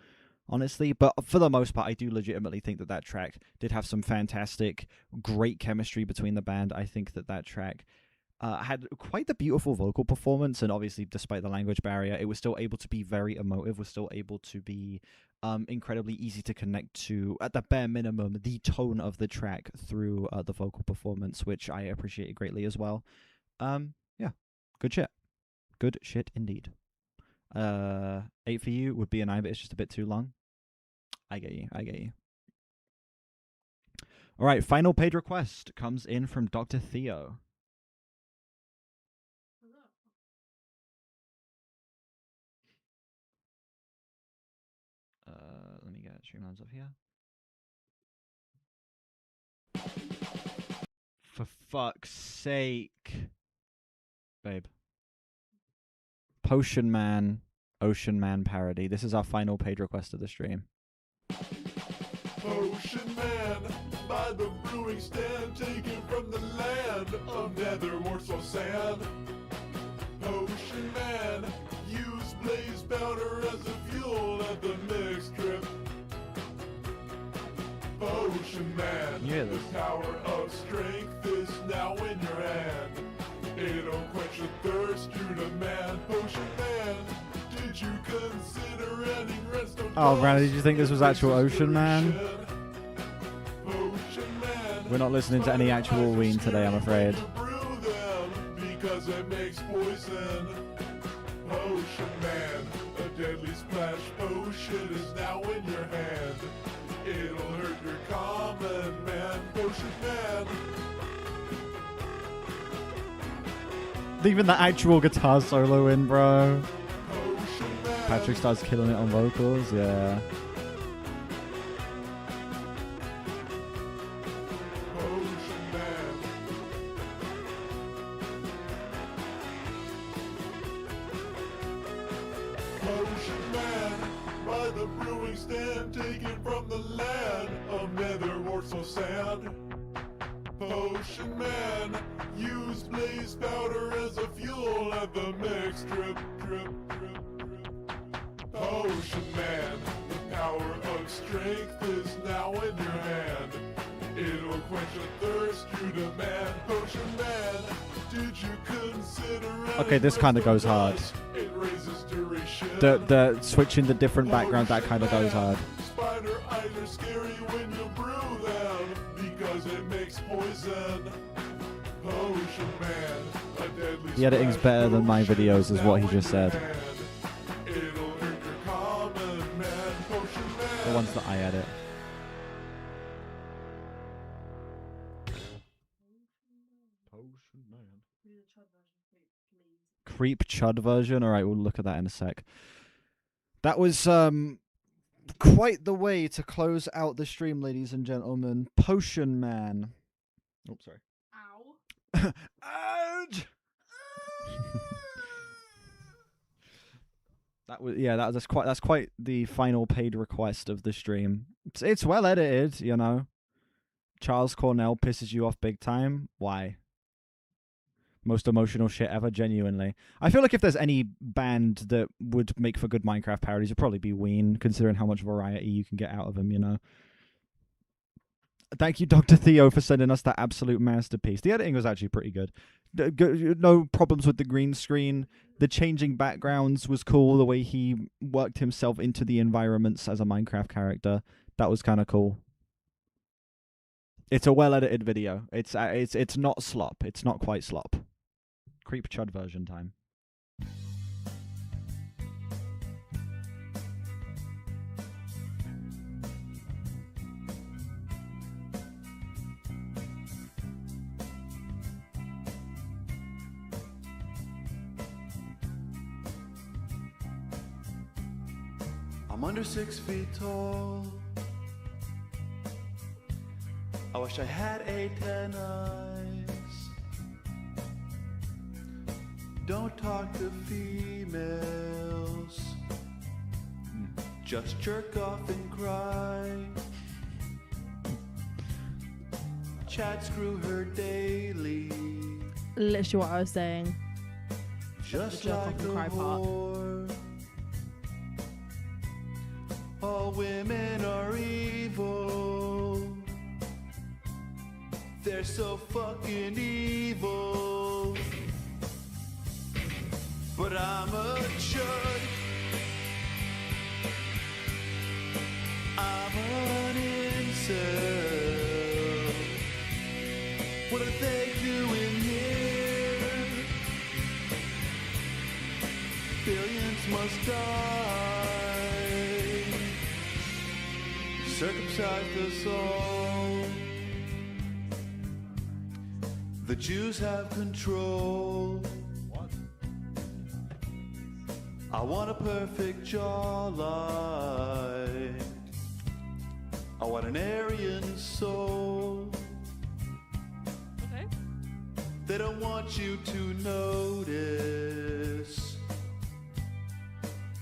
honestly. But for the most part, I do legitimately think that track did have some fantastic, great chemistry between the band. I think that track had quite the beautiful vocal performance, and obviously, despite the language barrier, it was still able to be very emotive, was still able to be incredibly easy to connect to, at the bare minimum, the tone of the track through the vocal performance, which I appreciated greatly as well. Yeah, good shit. Good shit indeed. 8 for you would be a 9, but it's just a bit too long. I get you. All right, final paid request comes in from Dr. Theo. Let me get Streamlabs up here. For fuck's sake. Babe. Potion Man, Ocean Man parody. This is our final paid request of the stream. Potion Man, by the brewing stand, taken from the land of nether morsel sand. Potion Man, use blaze powder as a fuel at the mix trip. Potion Man, Yeah, the power of strength is now in your hand. It'll quench the thirst you demand. Potion Man, did you consider ending redstone? Oh, Brandon, did you think this was actual Ocean Man? Potion Man, We're not listening to any actual Ween today, I'm afraid. brew them because it makes poison. Potion Man, a deadly splash potion is now in your hand. It'll hurt your common man. Potion Man. Leaving the actual guitar solo in, bro. Patrick starts killing it on vocals, yeah. Potion Man, by the brewing stand, taken from the land of nether morsel sand. Potion Man, use blaze powder as a fuel at the mix drip. Potion Man, the power of strength is now in your hand. It'll quench a thirst you demand. Potion Man, did you consider? Okay, this kind of goes hard. It raises duration. The switching the different background, that kind of goes hard. Spider eyes are scary when you brew them because it makes poison. Potion Man, a deadly The editing's better than my videos, is what he just said. It'll hurt your common man. Potion Man. The ones that I edit. Creep Chud version. All right, we'll look at that in a sec. That was quite the way to close out the stream, ladies and gentlemen. Potion Man. Oh, sorry. Ow. Ouch! That's quite the final paid request of the stream. It's well edited, you know. Charles Cornell pisses you off big time. Why? Most emotional shit ever, genuinely. I feel like if there's any band that would make for good Minecraft parodies, it'd probably be Ween, considering how much variety you can get out of them, you know. Thank you, Dr. Theo, for sending us that absolute masterpiece. The editing was actually pretty good. No problems with the green screen. The changing backgrounds was cool. The way he worked himself into the environments as a Minecraft character, that was kind of cool. It's a well-edited video. It's not slop. It's not quite slop. Creep Chud version time. I'm under 6 feet tall. I wish I had 8, 10 eyes. Don't talk to females. Just jerk off and cry. Chat screw her daily. Literally what I was saying. Just The jerk off like and a cry part. whore. Oh, all women are evil. They're so fucking evil. But I'm a chud. I'm an incel. What are they doing here? Billions must die. Circumcised us all. The Jews have control. I want a perfect jawline. I want an Aryan soul. Okay. They don't want you to notice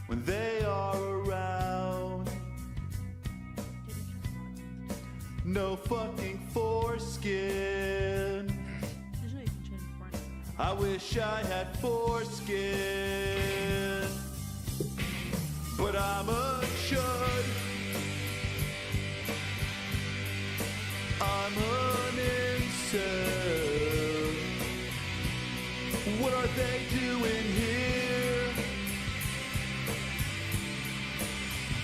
when they are around. No fucking foreskin. I wish I had foreskin. But I'm a chud. I'm an incel. What are they doing here?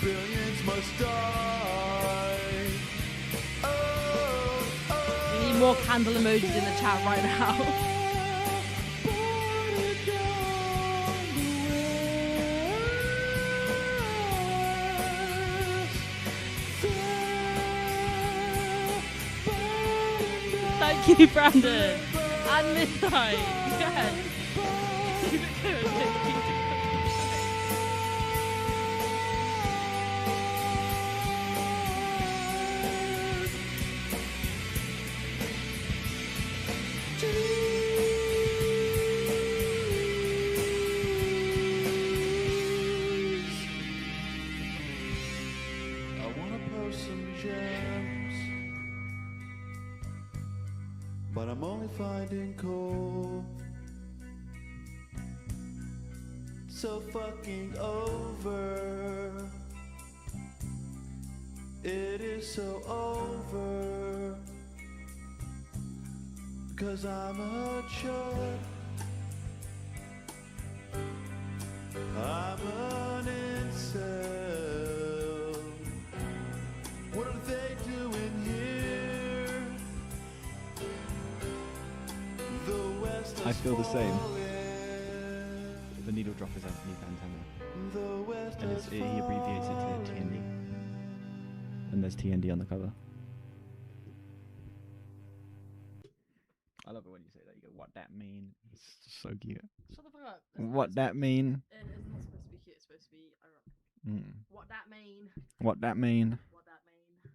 Billions must die. We need more candle emojis in the chat right now. Thank you, Brandon. And Midnight. Yes. Keep it good. Keep it good. I wanna post some gems, but I'm only finding coal. So fucking over. It is so over. 'Cause I'm a chud. I'm an incel. What are they doing here? The West I is feel the same. falling. The needle drop is Anthony Fantana. The West And is he abbreviates it to TND. And there's TND on the cover. I love it when you say that. You go, what that mean? It's so cute. Shut the fuck up. What that mean? It is not supposed to be cute. It's supposed to be ironic. What that mean? What that mean? What that mean?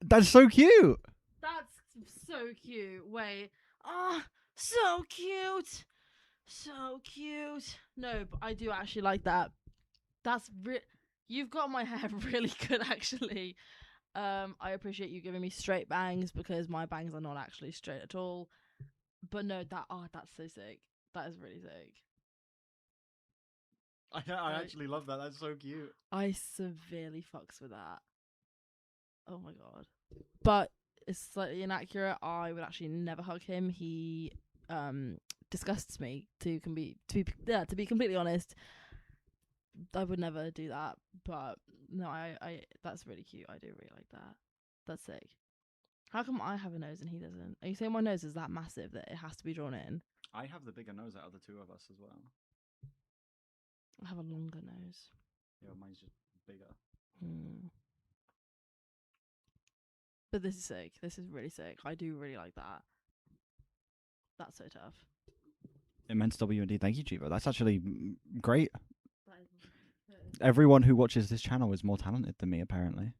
That's so cute. That's so cute. Wait. Ah, so cute. So cute. No, but I do actually like that. That's you've got my hair really good actually. I appreciate you giving me straight bangs because my bangs are not actually straight at all. But no, that's so sick. That is really sick. I actually love that. That's so cute. I severely fucks with that. Oh my god. But it's slightly inaccurate. I would actually never hug him. He disgusts me to be completely honest. I would never do that. But no, I that's really cute. I do really like that. That's sick. How come I have a nose and he doesn't? Are you saying my nose is that massive that it has to be drawn in? I have the bigger nose out of the two of us as well. I have a longer nose. Yeah, mine's just bigger. But this is sick. This is really sick. I do really like that. That's so tough. Immense W&D. Thank you, Chivo. That's actually great. Everyone who watches this channel is more talented than me, apparently.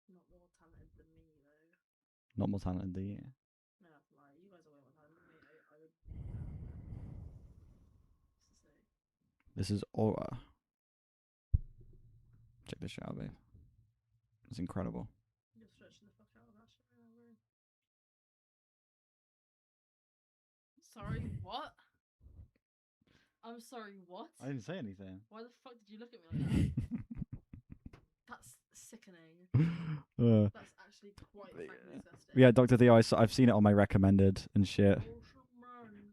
Not more talented than me, though. Not more talented than you. No, that's a lie. You guys are way more talented than me. I would. This is Aura. Check this shit out, babe. It's incredible. You're stretching the fuck out of that shit right now, bro. Sorry. I'm sorry, what? I didn't say anything. Why the fuck did you look at me like that? That's sickening. That's actually quite frankly disgusting. Yeah, Dr. Theo, I've seen it on my recommended and shit.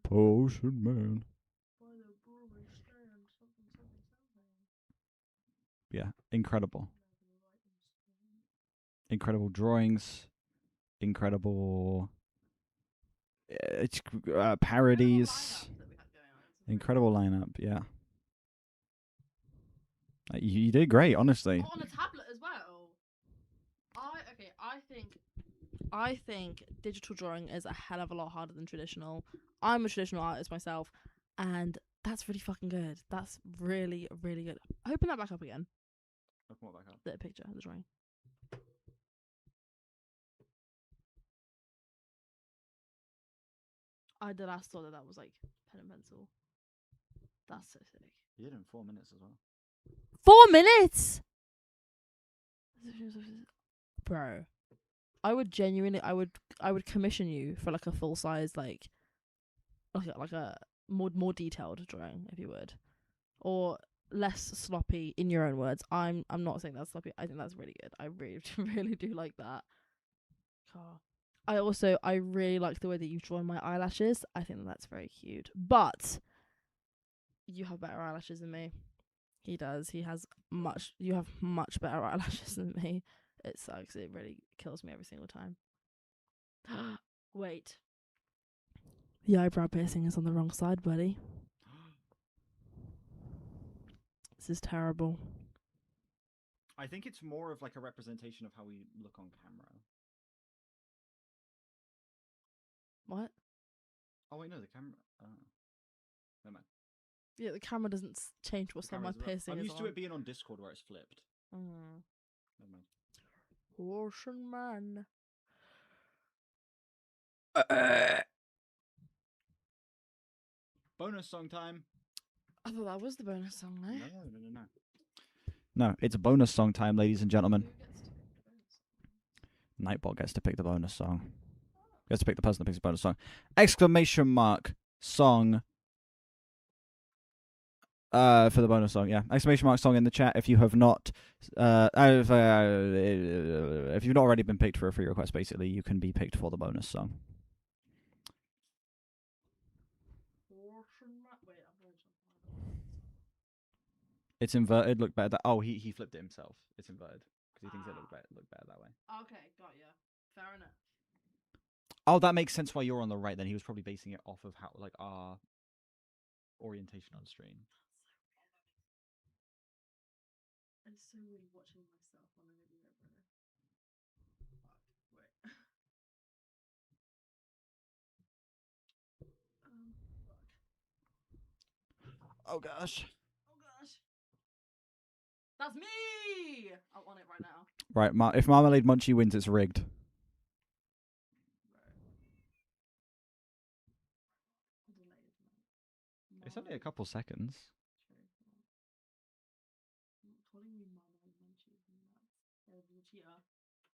Potion Man. Yeah, incredible. Incredible drawings. Incredible parodies. Incredible lineup, yeah. You did great, honestly. Oh, on a tablet as well. I think digital drawing is a hell of a lot harder than traditional. I'm a traditional artist myself, and that's really fucking good. That's really, really good. Open that back up again. Open what back up? The picture, the drawing. I did last thought that was like pen and pencil. That's so sick. You did it in 4 minutes as well. 4 minutes, bro. I would genuinely, I would commission you for like a full size, like a more detailed drawing, if you would, or less sloppy, in your own words. I'm not saying that's sloppy. I think that's really good. I really really do like that. I really like the way that you've drawn my eyelashes. I think that's very cute. But you have better eyelashes than me. He does. You have much better eyelashes than me. It sucks. It really kills me every single time. Wait. The eyebrow piercing is on the wrong side, buddy. This is terrible. I think it's more of like a representation of how we look on camera. What? Oh wait, no, the camera. Never mind. Yeah, the camera doesn't change what's on my piercing. I'm used to it being on Discord where it's flipped. Never mind. Russian man. Bonus song time. I thought that was the bonus song, no? No, it's bonus song time, ladies and gentlemen. Nightbot gets to pick the bonus song. Gets to pick the person that picks the bonus song. Exclamation mark song. For the bonus song, yeah. Exclamation mark song in the chat if you have not, if you've not already been picked for a free request, basically, you can be picked for the bonus song. It's inverted. Look better. Oh, he flipped it himself. It's inverted because he thinks it look better that way. Okay, got ya. Fair enough. Oh, that makes sense why you're on the right. Then he was probably basing it off of how like our orientation on stream. It's so weird watching myself on a video, bro. Fuck. Wait. Oh gosh. Oh gosh. That's me! I'm on it right now. Right, if Marmalade Munchie wins, it's rigged. It's only a couple seconds.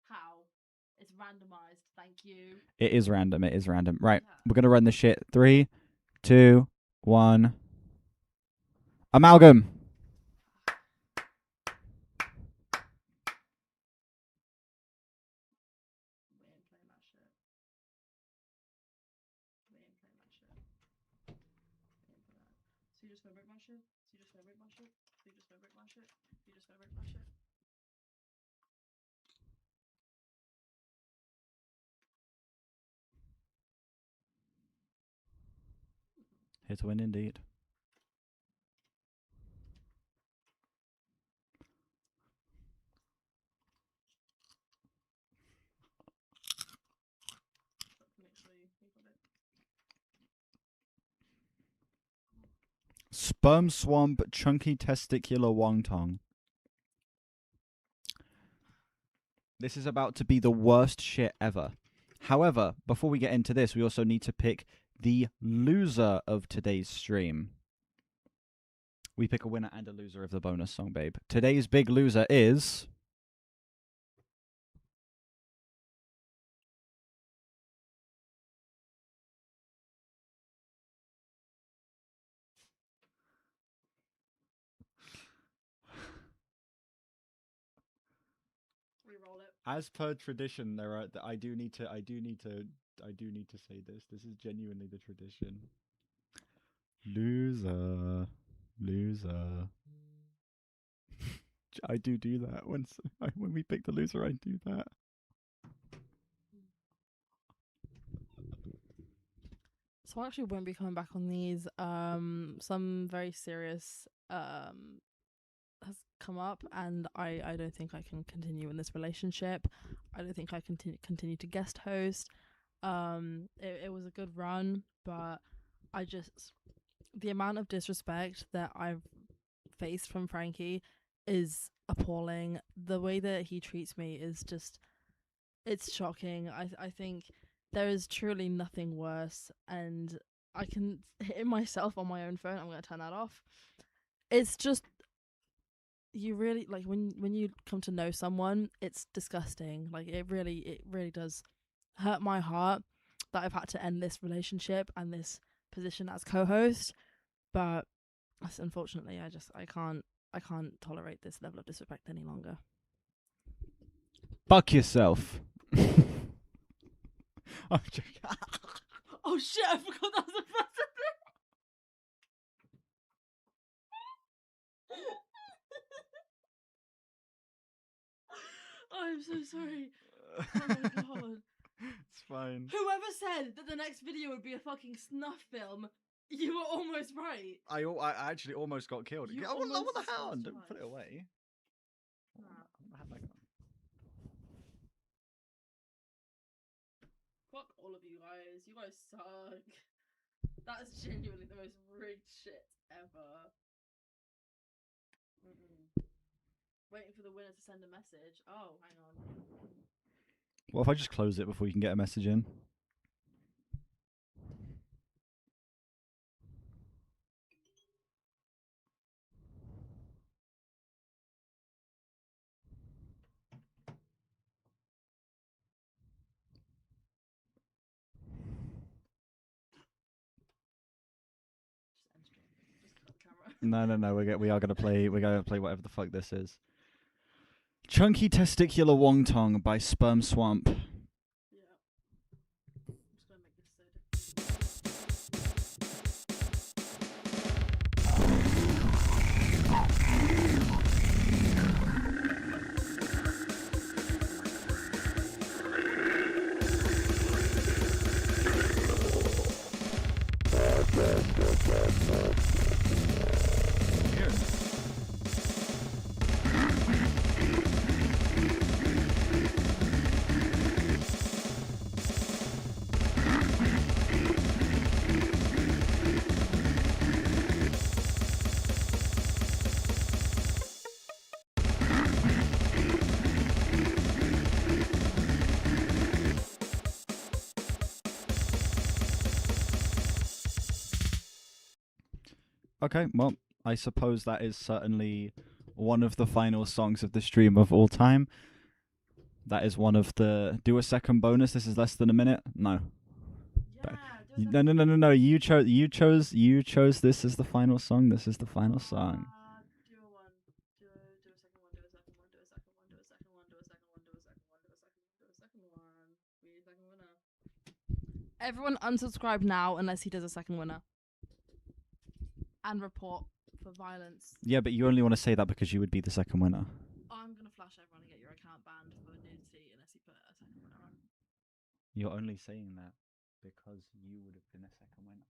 How? It's randomized. Thank you. It is random. It is random. Right, we're gonna run this shit. 3, 2, 1. Amalgam. So you just gonna break my shit? So you just gonna break my shit? So you just gonna break my shit? You just gonna break my shit? Here to win indeed. Sperm swamp chunky testicular wonton. This is about to be the worst shit ever. However, before we get into this, we also need to pick the loser of today's stream. We pick a winner and a loser of the bonus song, babe. Today's big loser is... As per tradition, there are. I do need to say this. This is genuinely the tradition. Loser. I do that when we pick the loser. I do that. So I actually won't be coming back on these. Some very serious has come up, and I don't think I can continue in this relationship. I don't think I can continue to guest host. It was a good run, but the amount of disrespect that I've faced from Frankie is appalling. The way that he treats me is just, it's shocking. I think there is truly nothing worse, and I can hit it myself on my own phone. I'm going to turn that off. It's just, you really, like, when you come to know someone, it's disgusting. Like, it really does hurt my heart that I've had to end this relationship and this position as co-host. But unfortunately, I can't tolerate this level of disrespect any longer. Fuck yourself. I'm joking. Oh shit, I forgot that was a person. Oh, I'm so sorry. Oh my god. It's fine. Whoever said that the next video would be a fucking snuff film, you were almost right. I actually almost got killed. Oh, what the hell? Don't put it away. Fuck all of you guys. You guys suck. That is genuinely the most rigged shit ever. Waiting for the winner to send a message. Oh, hang on. What if I just close it before you can get a message in? No. We are gonna play. We're gonna play whatever the fuck this is. Chunky Testicular Wongtong by Sperm Swamp. Okay, well, I suppose that is certainly one of the final songs of the stream of all time. That is one of the... Do a second bonus. This is less than a minute. No. No. You chose this as the final song. This is the final song. Everyone unsubscribe now unless he does a second winner. And report for violence. Yeah, but you only want to say that because you would be the second winner. I'm gonna flash everyone and get your account banned for nudity unless you put a second winner on. You're only saying that because you would have been a second winner.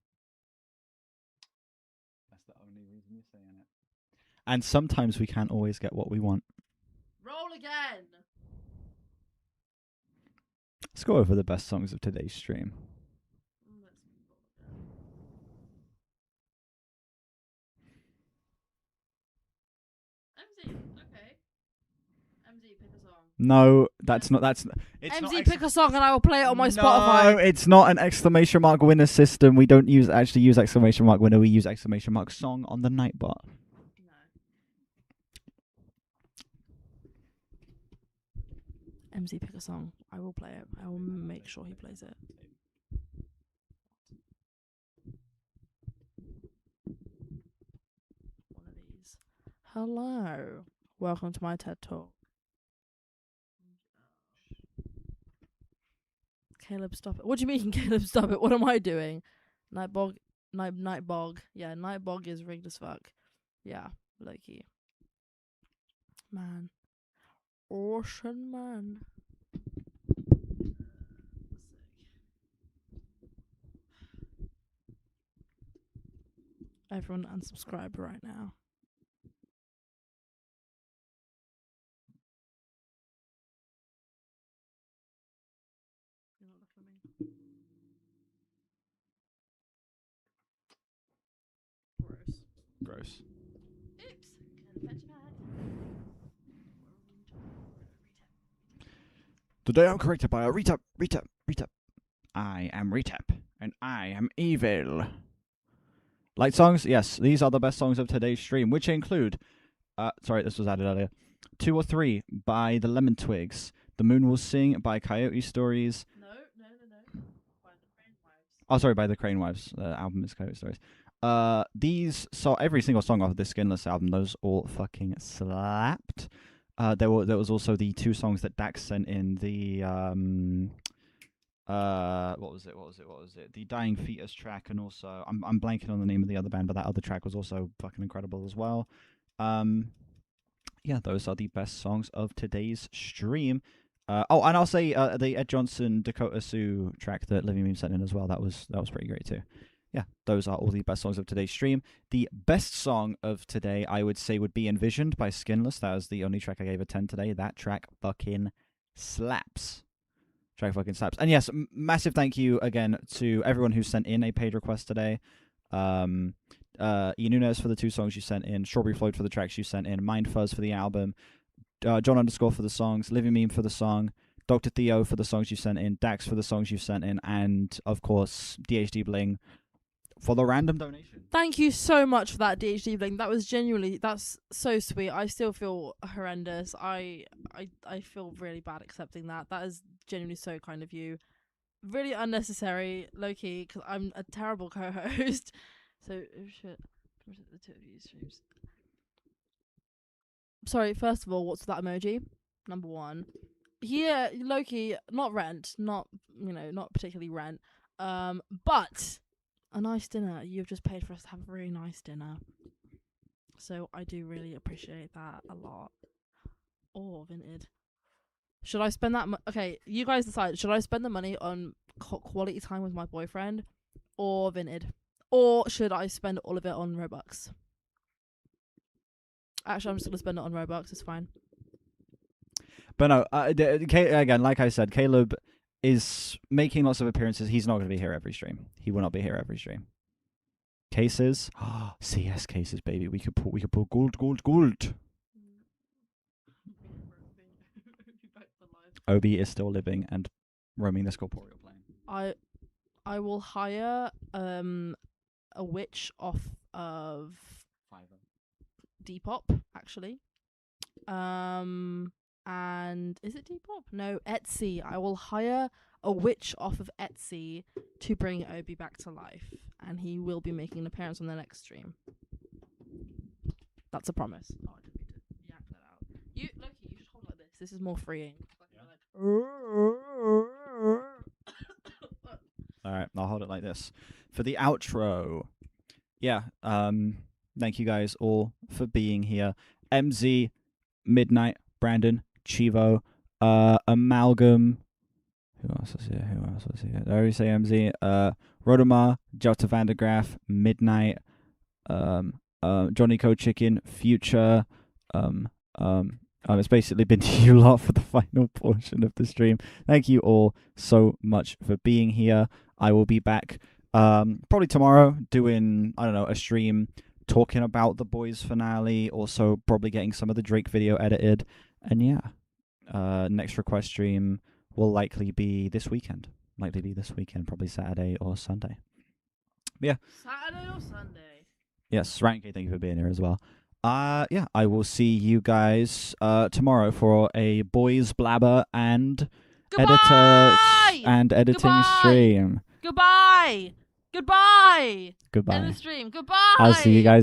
That's the only reason you're saying it. And sometimes we can't always get what we want. Roll again! Let's go over the best songs of today's stream. No, that's not. It's MZ, pick a song and I will play it on my No, Spotify. it's not an exclamation mark winner system. We don't actually use exclamation mark winner. We use exclamation mark song on the Nightbot. MZ, pick a song. I will play it. I will make sure he plays it. One of these. Hello. Welcome to my TED Talk. Caleb, stop it. What do you mean, Caleb, stop it? What am I doing? Nightbog. Yeah, Nightbog is rigged as fuck. Yeah, Loki. Man. Ocean man. Everyone unsubscribe right now. You're not looking at me. Gross. Oops. Can fetch that. Today I'm corrected by a retap. I am retap, and I am evil. Light songs? Yes, these are the best songs of today's stream, which include, sorry, this was added earlier, 2 or 3 by the Lemon Twigs, The Moon Will Sing by Coyote Stories. No. By the Crane Wives. Oh, sorry, by the Crane Wives. The album is Coyote Stories. Every single song off of this Skinless album, those all fucking slapped. There was also the 2 songs that Dax sent in, the what was it? The Dying Fetus track, and also I'm blanking on the name of the other band, but that other track was also fucking incredible as well. Yeah, those are the best songs of today's stream. And I'll say the Ed Johnson Dakota Sioux track that Living Meme sent in as well. That was pretty great too. Yeah, those are all the best songs of today's stream. The best song of today, I would say, would be Envisioned by Skinless. That was the only track I gave a 10 today. That track fucking slaps. And yes, massive thank you again to everyone who sent in a paid request today. Ian Nunes for the 2 songs you sent in, Strawberry Floyd for the tracks you sent in, Mind Fuzz for the album, John _ for the songs, Living Meme for the song, Dr. Theo for the songs you sent in, Dax for the songs you sent in, and of course DHD Bling for the random donation. Thank you so much for that, DHD Bling. That was genuinely, that's so sweet. I still feel horrendous. I feel really bad accepting that. That is genuinely so kind of you. Really unnecessary, low-key, because I'm a terrible co-host. So, oh shit. The 2 of you streams. Sorry, first of all, what's that emoji? Number 1. Yeah, low-key, not rent, not particularly rent. But a nice dinner. You've just paid for us to have a really nice dinner. So I do really appreciate that a lot. Oh, Vinted. Should I spend that okay, you guys decide. Should I spend the money on quality time with my boyfriend or Vinted? Or should I spend all of it on Robux? Actually, I'm just going to spend it on Robux. It's fine. But no, again, like I said, Caleb is making lots of appearances. He's not going to be here every stream. He will not be here every stream. Cases, CS cases, baby. We could pull gold. Obi is still living and roaming this corporeal plane. I will hire a witch off of Depop, actually. And is it Depop? No, Etsy. I will hire a witch off of Etsy to bring Obi back to life, and he will be making an appearance on the next stream. That's a promise. Oh, I didn't mean to yak that out. Loki, you should hold like this. This is more freeing. Alright, I'll hold it like this. For the outro, yeah, thank you guys all for being here. MZ, Midnight, Brandon, Chivo, Amalgam, who else was here? Did I already say MZ? Rodamar, Jota Vandergraaf, Midnight, Johnny Co Chicken, Future, it's basically been to you lot for the final portion of the stream. Thank you all so much for being here. I will be back probably tomorrow doing, I don't know, a stream talking about the Boys finale, also probably getting some of the Drake video edited. And yeah, next request stream will likely be this weekend. Probably Saturday or Sunday. But yeah. Saturday or Sunday? Yes, Ranky, thank you for being here as well. Yeah, I will see you guys tomorrow for a Boys Blabber and editing stream. Goodbye. End of the stream. Goodbye. I'll see you guys